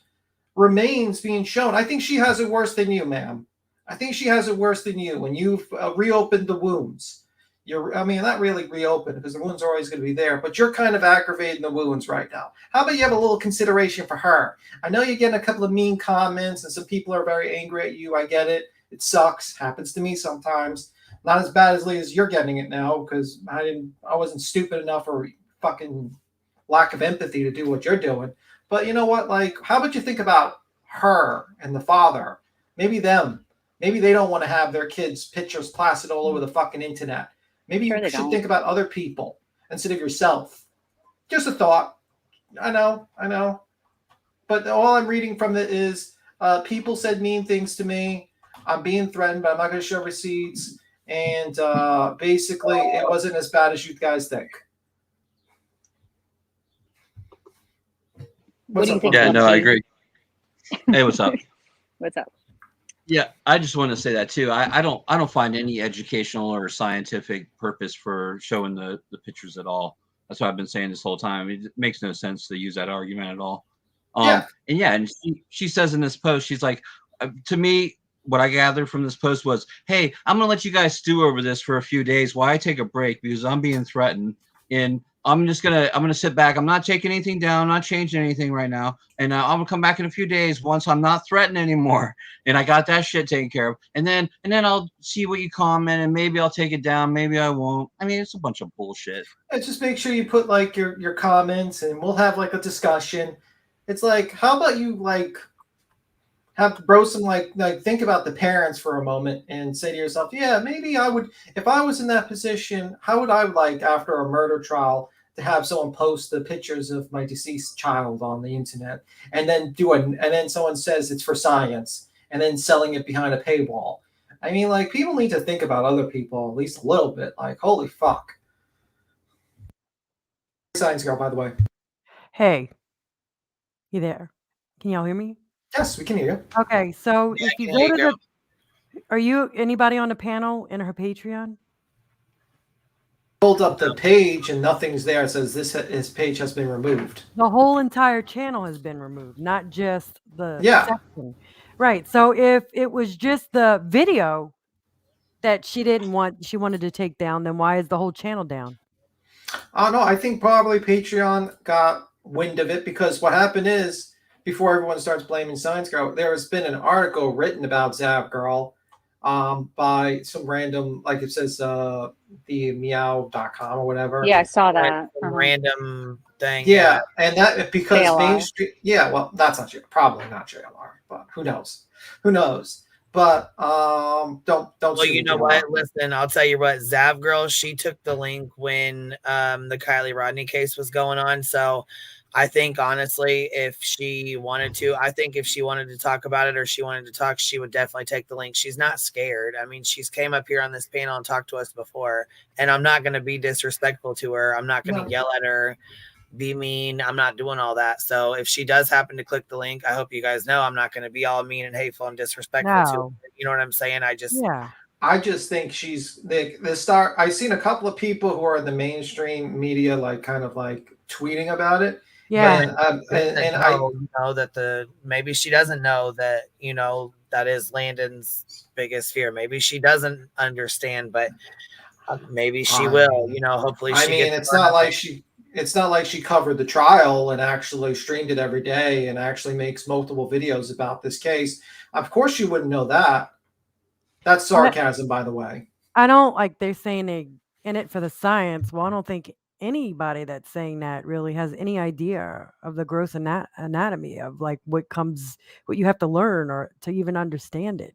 remains being shown. I think she has it worse than you, ma'am. I think she has it worse than you when you've reopened the wounds. Not really reopened because the wounds are always going to be there, but you're kind of aggravating the wounds right now. How about you have a little consideration for her? I know you're getting a couple of mean comments and some people are very angry at you. I get it. It sucks. Happens to me sometimes. Not as badly as you're getting it now because I wasn't stupid enough or fucking lack of empathy to do what you're doing. But you know what? How about you think about her and the father? Maybe them. Maybe they don't want to have their kids' pictures plastered all over the fucking internet. Maybe you should think about other people instead of yourself. Just a thought. I know. But all I'm reading from it is people said mean things to me. I'm being threatened, but I'm not going to show receipts. And basically, it wasn't as bad as you guys think. What do you think? Yeah, no, I agree. Hey, what's up? What's up? Yeah, I just want to say that too. I don't find any educational or scientific purpose for showing the pictures at all. That's what I've been saying this whole time. It makes no sense to use that argument at all. And she says in this post, she's like, to me, what I gathered from this post was, hey, I'm gonna let you guys stew over this for a few days while I take a break because I'm being threatened, and I'm gonna sit back. I'm not taking anything down. I'm not changing anything right now, and I'm gonna come back in a few days once I'm not threatened anymore, and I got that shit taken care of. And then I'll see what you comment, and maybe I'll take it down. Maybe I won't. I mean, it's a bunch of bullshit. Just make sure you put your comments, and we'll have a discussion. It's how about you have to bro some think about the parents for a moment and say to yourself, yeah, maybe I would, if I was in that position, how would I after a murder trial to have someone post the pictures of my deceased child on the internet and then and then someone says it's for science and then selling it behind a paywall. I mean, people need to think about other people at least a little bit. Holy fuck. Science girl, by the way. Hey, you there? Can y'all hear me? Yes, we can hear you. Okay, so if you go to are you anybody on the panel in her Patreon? Pulled up the page and nothing's there. It says his page has been removed. The whole entire channel has been removed, not just the section. Right. So if it was just the video that she wanted to take down, then why is the whole channel down? No, I think probably Patreon got wind of it because what happened is before everyone starts blaming Science Girl, there has been an article written about Zavgirl by some random, like it says, the meow.com or whatever. Yeah, I saw that. Random thing. Yeah, and that because JLR. mainstream. Yeah, well, that's not probably not JLR, but who knows? Who knows? But don't. Well, sue you me, know JLR. what? Listen, I'll tell you what. Zavgirl, she took the link when the Kylie Rodney case was going on. So I think honestly, if she wanted to, I think if she wanted to talk about it or she wanted to talk, she would definitely take the link. She's not scared. I mean, she's came up here on this panel and talked to us before, and I'm not going to be disrespectful to her. I'm not going to yell at her, be mean. I'm not doing all that. So if she does happen to click the link, I hope you guys know I'm not going to be all mean and hateful and disrespectful to her. No. You know what I'm saying? I just think she's the star. I've seen a couple of people who are in the mainstream media, like kind of like tweeting about it. Yeah, and I know that maybe she doesn't know that, you know, that is Landon's biggest fear. Maybe she doesn't understand, but maybe she will. You know, hopefully I she mean, gets. it's not like she covered the trial and actually streamed it every day and actually makes multiple videos about this case. Of course, you wouldn't know that. That's sarcasm, by the way. I don't like they're saying they in it for the science. Well, I don't think anybody that's saying that really has any idea of the gross anatomy of like what you have to learn or to even understand it.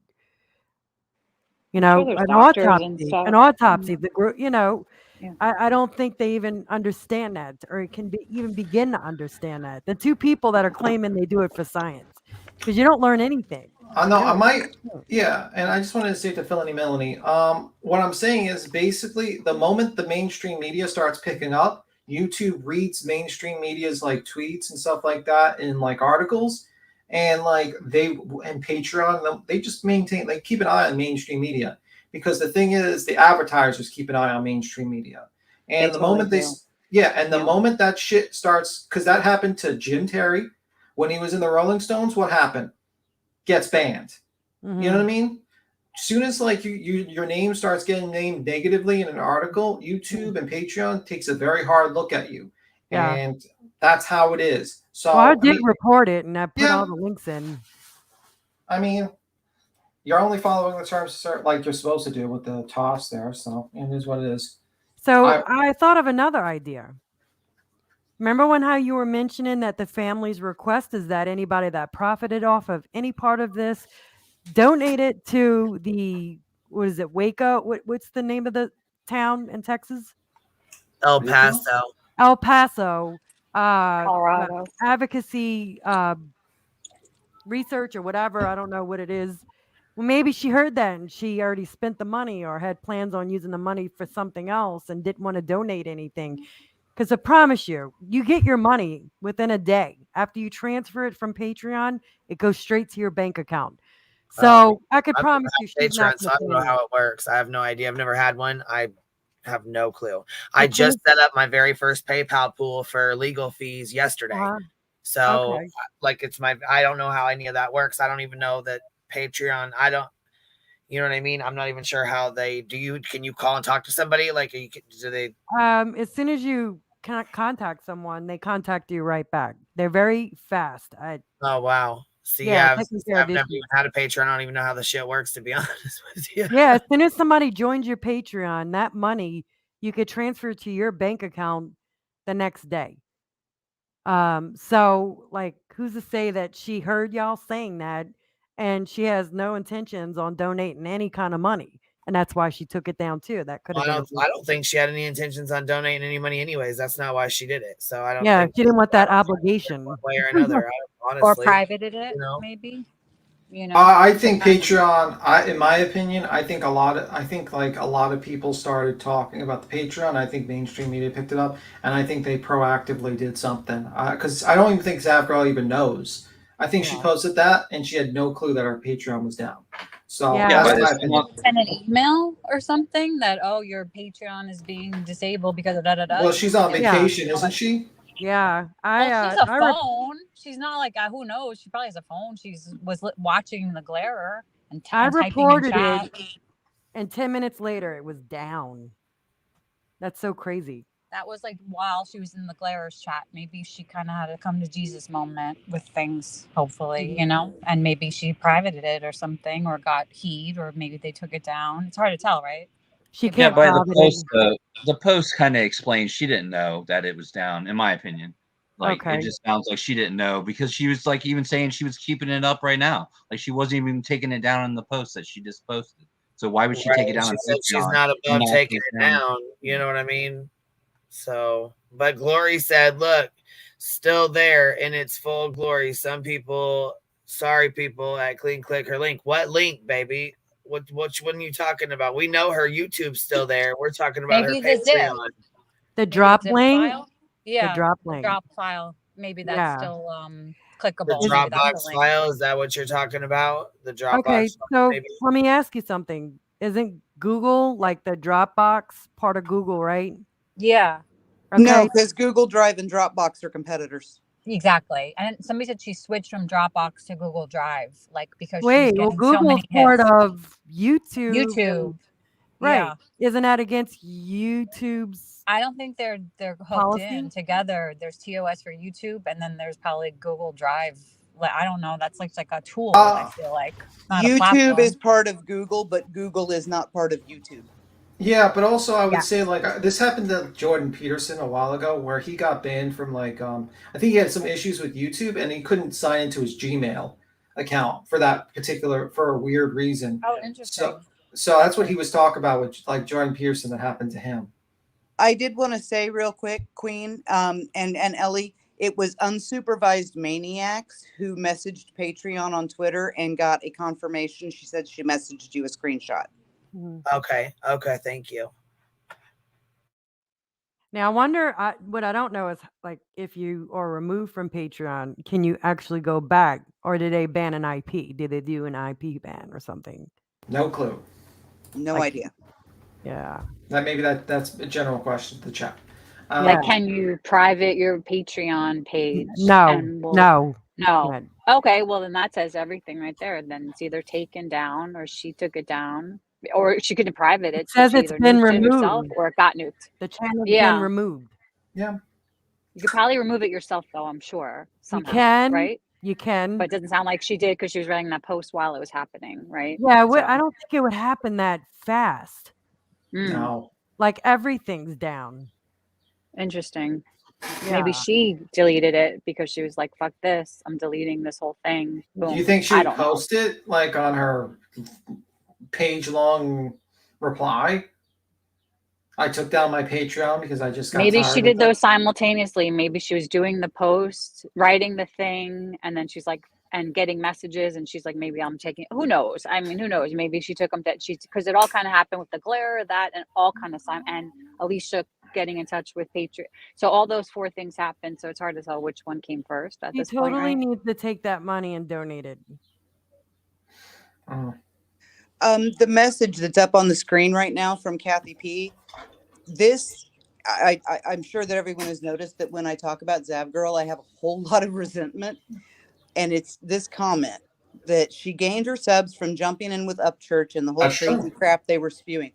You know, there's an doctors and autopsy, stuff. you know, Yeah. I don't think they even understand that or it can even begin to understand that. The two people that are claiming they do it for science, because you don't learn anything. I know You I don't. might, yeah, and I just wanted to say to Felony Melanie, what I'm saying is basically the moment the mainstream media starts picking up, YouTube reads mainstream media's like tweets and stuff like that in like articles, and like and Patreon, they just they keep an eye on mainstream media because the thing is the advertisers keep an eye on mainstream media, and the moment the moment that shit starts, because that happened to Jim Terry when he was in the Rolling Stones, what happened? Gets banned. Mm-hmm. You know what I mean? As soon as like your name starts getting named negatively in an article, YouTube and Patreon takes a very hard look at you. Yeah. And that's how it is. So well, I did report it and I put all the links in. I mean, you're only following the terms like you're supposed to do with the toss there. So it is what it is. So I thought of another idea. Remember how you were mentioning that the family's request is that anybody that profited off of any part of this donate it to the, what is it, Waco? What's the name of the town in Texas? El Paso. El Paso. Colorado. Advocacy research or whatever. I don't know what it is. Well, maybe she heard that and she already spent the money or had plans on using the money for something else and didn't want to donate anything. Because I promise you, you get your money within a day. After you transfer it from Patreon, it goes straight to your bank account. So I could promise you she's not. So I don't know how it works. I have no idea. I've never had one. I have no clue. I just set up my very first PayPal pool for legal fees yesterday. So like I don't know how any of that works. I don't even know that Patreon, you know what I mean? I'm not even sure how can you call and talk to somebody? Like, do they? As soon as you contact someone, they contact you right back. They're very fast. Oh, wow. See, I've never even had a Patreon. I don't even know how the shit works, to be honest with you. Yeah, as soon as somebody joins your Patreon, that money you could transfer to your bank account the next day. So like, who's to say that she heard y'all saying that and she has no intentions on donating any kind of money? And that's why she took it down too. That could have been. I don't think she had any intentions on donating any money anyways. That's not why she did it. So I don't think she didn't want that obligation. One way or another. Honestly, or privated it, maybe. You know, I think Patreon, in my opinion, I think a lot of people started talking about the Patreon. I think mainstream media picked it up, and I think they proactively did something. Because I don't even think Zavgirl even knows. I think she posted that, and she had no clue that her Patreon was down. So that's my opinion. Send an email or something that your Patreon is being disabled because of da da da. Well, she's on vacation, isn't she? Yeah, she's a phone. She's not like who knows. She probably has a phone. She was watching the Glarer and I reported it, and 10 minutes later, it was down. That's so crazy. That was like while she was in the Glarers chat. Maybe she kind of had a come to Jesus moment with things, hopefully, you know, and maybe she privated it or something, or got heat, or maybe they took it down. It's hard to tell, right? She Yeah, can't but private the post kind of explained she didn't know that it was down, in my opinion. Like Okay. it just sounds like she didn't know, because she was like even saying she was keeping it up right now. Like she wasn't even taking it down in the post that she just posted. So why would she take it down She on said she's Patreon not and above not taking take it down? down. You know what I mean? So, but Glory said, look, still there in its full glory. Some people, sorry people at Clean Click her link. What link, baby? Which one are you talking about? We know her YouTube's still there. We're talking about Maybe her the zip. Patreon. The Maybe drop the zip link. file. Yeah, The drop the link. drop file. Maybe that's Yeah. still The clickable. Maybe that's the Dropbox link. file, is that what you're talking about? The Dropbox Okay, file, so maybe? let me ask you something. Isn't Google like the Dropbox part of Google, right? Yeah. No, Okay. because Google Drive and Dropbox are competitors. Exactly. And somebody said she switched from Dropbox to Google Drive, like because she's Wait, well, getting so Google's many part hits. of YouTube. YouTube. Right. Yeah. Isn't that against YouTube's I don't think they're hooked policy? in together. There's TOS for YouTube, and then there's probably Google Drive. I don't know. That's like a tool. I feel like not a YouTube platform. is part of Google, but Google is not part of YouTube. Yeah, but also I would Yeah. say like this happened to Jordan Peterson a while ago, where he got banned from like I think he had some issues with YouTube and he couldn't sign into his Gmail account for a weird reason. Oh, interesting. So that's what he was talking about with like Jordan Peterson that happened to him. I did want to say real quick, Queen, and Ellie, it was unsupervised maniacs who messaged Patreon on Twitter and got a confirmation. She said she messaged you a screenshot. Okay, thank you. Now, I wonder, what I don't know is like if you are removed from Patreon, can you actually go back, or did they ban an IP? Did they do an IP ban or something? No clue. No idea. Yeah. That's a general question to check. Like, can you private your Patreon page? No, And no. Okay, well then that says everything right there. Then it's either taken down, or she took it down, or she couldn't private it. It says she it's either been nuked it herself, removed. or it got nuked. The channel's Yeah. been removed. Yeah. You could probably remove it yourself, though. I'm sure somehow. You can, right? You can. But it doesn't sound like she did because she was writing that post while it was happening, right? Yeah, So- I don't think it would happen that fast. No. Like everything's down. Interesting. Yeah. Maybe she deleted it because she was like, "Fuck this! I'm deleting this whole thing." Boom. Do you think she I would don't know. post it like on her page-long reply? I took down my Patreon because I just got Maybe tired she of did it. those simultaneously. Maybe she was doing the post, writing the thing, and then she's like, and getting messages, and she's like, maybe I'm taking. Who knows? I mean, who knows? Maybe she took them that because it all kind of happened with the glare, that, and all kind of and Alicia getting in touch with Patriot. So all those 4 things happened. So it's hard to tell which one came first at You this point. totally Right? need to take that money and donate it. The message that's up on the screen right now from Kathy P. This, I'm sure that everyone has noticed that when I talk about Zavgirl, I have a whole lot of resentment. And it's this comment that she gained her subs from jumping in with Upchurch and the whole That's crazy true. crap they were spewing.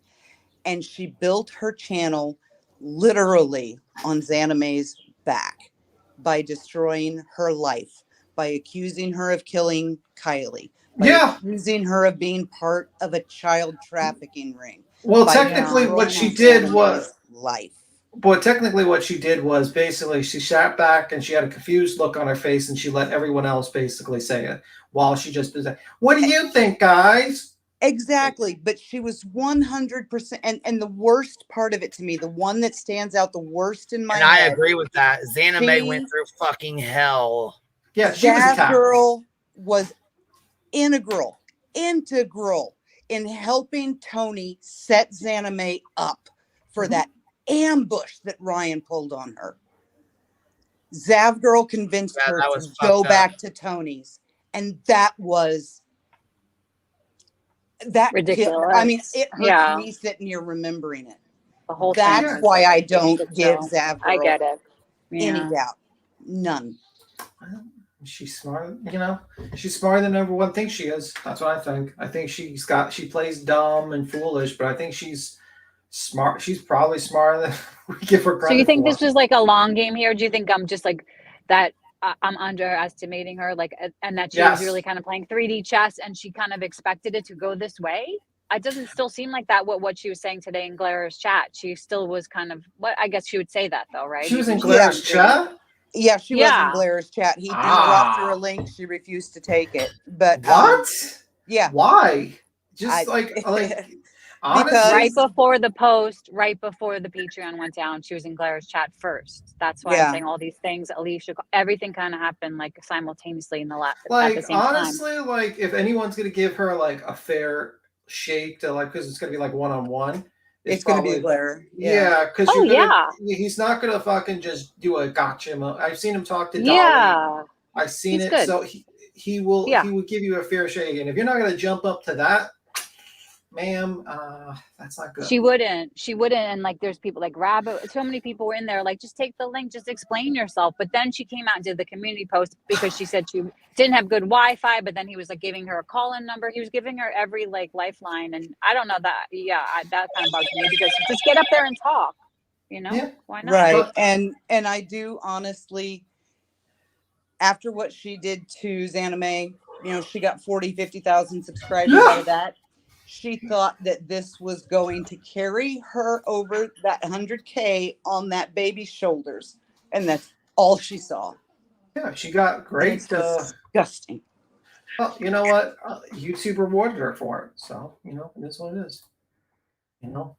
And she built her channel literally on Xana May's back by destroying her life, by accusing her of killing Kylie, by accusing her of being part of a child trafficking ring. Well, by technically, what destroying she did Xana was May's life. But technically, what she did was basically she sat back and she had a confused look on her face, and she let everyone else basically say it while she just was like, "What do you think, guys?" Exactly, but she was 100%, and the worst part of it to me, the one that stands out the worst in my And I head. agree with that. Xana May went through fucking hell. Yeah, she was attacked. Zavgirl was integral in helping Tony set Xana May up for that ambush that Ryan pulled on her. Zavgirl convinced her to go back to Tony's, and that was ridiculous. I mean, it hurts Yeah. me sitting here remembering it. The whole That's thing was why I like a don't shit give show. Zavgirl I get it. any Yeah. doubt. None. She's smart, she's smarter than everyone thinks she is. That's what I think. I think she plays dumb and foolish, but I think she's smart. She's probably smarter than we give her So credit you think for. this was like a long game here? Do you think I'm just like that? I'm underestimating her, like, and that she was Yes. really kind of playing 3D chess, and she kind of expected it to go this way. It doesn't still seem like that. What she was saying today in Glara's chat, she still was kind of what I guess she would say that though, right? She was Even in she was Glara's being 3D. chat? Yeah, she was in Yeah. Glara's chat. He dropped her a link. She refused to take it. But What? Yeah. Why? Just like honestly, right before the post, right before the Patreon went down, she was in Glara's chat first. That's why I'm Yeah. saying all these things. Alicia, everything kind of happened like simultaneously in the at the like same time. honestly, like if anyone's gonna give her like a fair shake to like, because it's gonna be like one-on-one, it's gonna be Glara. Yeah, because Oh, he's not gonna fucking just do a gotcha. I've seen him talk to Dolly. Yeah. I've seen He's it. good. So he will give you a fair shake, and if you're not gonna jump up to that, ma'am, that's not good. She wouldn't, and like there's people like Rabbit, so many people were in there like, just take the link, just explain yourself. But then she came out and did the community post because she said she didn't have good Wi-Fi, but then he was like giving her a call-in number. He was giving her every like lifeline, and I don't know that. That kind of bugs me because just get up there and talk, why not? Right. And I do honestly, after what she did to Xana May, she got 50,000 subscribers out of that. She thought that this was going to carry her over that 100K on that baby's shoulders. And that's all she saw. Yeah, she got great. It's disgusting. Well, you know what? YouTube rewarded her for it. So, it is what it is.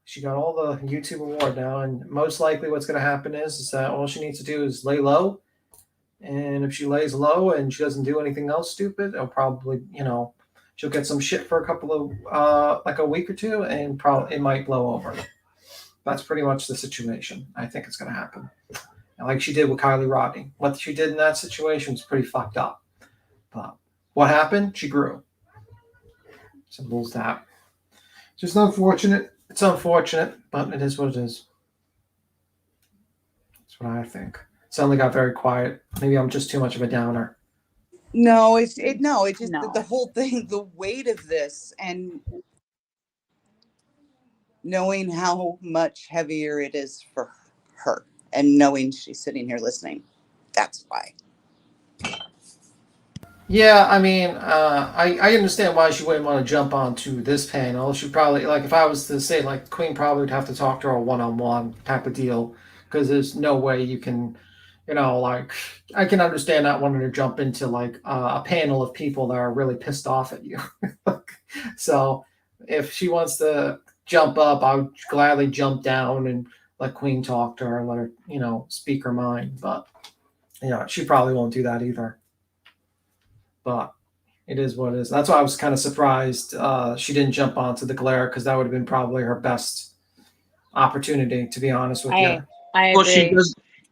She got all the YouTube reward now. And most likely what's going to happen is that all she needs to do is lay low. And if she lays low and she doesn't do anything else stupid, it'll probably, she'll get some shit for a couple of like a week or two, and probably it might blow over. That's pretty much the situation. I think it's going to happen. And like she did with Kylie Rodney. What she did in that situation was pretty fucked up. But what happened? She grew. Simple as that. Just unfortunate. It's unfortunate, but it is what it is. That's what I think. Suddenly got very quiet. Maybe I'm just too much of a downer. No, it's just the whole thing, the weight of this, and knowing how much heavier it is for her, and knowing she's sitting here listening. That's why. Yeah, I mean, I understand why she wouldn't want to jump onto this panel. She probably, like, if I was to say, like, Queen probably would have to talk to her one-on-one type of deal, because there's no way you can, like, I can understand not wanting to jump into, like, a panel of people that are really pissed off at you. So if she wants to jump up, I would gladly jump down and let Queen talk to her and let her, speak her mind. But, she probably won't do that either. But it is what it is. That's why I was kind of surprised she didn't jump onto the Glare, because that would have been probably her best opportunity, to be honest with you. I agree. Well,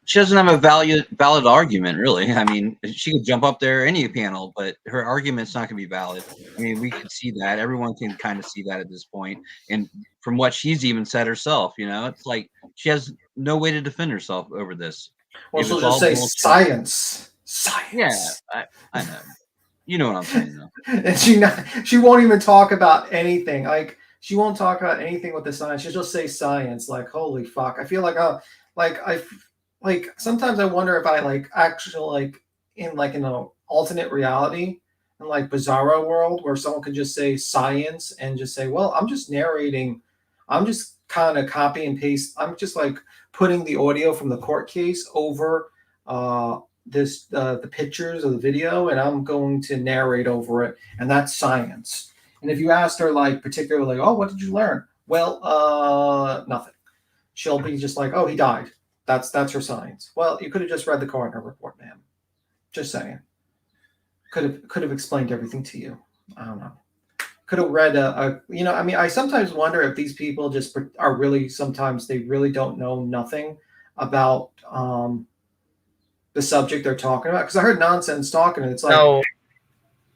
she doesn't have a valid argument, really. I mean, she could jump up there any panel, but her argument's not going to be valid. I mean, we can see that. Everyone can kind of see that at this point. And from what she's even said herself, it's like she has no way to defend herself over this. Well, she'll just say science. Science. Yeah, I know. You know what I'm saying, though. And she won't even talk about anything. Like, she won't talk about anything with the science. She'll just say science. Like, holy fuck. I feel like sometimes I wonder if I actually in an alternate reality, in like Bizarro world, where someone could just say science and just say, well, I'm just narrating. I'm just kind of copy and paste. I'm just like putting the audio from the court case over the pictures of the video, and I'm going to narrate over it, and that's science. And if you asked her particularly, oh, what did you learn? Well, nothing. She'll be just like, oh, he died. That's her science. Well, you could have just read the coroner report, ma'am. Just saying. Could have explained everything to you. I don't know. Could have read I sometimes wonder if these people just are really, sometimes they really don't know nothing about the subject they're talking about. Because I heard nonsense talking, and it's like, no.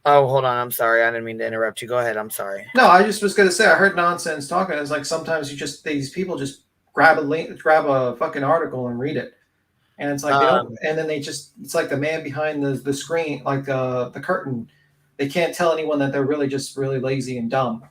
Oh, hold on. I'm sorry. I didn't mean to interrupt you. Go ahead. I'm sorry. No, I just was going to say, I heard nonsense talking. It's like sometimes these people just grab a fucking article and read it. And it's like, they don't, and then it's like the man behind the screen, like the curtain. They can't tell anyone that they're really just really lazy and dumb.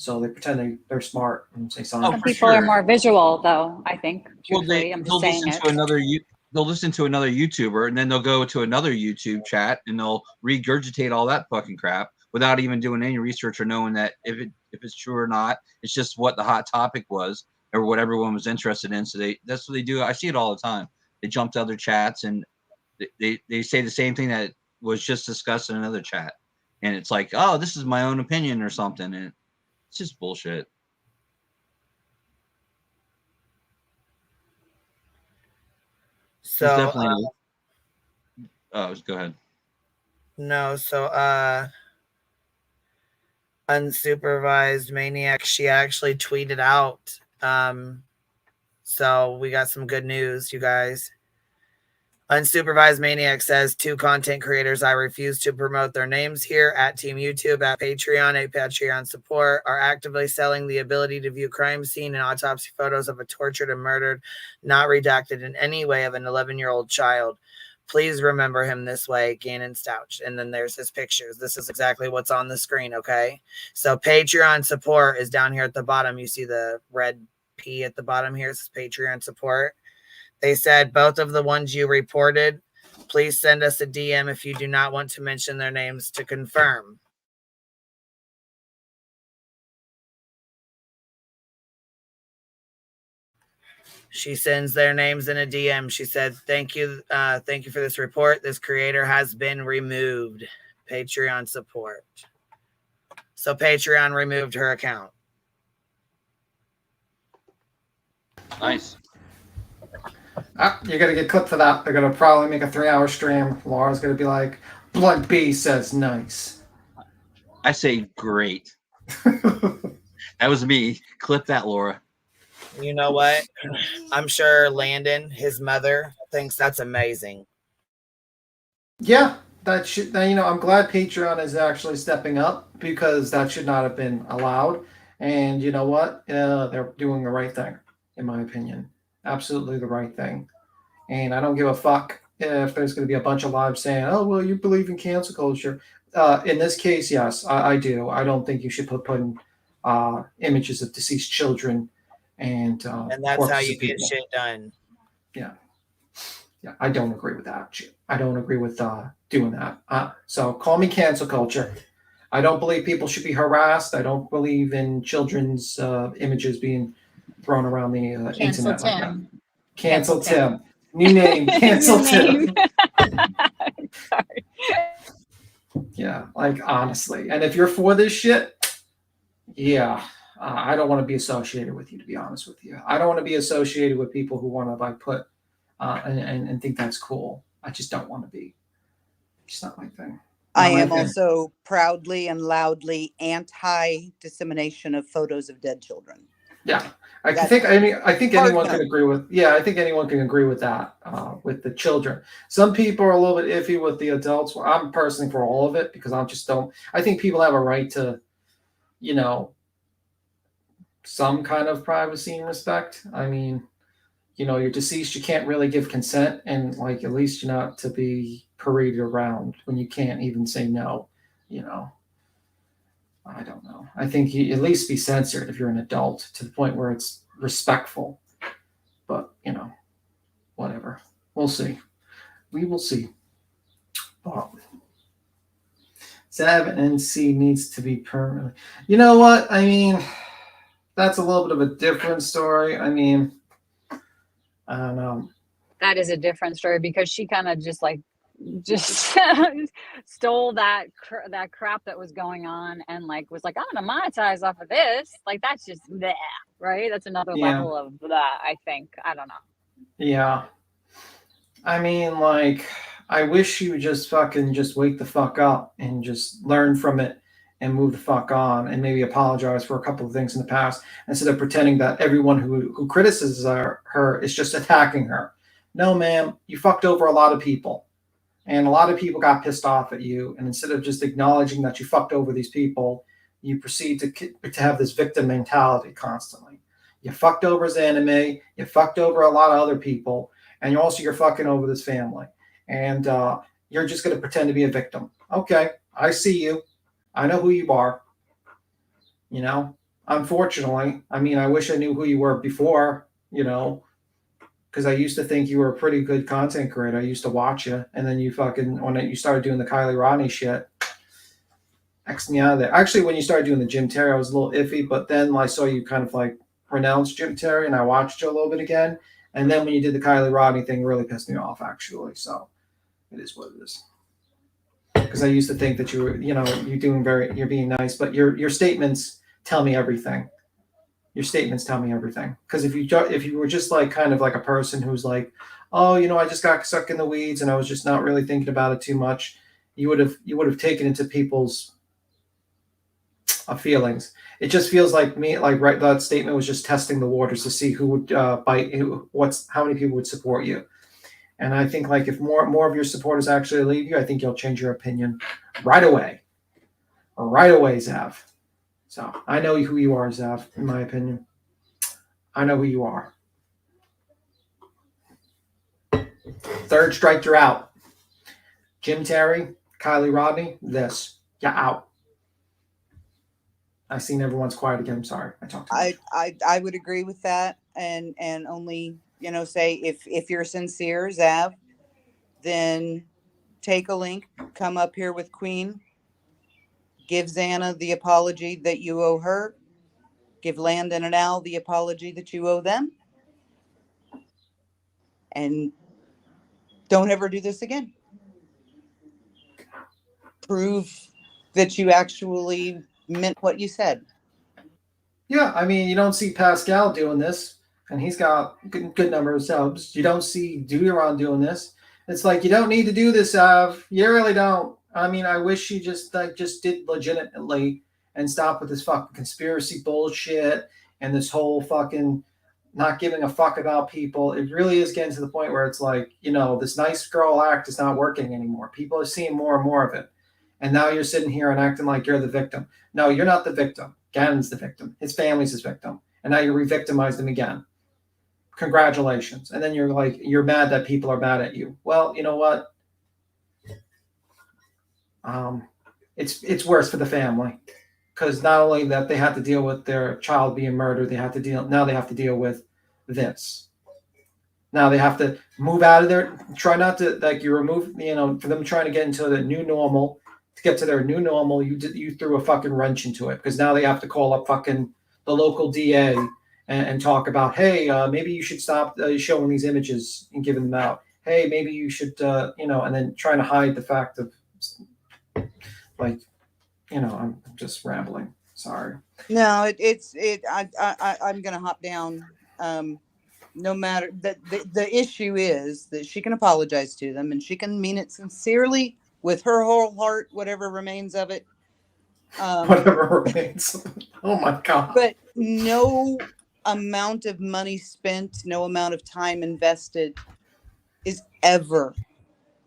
So they pretend they're smart and say something. Some people are more visual, though. I think. Well, Truthfully, I'm they'll just saying listen it. to they'll listen to another YouTuber, and then they'll go to another YouTube chat and they'll regurgitate all that fucking crap without even doing any research or knowing that if it's true or not. It's just what the hot topic was or what everyone was interested in. So that's what they do. I see it all the time. They jump to other chats and they say the same thing that was just discussed in another chat, and it's like, oh, this is my own opinion or something, and it's just bullshit. So definitely. Oh, go ahead. No, so unsupervised maniac, she actually tweeted out. So we got some good news, you guys. Unsupervised maniac says, 2 content creators I refuse to promote their names here at Team YouTube, at Patreon, a Patreon support, are actively selling the ability to view crime scene and autopsy photos of a tortured and murdered, not redacted in any way, of an 11-year-old child. Please remember him this way, Gannon Stouch. And then there's his pictures. This is exactly what's on the screen, okay? So Patreon support is down here at the bottom. You see the red P at the bottom here. It says Patreon support. They said, both of the ones you reported, please send us a DM if you do not want to mention their names to confirm. She sends their names in a DM. She said, thank you for this report. This creator has been removed. Patreon support. So Patreon removed her account. Nice. You're going to get clipped for that. They're going to probably make a 3-hour stream. Laura's going to be like, Blood B says nice. I say great. That was me. Clip that, Laura. You know what? I'm sure Landon, his mother, thinks that's amazing. Yeah, that should. I'm glad Patreon is actually stepping up, because that should not have been allowed. And you know what? They're doing the right thing, in my opinion. Absolutely the right thing. And I don't give a fuck if there's going to be a bunch of lives saying, "Oh, well, you believe in cancel culture." In this case, yes, I do. I don't think you should put in images of deceased children and that's how you get shit done. Yeah, I don't agree with that shit. I don't agree with doing that. So call me cancel culture. I don't believe people should be harassed. I don't believe in children's images being thrown around the internet like that. Cancel Tim. New name, Cancel Tim. Sorry. Yeah, like honestly. And if you're for this shit, yeah, I don't want to be associated with you, to be honest with you. I don't want to be associated with people who want to like put and think that's cool. I just don't want to be. It's not my thing. I am also proudly and loudly anti-dissemination of photos of dead children. Yeah, I think anyone can agree with. Yeah, I think anyone can agree with that. With the children, some people are a little bit iffy with the adults. I'm personally for all of it, because I just don't. I think people have a right to, some kind of privacy and respect. I mean, you're deceased, you can't really give consent, and like at least you're not to be paraded around when you can't even say no. I don't know. I think you at least be censored if you're an adult, to the point where it's respectful. But, whatever. We'll see. We will see. But Zav and C needs to be permanently. You know what? I mean, that's a little bit of a different story. I mean, I don't know. That is a different story, because she kind of just stole that crap that was going on, and like was like, I'm gonna monetize off of this. Like, that's just bleh, right? That's another level of that. I think. I don't know. Yeah. I mean, like, I wish you would just wake the fuck up and just learn from it and move the fuck on, and maybe apologize for a couple of things in the past, instead of pretending that everyone who criticizes her is just attacking her. No, ma'am, you fucked over a lot of people. And a lot of people got pissed off at you. And instead of just acknowledging that you fucked over these people, you proceed to have this victim mentality constantly. You fucked over his anime. You fucked over a lot of other people. And you're fucking over this family. And you're just going to pretend to be a victim. Okay, I see you. I know who you are. unfortunately. I mean, I wish I knew who you were before, you know, because I used to think you were a pretty good content creator. I used to watch you, and then you fucking, when you started doing the Kylie Rodney shit, X me out of there. Actually, when you started doing the Jim Terry, I was a little iffy, but then I saw you kind of like pronounce Jim Terry, and I watched you a little bit again. And then when you did the Kylie Rodney thing, really pissed me off, actually. So it is what it is. Because I used to think that you were, you know, you're being nice, but your statements tell me everything. Your statements tell me everything. Because if you were just like kind of like a person who's like, oh, you know, I just got stuck in the weeds and I was just not really thinking about it too much, you would have taken into people's feelings. It just feels like me, like right, that statement was just testing the waters to see who would bite, how many people would support you. And I think like if more of your supporters actually leave you, I think you'll change your opinion right away. Right away, Zav. So I know who you are, Zav, in my opinion. I know who you are. Third strike, you're out. Jim Terry, Kylie Rodney, you're out. I've seen everyone's quiet again. I'm sorry. I talked too much. I would agree with that, and only, you know, say if you're sincere, Zav, then take a link, come up here with Queen, give Xana the apology that you owe her, give Landon and Al the apology that you owe them, and don't ever do this again. Prove that you actually meant what you said. Yeah, I mean, you don't see Pascal doing this, and he's got good number of subs. You don't see Duran doing this. It's like, you don't need to do this, Av. You really don't. I mean, I wish you just did legitimately and stop with this fucking conspiracy bullshit and this whole fucking not giving a fuck about people. It really is getting to the point where it's like, you know, this nice girl act is not working anymore. People are seeing more and more of it. And now you're sitting here and acting like you're the victim. No, you're not the victim. Gannon's the victim. His family's his victim. And now you re-victimize them again. Congratulations. And then you're like, you're mad that people are mad at you. Well, you know what? It's worse for the family. Because not only that they have to deal with their child being murdered, they have to deal with this. Now they have to move out of there. Try not to, like, you remove, you know, for them trying to get into the new normal. To get to their new normal, you threw a fucking wrench into it, because now they have to call up fucking the local DA and talk about, hey, maybe you should stop showing these images and giving them out. Hey, maybe you should, you know, and then trying to hide the fact of, like, you know, I'm just rambling. Sorry. No, I'm gonna hop down. No matter the issue is that she can apologize to them, and she can mean it sincerely with her whole heart, whatever remains of it. Whatever remains. Oh my God. But no amount of money spent, no amount of time invested is ever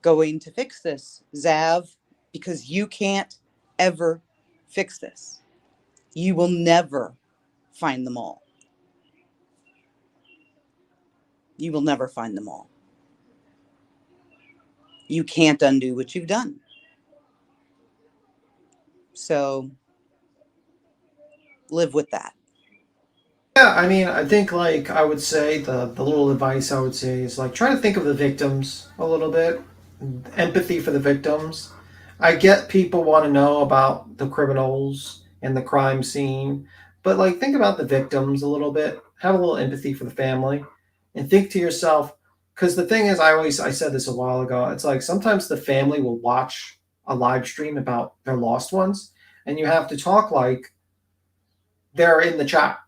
going to fix this, Zav, because you can't ever fix this. You will never find them all. You will never find them all. You can't undo what you've done. So live with that. Yeah, I mean, I think, like, I would say the little advice I would say is, like, try to think of the victims a little bit. Empathy for the victims. I get people want to know about the criminals and the crime scene, but, like, think about the victims a little bit. Have a little empathy for the family, and think to yourself, because the thing is, I said this a while ago, it's like sometimes the family will watch a live stream about their lost ones, and you have to talk like they're in the chat.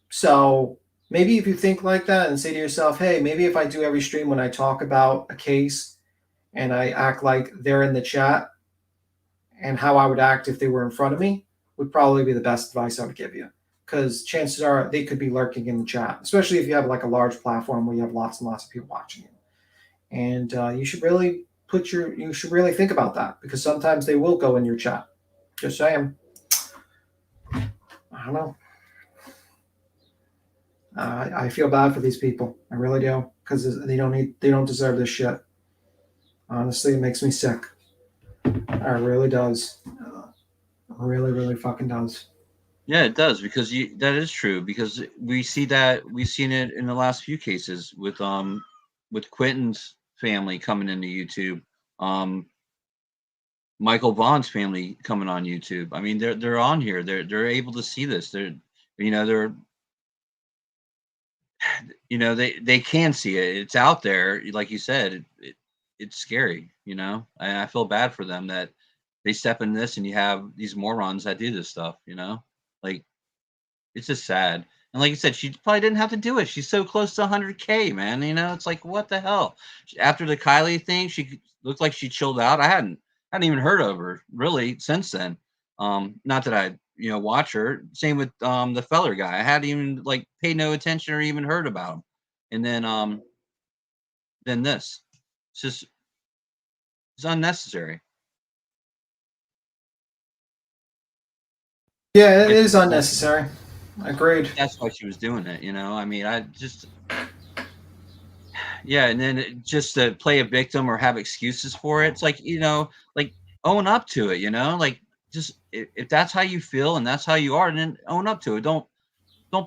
So maybe if you think like that and say to yourself, hey, maybe if I do every stream when I talk about a case and I act like they're in the chat, and how I would act if they were in front of me would probably be the best advice I would give you. Because chances are they could be lurking in the chat, especially if you have like a large platform where you have lots and lots of people watching you. And you should really think about that, because sometimes they will go in your chat. Just saying. I don't know. I feel bad for these people. I really do, because they don't deserve this shit. Honestly, it makes me sick. It really does. Really, really fucking does. Yeah, it does, because that is true, because we've seen it in the last few cases with Quentin's family coming into YouTube, Michael Vaughn's family coming on YouTube. I mean, they're on here. They're able to see this. They're they can see it. It's out there. Like you said, it's scary. And I feel bad for them that they step in this and you have these morons that do this stuff. Like, it's just sad. And like you said, she probably didn't have to do it. She's so close to 100K, man. It's like, what the hell? After the Kylie thing, she looked like she chilled out. I hadn't even heard of her really since then. Not that I watch her. Same with the Feller guy. I hadn't even like paid no attention or even heard about him. And then this. It's unnecessary. Yeah, it is unnecessary. Agreed. That's why she was doing it. I mean, and then just to play a victim or have excuses for it. It's like, like own up to it, like just if that's how you feel and that's how you are, then own up to it. Don't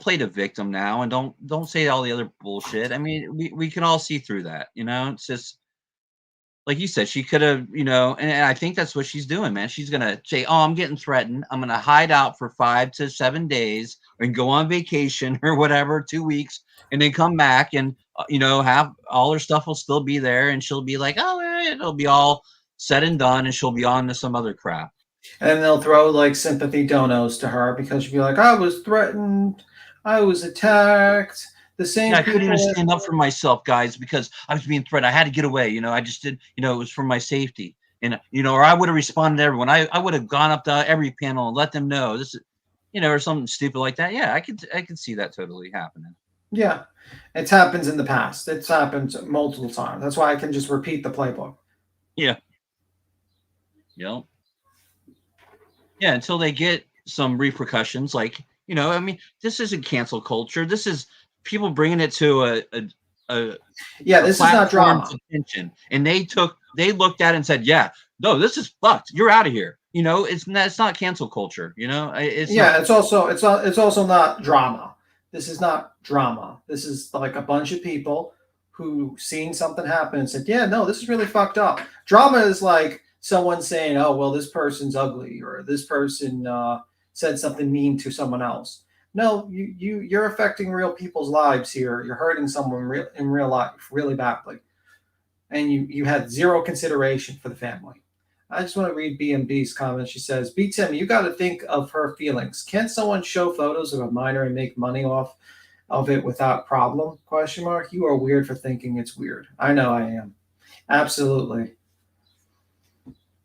play the victim now, and don't say all the other bullshit. I mean, we can all see through that, it's just like you said, she could have, and I think that's what she's doing, man. She's going to say, oh, I'm getting threatened. I'm going to hide out for 5 to 7 days and go on vacation or whatever, 2 weeks, and then come back and, have all her stuff will still be there. And she'll be like, oh, it'll be all said and done. And she'll be on to some other crap. And they'll throw like sympathy donos to her because she'll be like, I was threatened. I was attacked. The same. Yeah, I couldn't even stand up for myself, guys, because I was being threatened. I had to get away. I just did, it was for my safety. And, or I would have responded to everyone. I would have gone up to every panel and let them know this is, or something stupid like that. Yeah, I could see that totally happening. Yeah, it happens in the past. It's happened multiple times. That's why I can just repeat the playbook. Yeah. Yep. Yeah, until they get some repercussions, like, I mean, this isn't cancel culture. This is people bringing it to this is not drama. Attention, and they looked at it and said, yeah, no, this is fucked. You're out of here. It's not cancel culture. It's also not drama. This is not drama. This is like a bunch of people who seen something happen and said, yeah, no, this is really fucked up. Drama is like someone saying, oh, well, this person's ugly, or this person said something mean to someone else. No, you're affecting real people's lives here. You're hurting someone in real life really badly. And you had zero consideration for the family. I just want to read BMB's comment. She says, B. Tim, you got to think of her feelings. Can't someone show photos of a minor and make money off of it without problem? ? You are weird for thinking it's weird. I know I am. Absolutely.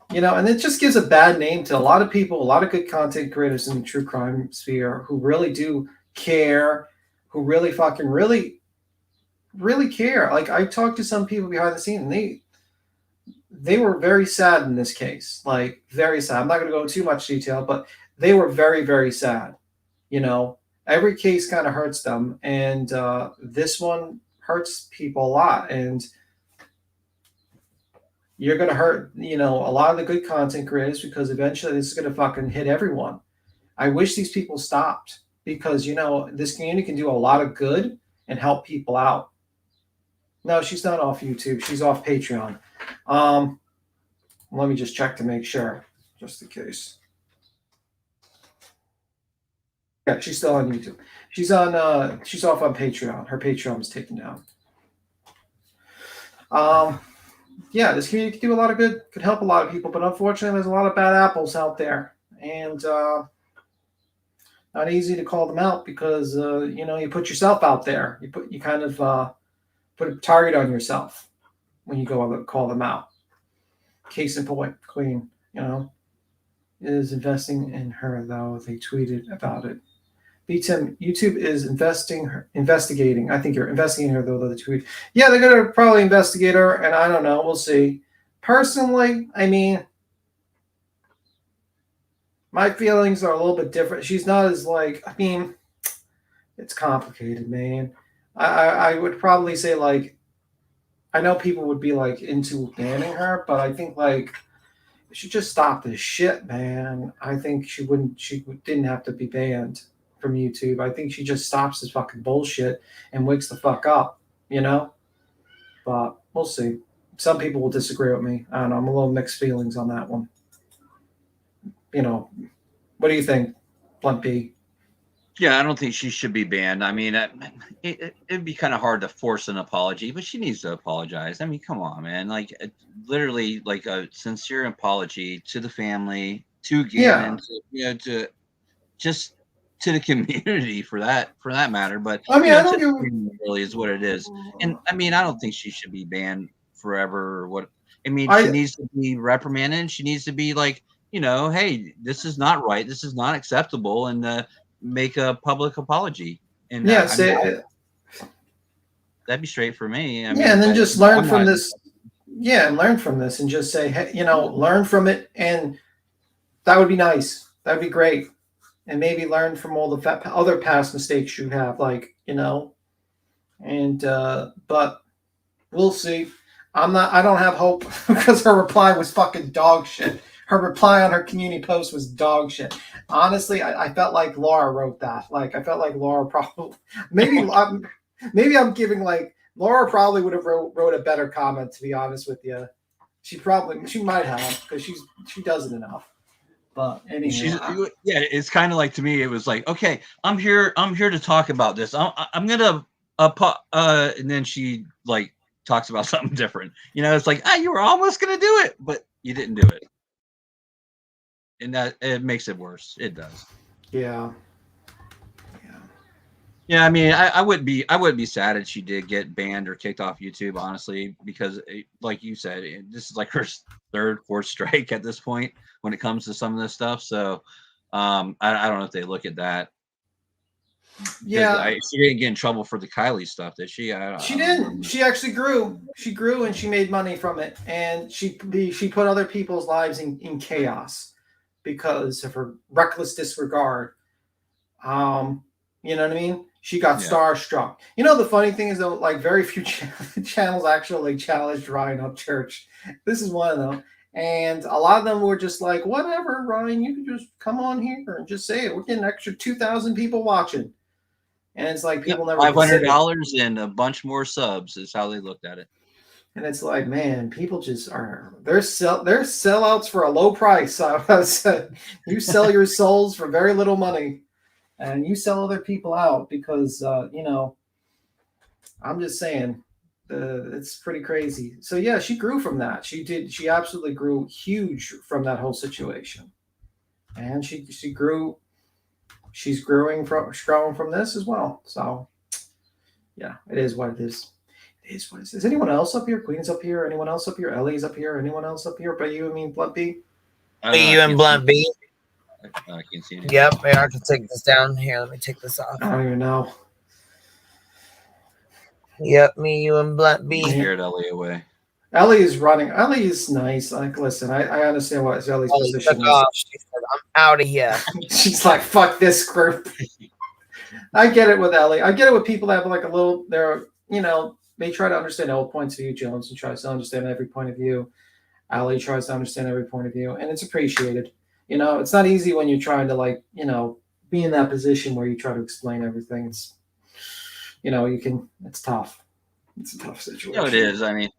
And it just gives a bad name to a lot of people, a lot of good content creators in the true crime sphere who really do care, who really fucking really care. Like, I talked to some people behind the scene, and they were very sad in this case, like very sad. I'm not going to go into too much detail, but they were very, very sad. Every case kind of hurts them, and this one hurts people a lot. And you're going to hurt, a lot of the good content creators, because eventually this is going to fucking hit everyone. I wish these people stopped, because, this community can do a lot of good and help people out. No, she's not off YouTube. She's off Patreon. Let me just check to make sure, just in case. Yeah, she's still on YouTube. She's off on Patreon. Her Patreon was taken down. This community can do a lot of good, could help a lot of people, but unfortunately there's a lot of bad apples out there. And not easy to call them out, because you put yourself out there. You kind of put a target on yourself when you go and call them out. Case in point, Queen, is investing in her, though. They tweeted about it. B-Tim, YouTube is investigating. I think you're investigating her, though, the tweet. Yeah, they're going to probably investigate her, and I don't know. We'll see. Personally, I mean, my feelings are a little bit different. She's not as it's complicated, man. I would probably say, I know people would be into banning her, but I think should just stop this shit, man. I think she didn't have to be banned from YouTube. I think she just stops this fucking bullshit and wakes the fuck up, you know? But we'll see. Some people will disagree with me. I don't know. I'm a little mixed feelings on that one. You know, what do you think, Blunt B? Yeah, I don't think she should be banned. I mean, it'd be kind of hard to force an apology, but she needs to apologize. I mean, come on, man. Like, literally, like a sincere apology to the family, to Gannon, to just to the community for that matter. But I mean, I don't to really is what it is. And I mean, I don't think she should be banned forever or what. I mean, she needs to be reprimanded. And she needs to be like, hey, this is not right. This is not acceptable, and make a public apology. And that'd be straight for me. I mean, and then just learn from this. Yeah, and learn from this, and just say, hey, learn from it, and that would be nice. That'd be great. And maybe learn from all the other past mistakes you have, and but we'll see. I don't have hope because her reply was fucking dog shit. Her reply on her community post was dog shit. Honestly, I felt like Laura wrote that. Like, I felt like Laura probably, maybe I'm giving, Laura probably would have wrote a better comment, to be honest with you. She might have, because she does it enough. But anyway, it's kind of like, to me, it was like, okay, I'm here to talk about this. I'm gonna and then she talks about something different. It's like, you were almost gonna do it, but you didn't do it, and that it makes it worse. It does. Yeah. Yeah, I mean, I wouldn't be sad if she did get banned or kicked off YouTube, honestly, because like you said, this is like her third, fourth strike at this point when it comes to some of this stuff. So I don't know if they look at that. Yeah, she didn't get in trouble for the Kylie stuff, did she? She didn't. She actually grew. She grew and she made money from it, and she put other people's lives in chaos because of her reckless disregard. You know what I mean? She got starstruck. The funny thing is, though, very few channels actually challenged Ryan Upchurch. This is one of them. And a lot of them were just like, whatever, Ryan, you can just come on here and just say it. We're getting an extra 2,000 people watching. And it's like people never $500 and a bunch more subs is how they looked at it. And it's like, man, people just they're sellouts for a low price. I said, you sell your souls for very little money. And you sell other people out because, I'm just saying, it's pretty crazy. So, yeah, she grew from that. She absolutely grew huge from that whole situation. And she grew. She's growing from this as well. So, yeah, it is what it is. It is what it is. Is anyone else up here? Queen's up here. Anyone else up here? Ellie's up here. Anyone else up here? But you, Blunt B? You and Blunt B. I can't see anything. Yep, I have to take this down. Here, let me take this off. I don't even know. Yep, me, you, and Blunt B. Scared Ellie away. Ellie is running. Ellie is nice. Listen, I understand what Ellie's position is. She said, I'm out of here. She's like, fuck this group. I get it with Ellie. I get it with people that have they try to understand all points of view. Jones and tries to understand every point of view. Ellie tries to understand every point of view, and it's appreciated. It's not easy when you're trying to be in that position where you try to explain everything. It's, it's tough. It's a tough situation. It is. I mean,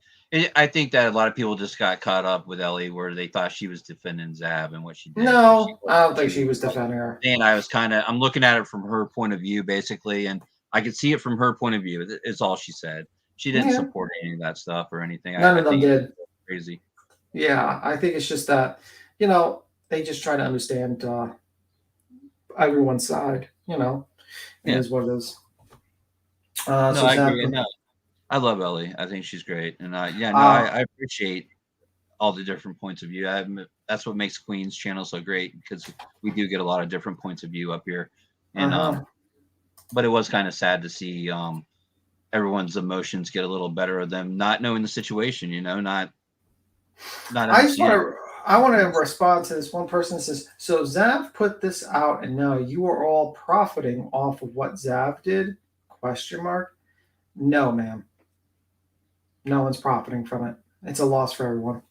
I think that a lot of people just got caught up with Ellie where they thought she was defending Zav and what she did. No, I don't think she was defending her. And I'm looking at it from her point of view, basically, and I could see it from her point of view. It's all she said. She didn't support any of that stuff or anything. None of them did. Crazy. Yeah, I think it's just that, they just try to understand everyone's side, It is what it is. I agree. No, I love Ellie. I think she's great. And I appreciate all the different points of view. That's what makes Queen's channel so great, because we do get a lot of different points of view up here. And but it was kind of sad to see everyone's emotions get a little better of them not knowing the situation, not I want to respond to this. One person says, so Zav put this out and now you are all profiting off of what Zav did? ? No, ma'am. No one's profiting from it. It's a loss for everyone.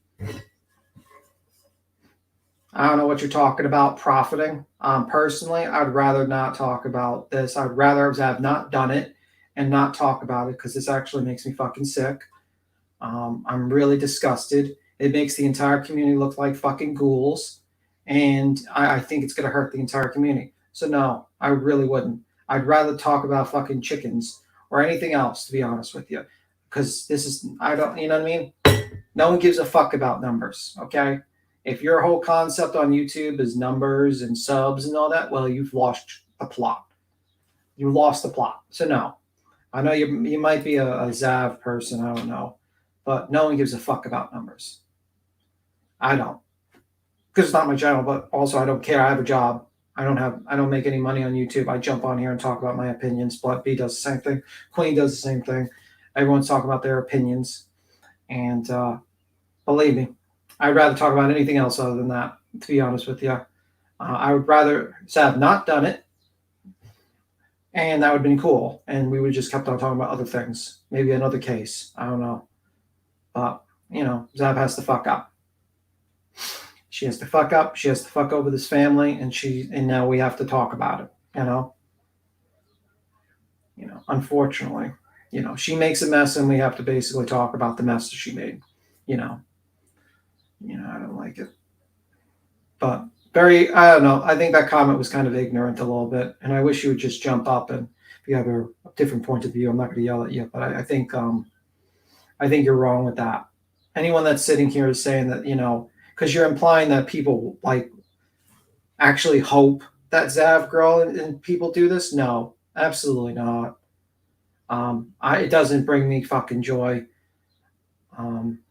I don't know what you're talking about profiting. Personally, I'd rather not talk about this. I'd rather have not done it and not talk about it because this actually makes me fucking sick. I'm really disgusted. It makes the entire community look like fucking ghouls. And I think it's going to hurt the entire community. So, no, I really wouldn't. I'd rather talk about fucking chickens or anything else, to be honest with you. Because this is, I don't, you know what I mean? No one gives a fuck about numbers, okay? If your whole concept on YouTube is numbers and subs and all that, well, you've lost the plot. You lost the plot. So, no. I know you might be a Zav person, I don't know. But no one gives a fuck about numbers. I don't. Because it's not my channel, but also I don't care. I have a job. I don't make any money on YouTube. I jump on here and talk about my opinions. Blood B does the same thing. Queen does the same thing. Everyone's talking about their opinions. And believe me, I'd rather talk about anything else other than that, to be honest with you. I would rather have not done it. And that would have been cool. And we would have just kept on talking about other things. Maybe another case. I don't know. But, Zav has to fuck up. She has to fuck up. She has to fuck over this family. And now we have to talk about it, unfortunately. She makes a mess and we have to basically talk about the mess that she made. I don't like it. But I don't know. I think that comment was kind of ignorant a little bit. And I wish you would just jump up and if you have a different point of view, I'm not going to yell at you, but I think you're wrong with that. Anyone that's sitting here is saying that, because you're implying that people like actually hope that Zavgirl and people do this. No, absolutely not. It doesn't bring me fucking joy.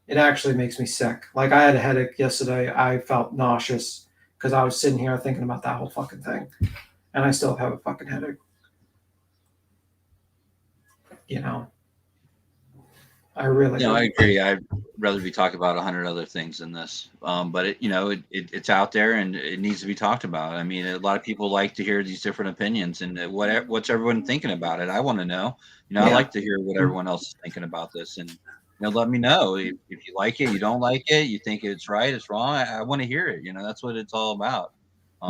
It actually makes me sick. Like I had a headache yesterday. I felt nauseous because I was sitting here thinking about that whole fucking thing. And I still have a fucking headache. I really do. I agree. I'd rather be talking about 100 other things than this. But it's out there and it needs to be talked about. I mean, a lot of people like to hear these different opinions and what's everyone thinking about it. I want to know. I like to hear what everyone else is thinking about this, and let me know if you like it, you don't like it, you think it's right, it's wrong. I want to hear it. That's what it's all about.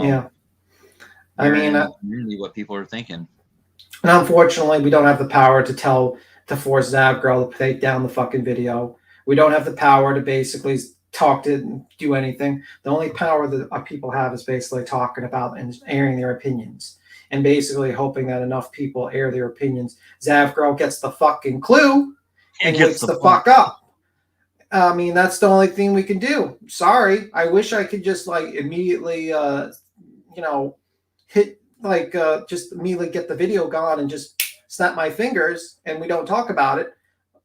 Yeah. I mean, community, what people are thinking. And unfortunately, we don't have the power to force Zavgirl to take down the fucking video. We don't have the power to basically talk to and do anything. The only power that people have is basically talking about and airing their opinions. And basically hoping that enough people air their opinions. Zavgirl gets the fucking clue and wakes the fuck up. I mean, that's the only thing we can do. Sorry. I wish I could just immediately, hit just immediately get the video gone and just snap my fingers and we don't talk about it.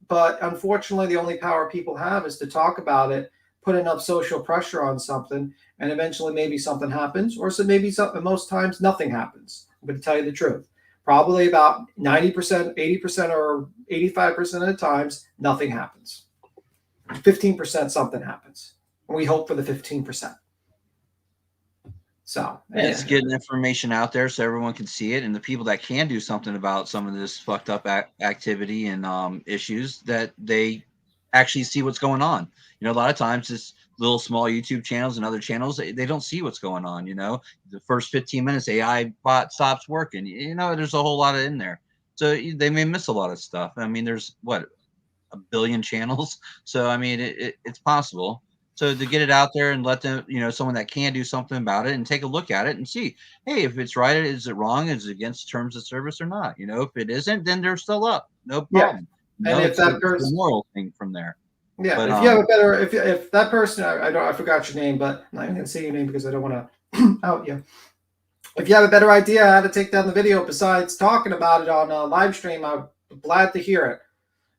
But unfortunately, the only power people have is to talk about it, put enough social pressure on something, and eventually maybe something happens, or so maybe most times nothing happens. I'm going to tell you the truth. Probably about 90%, 80%, or 85% of the times, nothing happens. 15% something happens. And we hope for the 15%. So it's getting information out there so everyone can see it, and the people that can do something about some of this fucked up activity and issues, that they actually see what's going on. A lot of times this little small YouTube channels and other channels, they don't see what's going on. The first 15 minutes AI bot stops working. There's a whole lot in there, so they may miss a lot of stuff. I mean, there's what, 1 billion channels, so I mean it's possible. So to get it out there and let them, someone that can do something about it and take a look at it and see, hey, if it's right, is it wrong? Is it against terms of service or not? If it isn't, then they're still up. No problem. Yeah. And if that person, the moral thing from there. Yeah. But, if you have a better, if that person, I forgot your name, but I'm not going to say your name because I don't want to out you. If you have a better idea how to take down the video besides talking about it on a live stream, I'm glad to hear it.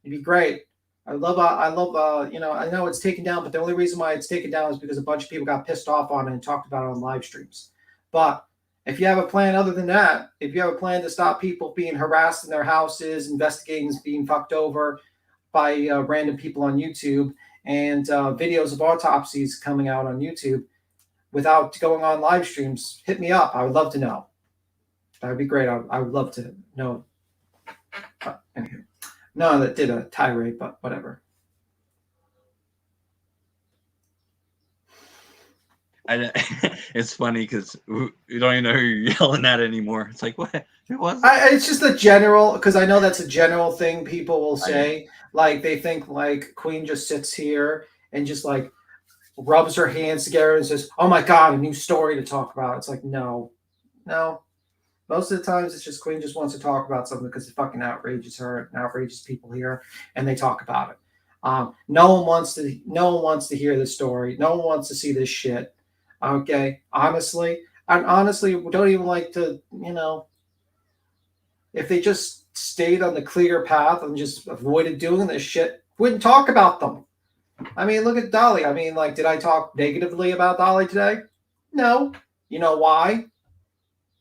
It'd be great. I love, I know it's taken down, but the only reason why it's taken down is because a bunch of people got pissed off on it and talked about it on live streams. But if you have a plan other than that, if you have a plan to stop people being harassed in their houses, investigations being fucked over by random people on YouTube, and videos of autopsies coming out on YouTube without going on live streams, hit me up. I would love to know. That would be great. I would love to know. Anyway. No, that did a tirade, but whatever. It's funny because you don't even know who you're yelling at anymore. It's like, what? Who was it? It's just a general, because I know that's a general thing people will say. Like, they think like Queen just sits here and just like rubs her hands together and says, "Oh my God, a new story to talk about." It's like, no. Most of the times, it's just Queen just wants to talk about something because it fucking outrages her and outrages people here, and they talk about it. No one wants to hear this story. No one wants to see this shit. Okay, honestly, don't even like to, if they just stayed on the clear path and just avoided doing this shit, wouldn't talk about them. I mean, look at Dolly. I mean, like, did I talk negatively about Dolly today? No. You know why?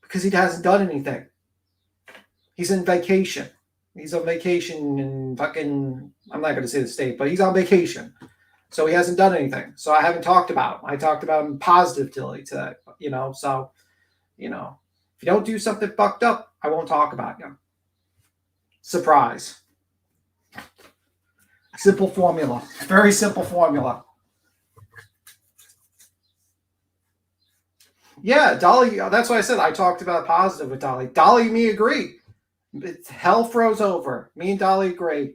Because he hasn't done anything. He's in vacation. He's on vacation in fucking, I'm not going to say the state, but he's on vacation. So he hasn't done anything. So I haven't talked about him. I talked about him positively today, so, if you don't do something fucked up, I won't talk about you. Surprise. Simple formula. Very simple formula. Yeah, Dolly, that's why I said I talked about positive with Dolly. Dolly and me agree. Hell froze over. Me and Dolly agree.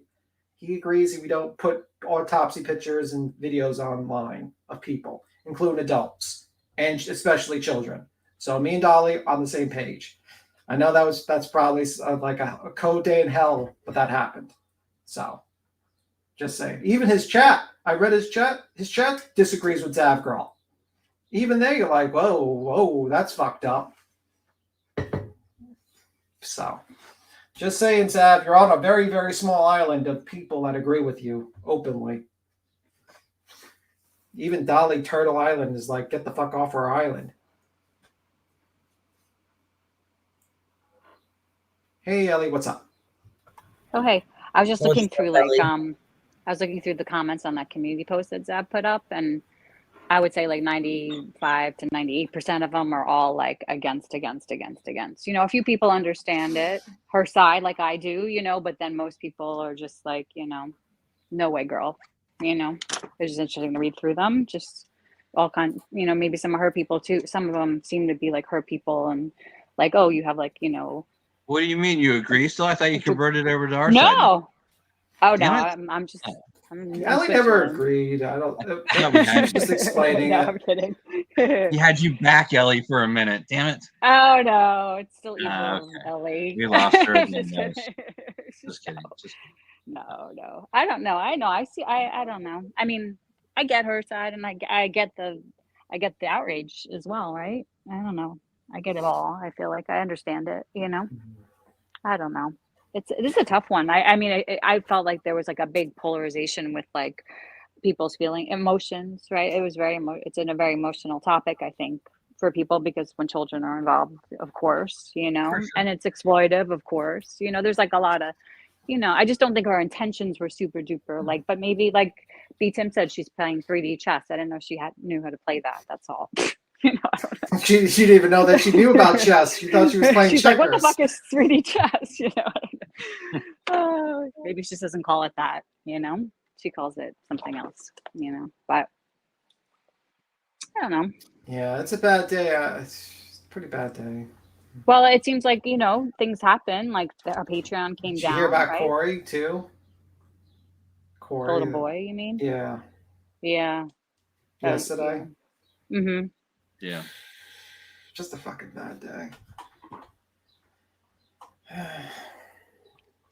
He agrees we don't put autopsy pictures and videos online of people, including adults, and especially children. So me and Dolly on the same page. I know that's probably like a cold day in hell, but that happened. So, just saying. Even his chat, I read his chat. His chat disagrees with Zavgirl. Even there, you're like, whoa, that's fucked up. So, just saying, Zav, you're on a very, very small island of people that agree with you openly. Even Dolly Turtle Island is like, get the fuck off our island. Hey, Ellie, what's up? Oh, hey. I was just What's looking up, through Ellie? I was looking through the comments on that community post that Zab put up, and I would say like 95 to 98% of them are all like against. A few people understand it, her side, like I do, but then most people are just like, no way, girl. It's just interesting to read through them. Just all kinds, maybe some of her people too. Some of them seem to be like her people, and like, oh, you have like, What do you mean you agree still? I thought you converted over to our side. no. Oh no, Damn it. I'm just. Ellie never agreed. I don't. No, we She was just explaining No, it. I'm kidding. He had you back, Ellie, for a minute. Damn it. Oh no, it's still evil, Okay. Ellie. We lost her again, Just guys. kidding. Just kidding. No. I don't know. I know. I see. I don't know. I mean, I get her side, and I get the outrage as well, right? I don't know. I get it all. I feel like I understand it. I don't know. This is a tough one. I mean, I felt like there was like a big polarization with like people's emotions, right? It was it's in a very emotional topic, I think, for people, because when children are involved, of course, and it's exploitive, of course, there's like a lot of, I just don't think our intentions were super duper like, but maybe like B. Tim said, she's playing 3D chess. I didn't know she knew how to play that. That's all. I don't know. She didn't even know that she knew about chess. She thought she was playing She's checkers. like, what the fuck is 3D chess? Maybe she just doesn't call it that, she calls it something else, but I don't know. Yeah, it's a bad day. It's a pretty bad day. Well, it seems like, things happen, like our Patreon came Did down. you hear about right? Corey too? Corey, the little boy, you mean? Yeah. Yeah. Yesterday. Yeah. Mm-hmm. Yeah. Just a fucking bad day.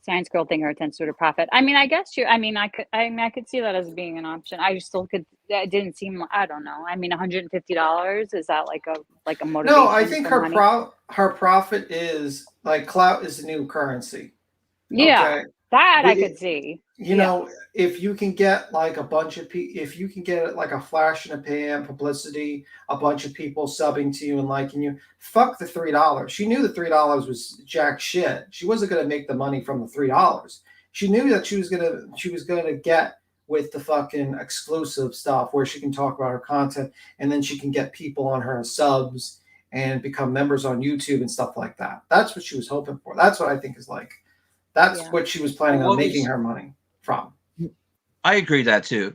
Science girl thing, her attention to profit. I mean, I guess I could see that as being an option. I still could. That didn't seem. I don't know. I mean, $150, is that like a motivation? No, I think her profit is like clout is the new currency. Yeah, okay? that I could see. You know, if you can get like a bunch of people, if you can get like a flash in a pan publicity, a bunch of people subbing to you and liking you, fuck the $3. She knew the $3 was jack shit. She wasn't going to make the money from the $3. She knew that she was gonna get with the fucking exclusive stuff where she can talk about her content, and then she can get people on her subs and become members on YouTube and stuff like that. That's what she was hoping for. That's what I think is like. That's what she was planning on making her money from. I agree that too.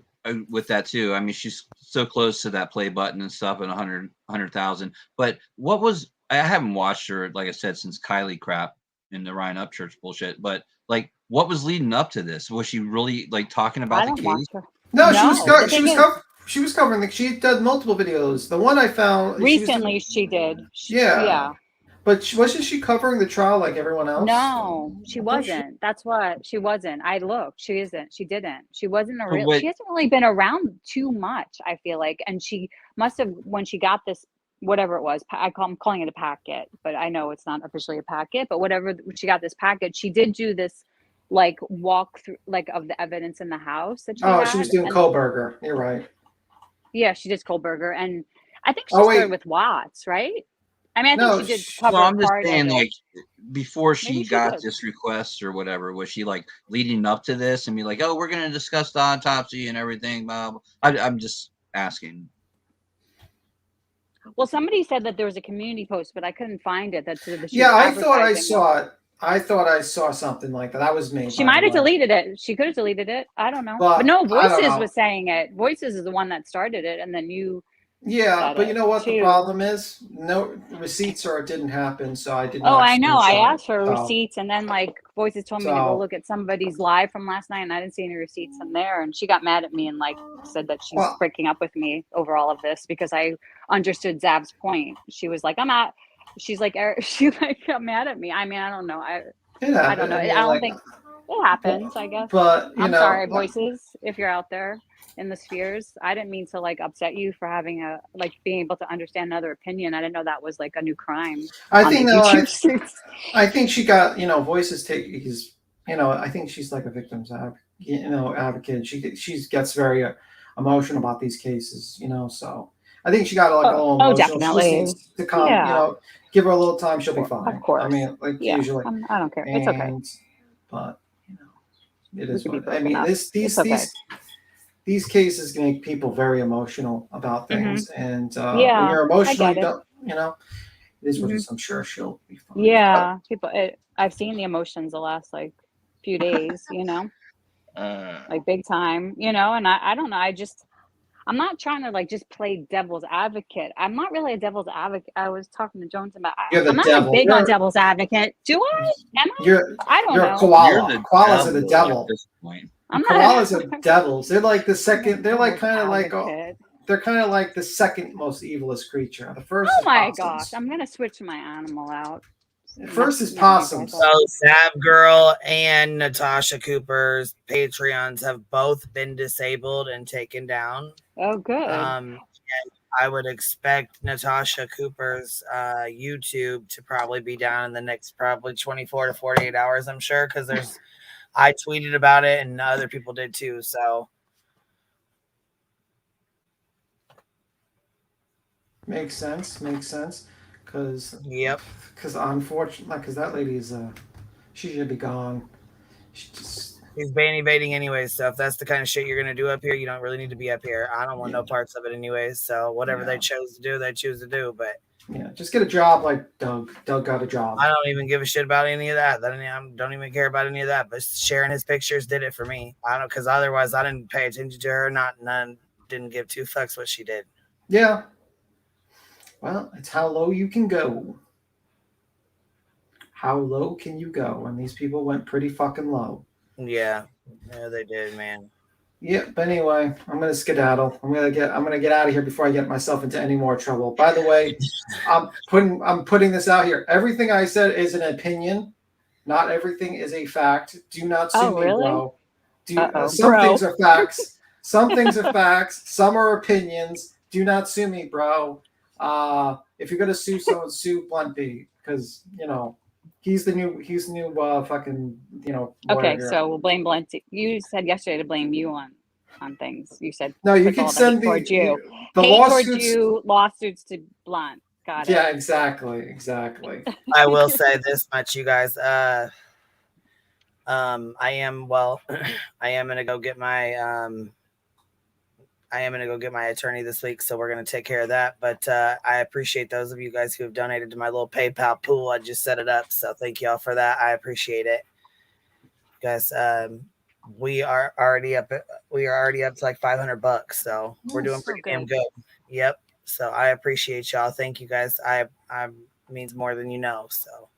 with that too. I mean, she's so close to that play button and stuff and 100,000. But what was, I haven't watched her, like I said, since Kylie crap in the Ryan Upchurch bullshit. But like, what was leading up to this? Was she really like talking about the case? No, she was covering. She did multiple videos. The one I found recently, she did. Yeah. But wasn't she covering the trial like everyone else? No, she wasn't. That's what she wasn't. I looked. She isn't. She didn't. She wasn't a real. She hasn't really been around too much, I feel like. And she must have, when she got this, whatever it was, I'm calling it a packet, but I know it's not officially a packet. But whatever, she got this packet. She did do this like walk through, like of the evidence in the house that she had. She was doing Kohlberger. You're right. Yeah, she did Kohlberger, and I think she started with Watts, right? I mean, I think she did cover I'm just part saying, of it. like, before she got did. this request or whatever, was she like leading up to this and be like, "Oh, we're going to discuss the autopsy and everything"? Blah, blah. I'm just asking. Well, somebody said that there was a community post, but I couldn't find it. That's yeah, I thought I saw it. I thought I saw something like that. That was me. She might have deleted it. She could have deleted it. I don't know. But no, Voices was saying it. Voices is the one that started it, and then you. Yeah, but you know what the problem is? No receipts or it didn't happen, so I didn't. Oh, I know. I asked for receipts, and then like Voices told me to go look at somebody's live from last night, and I didn't see any receipts in there. And she got mad at me and like said that she's breaking up with me over all of this because I understood Zav's point. She was like, "I'm out." She's like, she like got mad at me. I mean, I don't know. I don't know. I don't think it happens. I guess. But I'm sorry, Voices, if you're out there in the spheres. I didn't mean to like upset you for having a like being able to understand another opinion. I didn't know that was like a new crime. I think she got, Voices he's, I think she's like a victim's advocate. She gets very emotional about these cases, so I think she got like a little emotional. Definitely. She needs to calm, give her a little time, she'll be fine. Of course. I mean, like usually. I don't care. It's okay. But it is what I mean. These cases can make people very emotional about things, and when you're emotional, it is what it is. I'm sure she'll be fine. Yeah, people. I've seen the emotions the last like few days, like big time, and I don't know. I'm not trying to like just play devil's advocate. I'm not really a devil's advocate. I was talking to Jones about. I'm not like big on devil's advocate. Do I? Am I? I don't know. You're a koala. Koalas are the devil. At this point. Koalas are devils. They're like the second. They're like kind of like. They're kind of like the second most evilest creature. The first. Oh my gosh! I'm gonna switch my animal out. First is possums. So Zavgirl and Natasha Cooper's Patreons have both been disabled and taken down. Oh, good. And I would expect Natasha Cooper's YouTube to probably be down in the next probably 24 to 48 hours, I'm sure, because I tweeted about it and other people did too. So makes sense. Because unfortunately, because that lady is she should be gone. She's banning baiting anyways. So if that's the kind of shit you're gonna do up here, you don't really need to be up here. I don't want no parts of it anyways. So whatever they chose to do, they choose to do. But just get a job like Doug. Doug got a job. I don't even give a shit about any of that. I don't even care about any of that. But sharing his pictures did it for me. I don't, because otherwise I didn't pay attention to her. Didn't give two fucks what she did. Yeah. Well, it's how low you can go. How low can you go? And these people went pretty fucking low. Yeah, they did, man. Yeah, but anyway, I'm gonna skedaddle. I'm gonna get out of here before I get myself into any more trouble. By the way, I'm putting this out here. Everything I said is an opinion. Not everything is a fact. Do not sue me, bro. Some things are facts. Some things are facts. Some are opinions. Do not sue me, bro. If you're gonna sue someone, sue Blunt B, because he's the new fucking Okay, so we'll blame Blunt. You said yesterday to blame you on things. You said no. You can send towards you. The lawsuits to Blunt. Got it. Yeah, exactly. I will say this much, you guys. I am gonna go get my I am going to go get my attorney this week, so we're going to take care of that. But I appreciate those of you guys who have donated to my little PayPal pool. I just set it up, so thank you all for that. I appreciate it. You guys, we are already up to like $500, so we're doing pretty damn good. Yep. So I appreciate y'all. Thank you guys. I means more than you know. So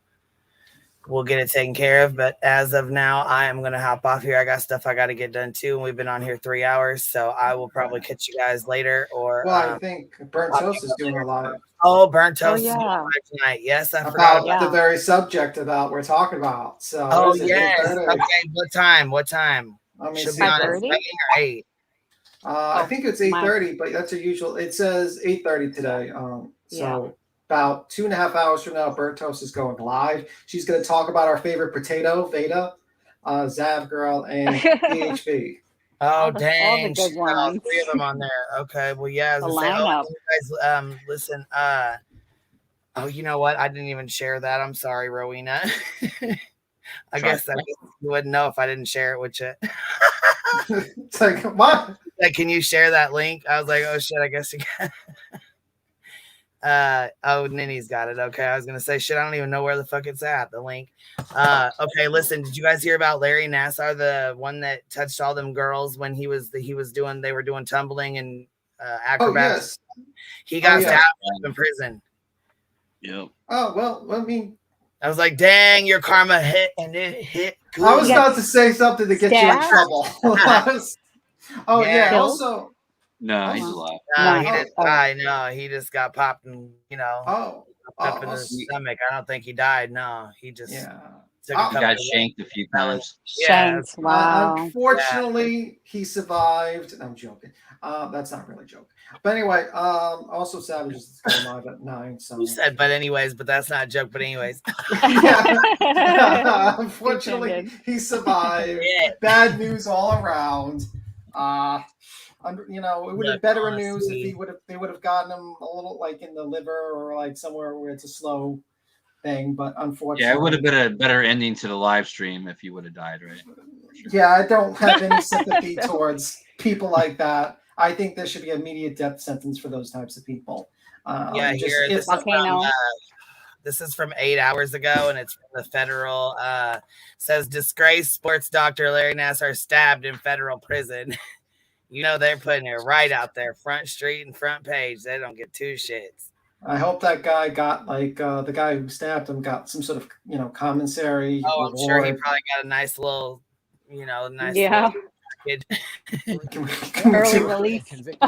we'll get it taken care of. But as of now, I am gonna hop off here. I got stuff I got to get done too. And we've been on here 3 hours, so I will probably catch you guys later. Or well, I think Burnt Toast is doing a live. Oh, Burnt Toast is doing a live tonight. Yes, I forgot about the very subject about we're talking about. So oh yes. Okay, what time? What time? Should be on at 7 or 8. I think it's 8:30, but that's a usual. It says 8:30 today. So about 2.5 hours from now, Burnt Toast is going live. She's going to talk about our favorite potato, Veda, Zavgirl, and PHP. Oh dang! all the good All ones. 3 of them on there. Okay, well yeah. The lineup. lineup. You guys, listen. Oh, you know what? I didn't even share that. I'm sorry, Rowena. I guess you wouldn't know if I didn't share it with you. It's like what? Like, can you share that link? I was like, oh shit, I guess you got. Oh, Ninny's got it. Okay, I was gonna say shit. I don't even know where the fuck it's at. The link. Okay, listen. Did you guys hear about Larry Nassar, the one that touched all them girls when they were doing tumbling and acrobatics? Oh, yes. He got stabbed in prison. Yep. Oh well, I mean, I was like, dang, your karma hit and it hit good. I was about to say something to get you in trouble. Oh yeah. Also, no, he's alive. No, he didn't die. No, he just got popped and up in the also, stomach. I don't think he died. No, he just He got shanked a few times. Shanked. Wow. Unfortunately, he survived. I'm joking. That's not really a joke. But anyway, also Savages is going live at 9. So you said, but anyways, but that's not a joke. But anyways, unfortunately, he survived. Bad news all around. It would have been better news if they would have gotten him a little like in the liver or like somewhere where it's a slow thing. But unfortunately, yeah, it would have been a better ending to the live stream if you would have died, right? Sure. Yeah, I don't have any sympathy towards people like that. I think there should be an immediate death sentence for those types of people. This is from 8 hours ago, and it's from the federal. Says disgraced sports doctor Larry Nassar stabbed in federal prison. They're putting it right out there, front street and front page. They don't get 2 shits. I hope that guy got the guy who stabbed him got some sort of commissary. Oh, I'm sure he probably got a nice little, little Early release. Larry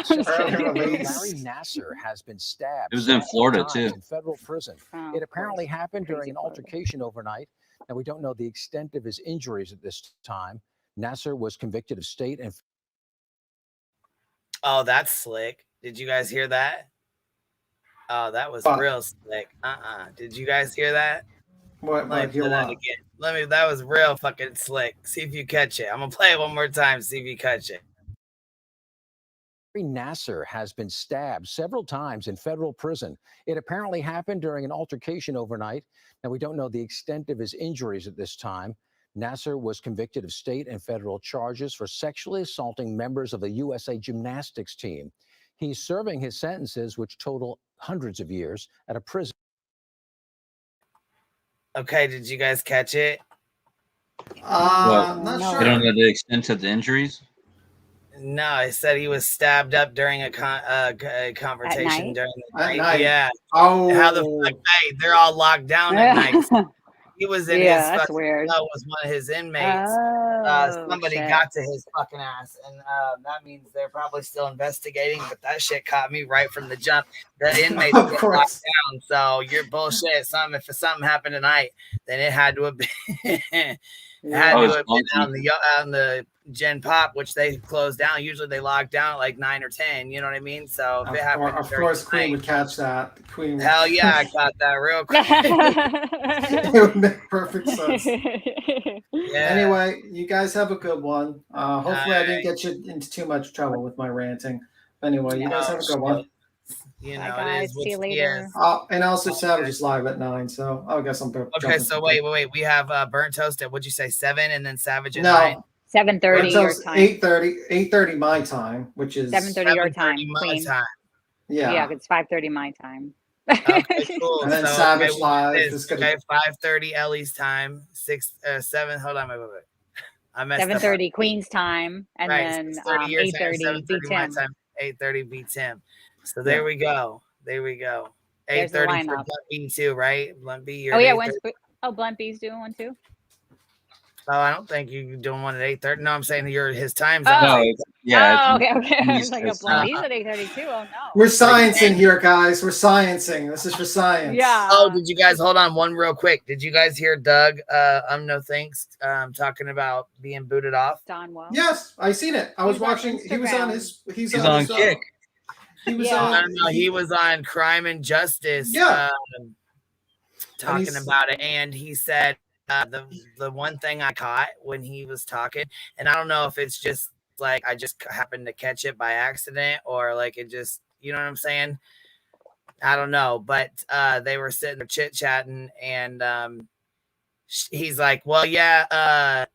Nassar has been stabbed. It was in Florida too. In federal prison. It apparently happened during an altercation overnight, and we don't know the extent of his injuries at this time. Nassar was convicted of state and. Oh, that's slick. Did you guys hear that? Oh, that was real slick. Did you guys hear that? What? That was real fucking slick. See if you catch it. I'm gonna play it one more time. See if you catch it. Larry Nassar has been stabbed several times in federal prison. It apparently happened during an altercation overnight, and we don't know the extent of his injuries at this time. Nassar was convicted of state and federal charges for sexually assaulting members of the USA gymnastics team. He's serving his sentences, which total hundreds of years, at a prison. Okay, did you guys catch it? I'm not sure. You don't know the extent of the injuries? No, I said he was stabbed up during a confrontation during the night. Yeah. Oh. How the fuck? Hey, they're all locked down at night. He was in his that's weird. Was one of his inmates. Somebody got to his fucking ass, and that means they're probably still investigating. But that shit caught me right from the jump. The inmates get locked down, so you're bullshit. If something happened tonight, then it had to have been. On the Gen Pop, which they closed down. Usually they lock down at like 9 or 10. You know what I mean? So if it happened, of course, Queen would catch that. Queen. Hell yeah, I caught that real quick. It would make perfect sense. Anyway, you guys have a good one. Hopefully, I didn't get you into too much trouble with my ranting. Anyway, you guys have a good one. Guys, see you later. And also, Savage is live at 9, so I guess I'm okay. So wait. We have Burnt Toast at what'd you say 7, and then Savage at 9. 7:30 your time. 8:30 my time, which is 7:30 your time. My time. Yeah, it's 5:30 my time. Okay, cool. And then Savage live. Okay, 5:30 Ellie's time. 7. Hold on, wait. I messed up. 7:30 Queen's time, and Right, then 6:30 your time, 8:30 7:30 my Tim. time, 8:30 beats him. So there we go. There we go. There's the 8:30 for lineup. Blunt B too, right? Blunt B, you're Oh at yeah, 8:30. Blunt B's doing one too. Oh, I don't think you're doing one at 8:30. No, I'm saying you're his time zone. Oh, Yeah, okay. I was East like, a Coast Blunt time. B's at 8:32. Oh no. We're sciencing here, guys. We're sciencing. This is for science. Yeah. Oh, did you guys hold on one real quick? Did you guys hear Doug? No thanks. Talking about being booted off. Don Wells. Yes, I seen it. I was watching. He was on his. He's on Kick. He was I on. don't know. He was on Crime and Justice. Yeah. Talking about it, and he said the one thing I caught when he was talking, and I don't know if it's just like I just happened to catch it by accident or like it just, you know what I'm saying? I don't know, but they were sitting there chit chatting, and he's like, "Well, yeah,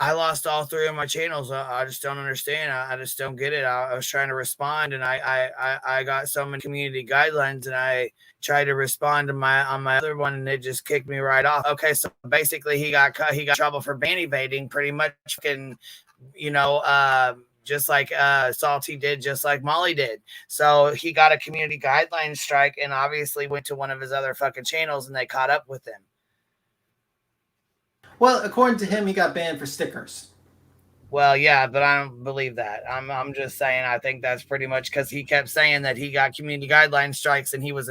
I lost all 3 of my channels. I just don't understand. I just don't get it. I was trying to respond, and I got so many community guidelines, and I tried to respond to my other one, and it just kicked me right off." Okay, so basically he got trouble for ban evading, pretty much, and just like Salty did, just like Molly did. So he got a community guideline strike, and obviously went to one of his other fucking channels, and they caught up with him. Well, according to him, he got banned for stickers. Well, yeah, but I don't believe that. I'm just saying I think that's pretty much because he kept saying that he got community guideline strikes and he was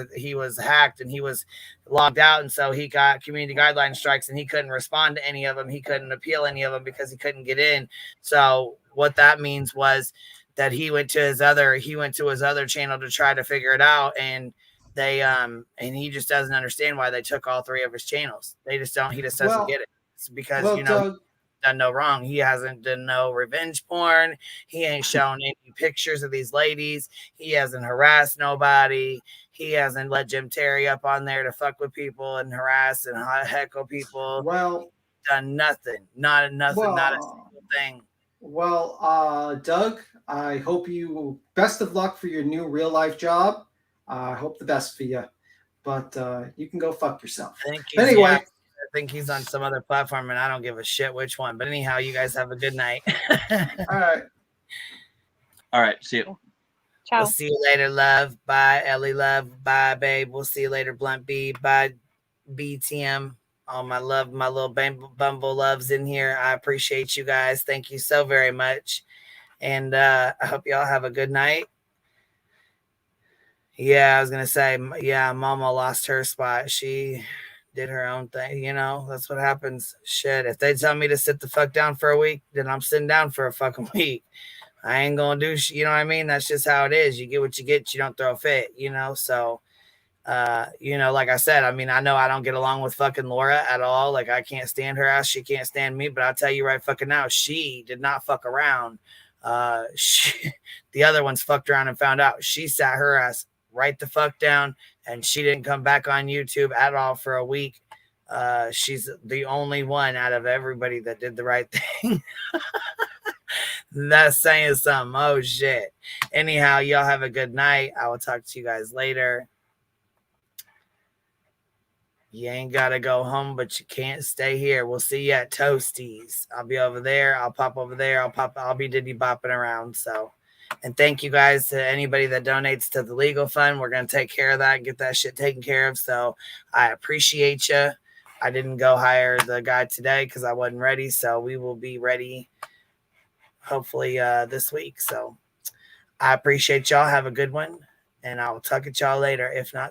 hacked and he was logged out, and so he got community guideline strikes and he couldn't respond to any of them. He couldn't appeal any of them because he couldn't get in. So what that means was that he went to his other channel to try to figure it out, and they and he just doesn't understand why they took all 3 of his channels. He just doesn't get it. It's because Doug, done no wrong. He hasn't done no revenge porn. He ain't shown any pictures of these ladies. He hasn't harassed nobody. He hasn't let Jim Terry up on there to fuck with people and harass and heckle people. Well, he's done nothing. Not a single thing. Well, Doug, I hope you best of luck for your new real life job. I hope the best for you, but you can go fuck yourself. Anyway. Yeah, I think he's on some other platform, and I don't give a shit which one. But anyhow, you guys have a good night. All right. See you. Ciao. We'll see you later, love. Bye, Ellie, love. Bye, babe. We'll see you later, Blunt B. Bye, BTM. All my love, my little bumble loves in here. I appreciate you guys. Thank you so very much. And I hope y'all have a good night. Yeah, I was going to say, yeah, Mama lost her spot. She did her own thing. That's what happens. Shit. If they tell me to sit the fuck down for a week, then I'm sitting down for a fucking week. I ain't going to do you know what I mean? That's just how it is. You get what you get. You don't throw a fit, So, like I said, I mean, I know I don't get along with fucking Laura at all. Like, I can't stand her ass. She can't stand me. But I'll tell you right fucking now, she did not fuck around. The other ones fucked around and found out. She sat her ass right the fuck down, and she didn't come back on YouTube at all for a week. She's the only one out of everybody that did the right thing. That's saying something. Oh shit. Anyhow, y'all have a good night. I will talk to you guys later. You ain't gotta go home, but you can't stay here. We'll see you at Toasties. I'll be over there. I'll pop over there. I'll be diddy bopping around. So, and thank you guys to anybody that donates to the legal fund. We're going to take care of that, get that shit taken care of. So I appreciate you. I didn't go hire the guy today because I wasn't ready. So we will be ready hopefully this week. So I appreciate y'all. Have a good one. And I will talk at y'all later. If not,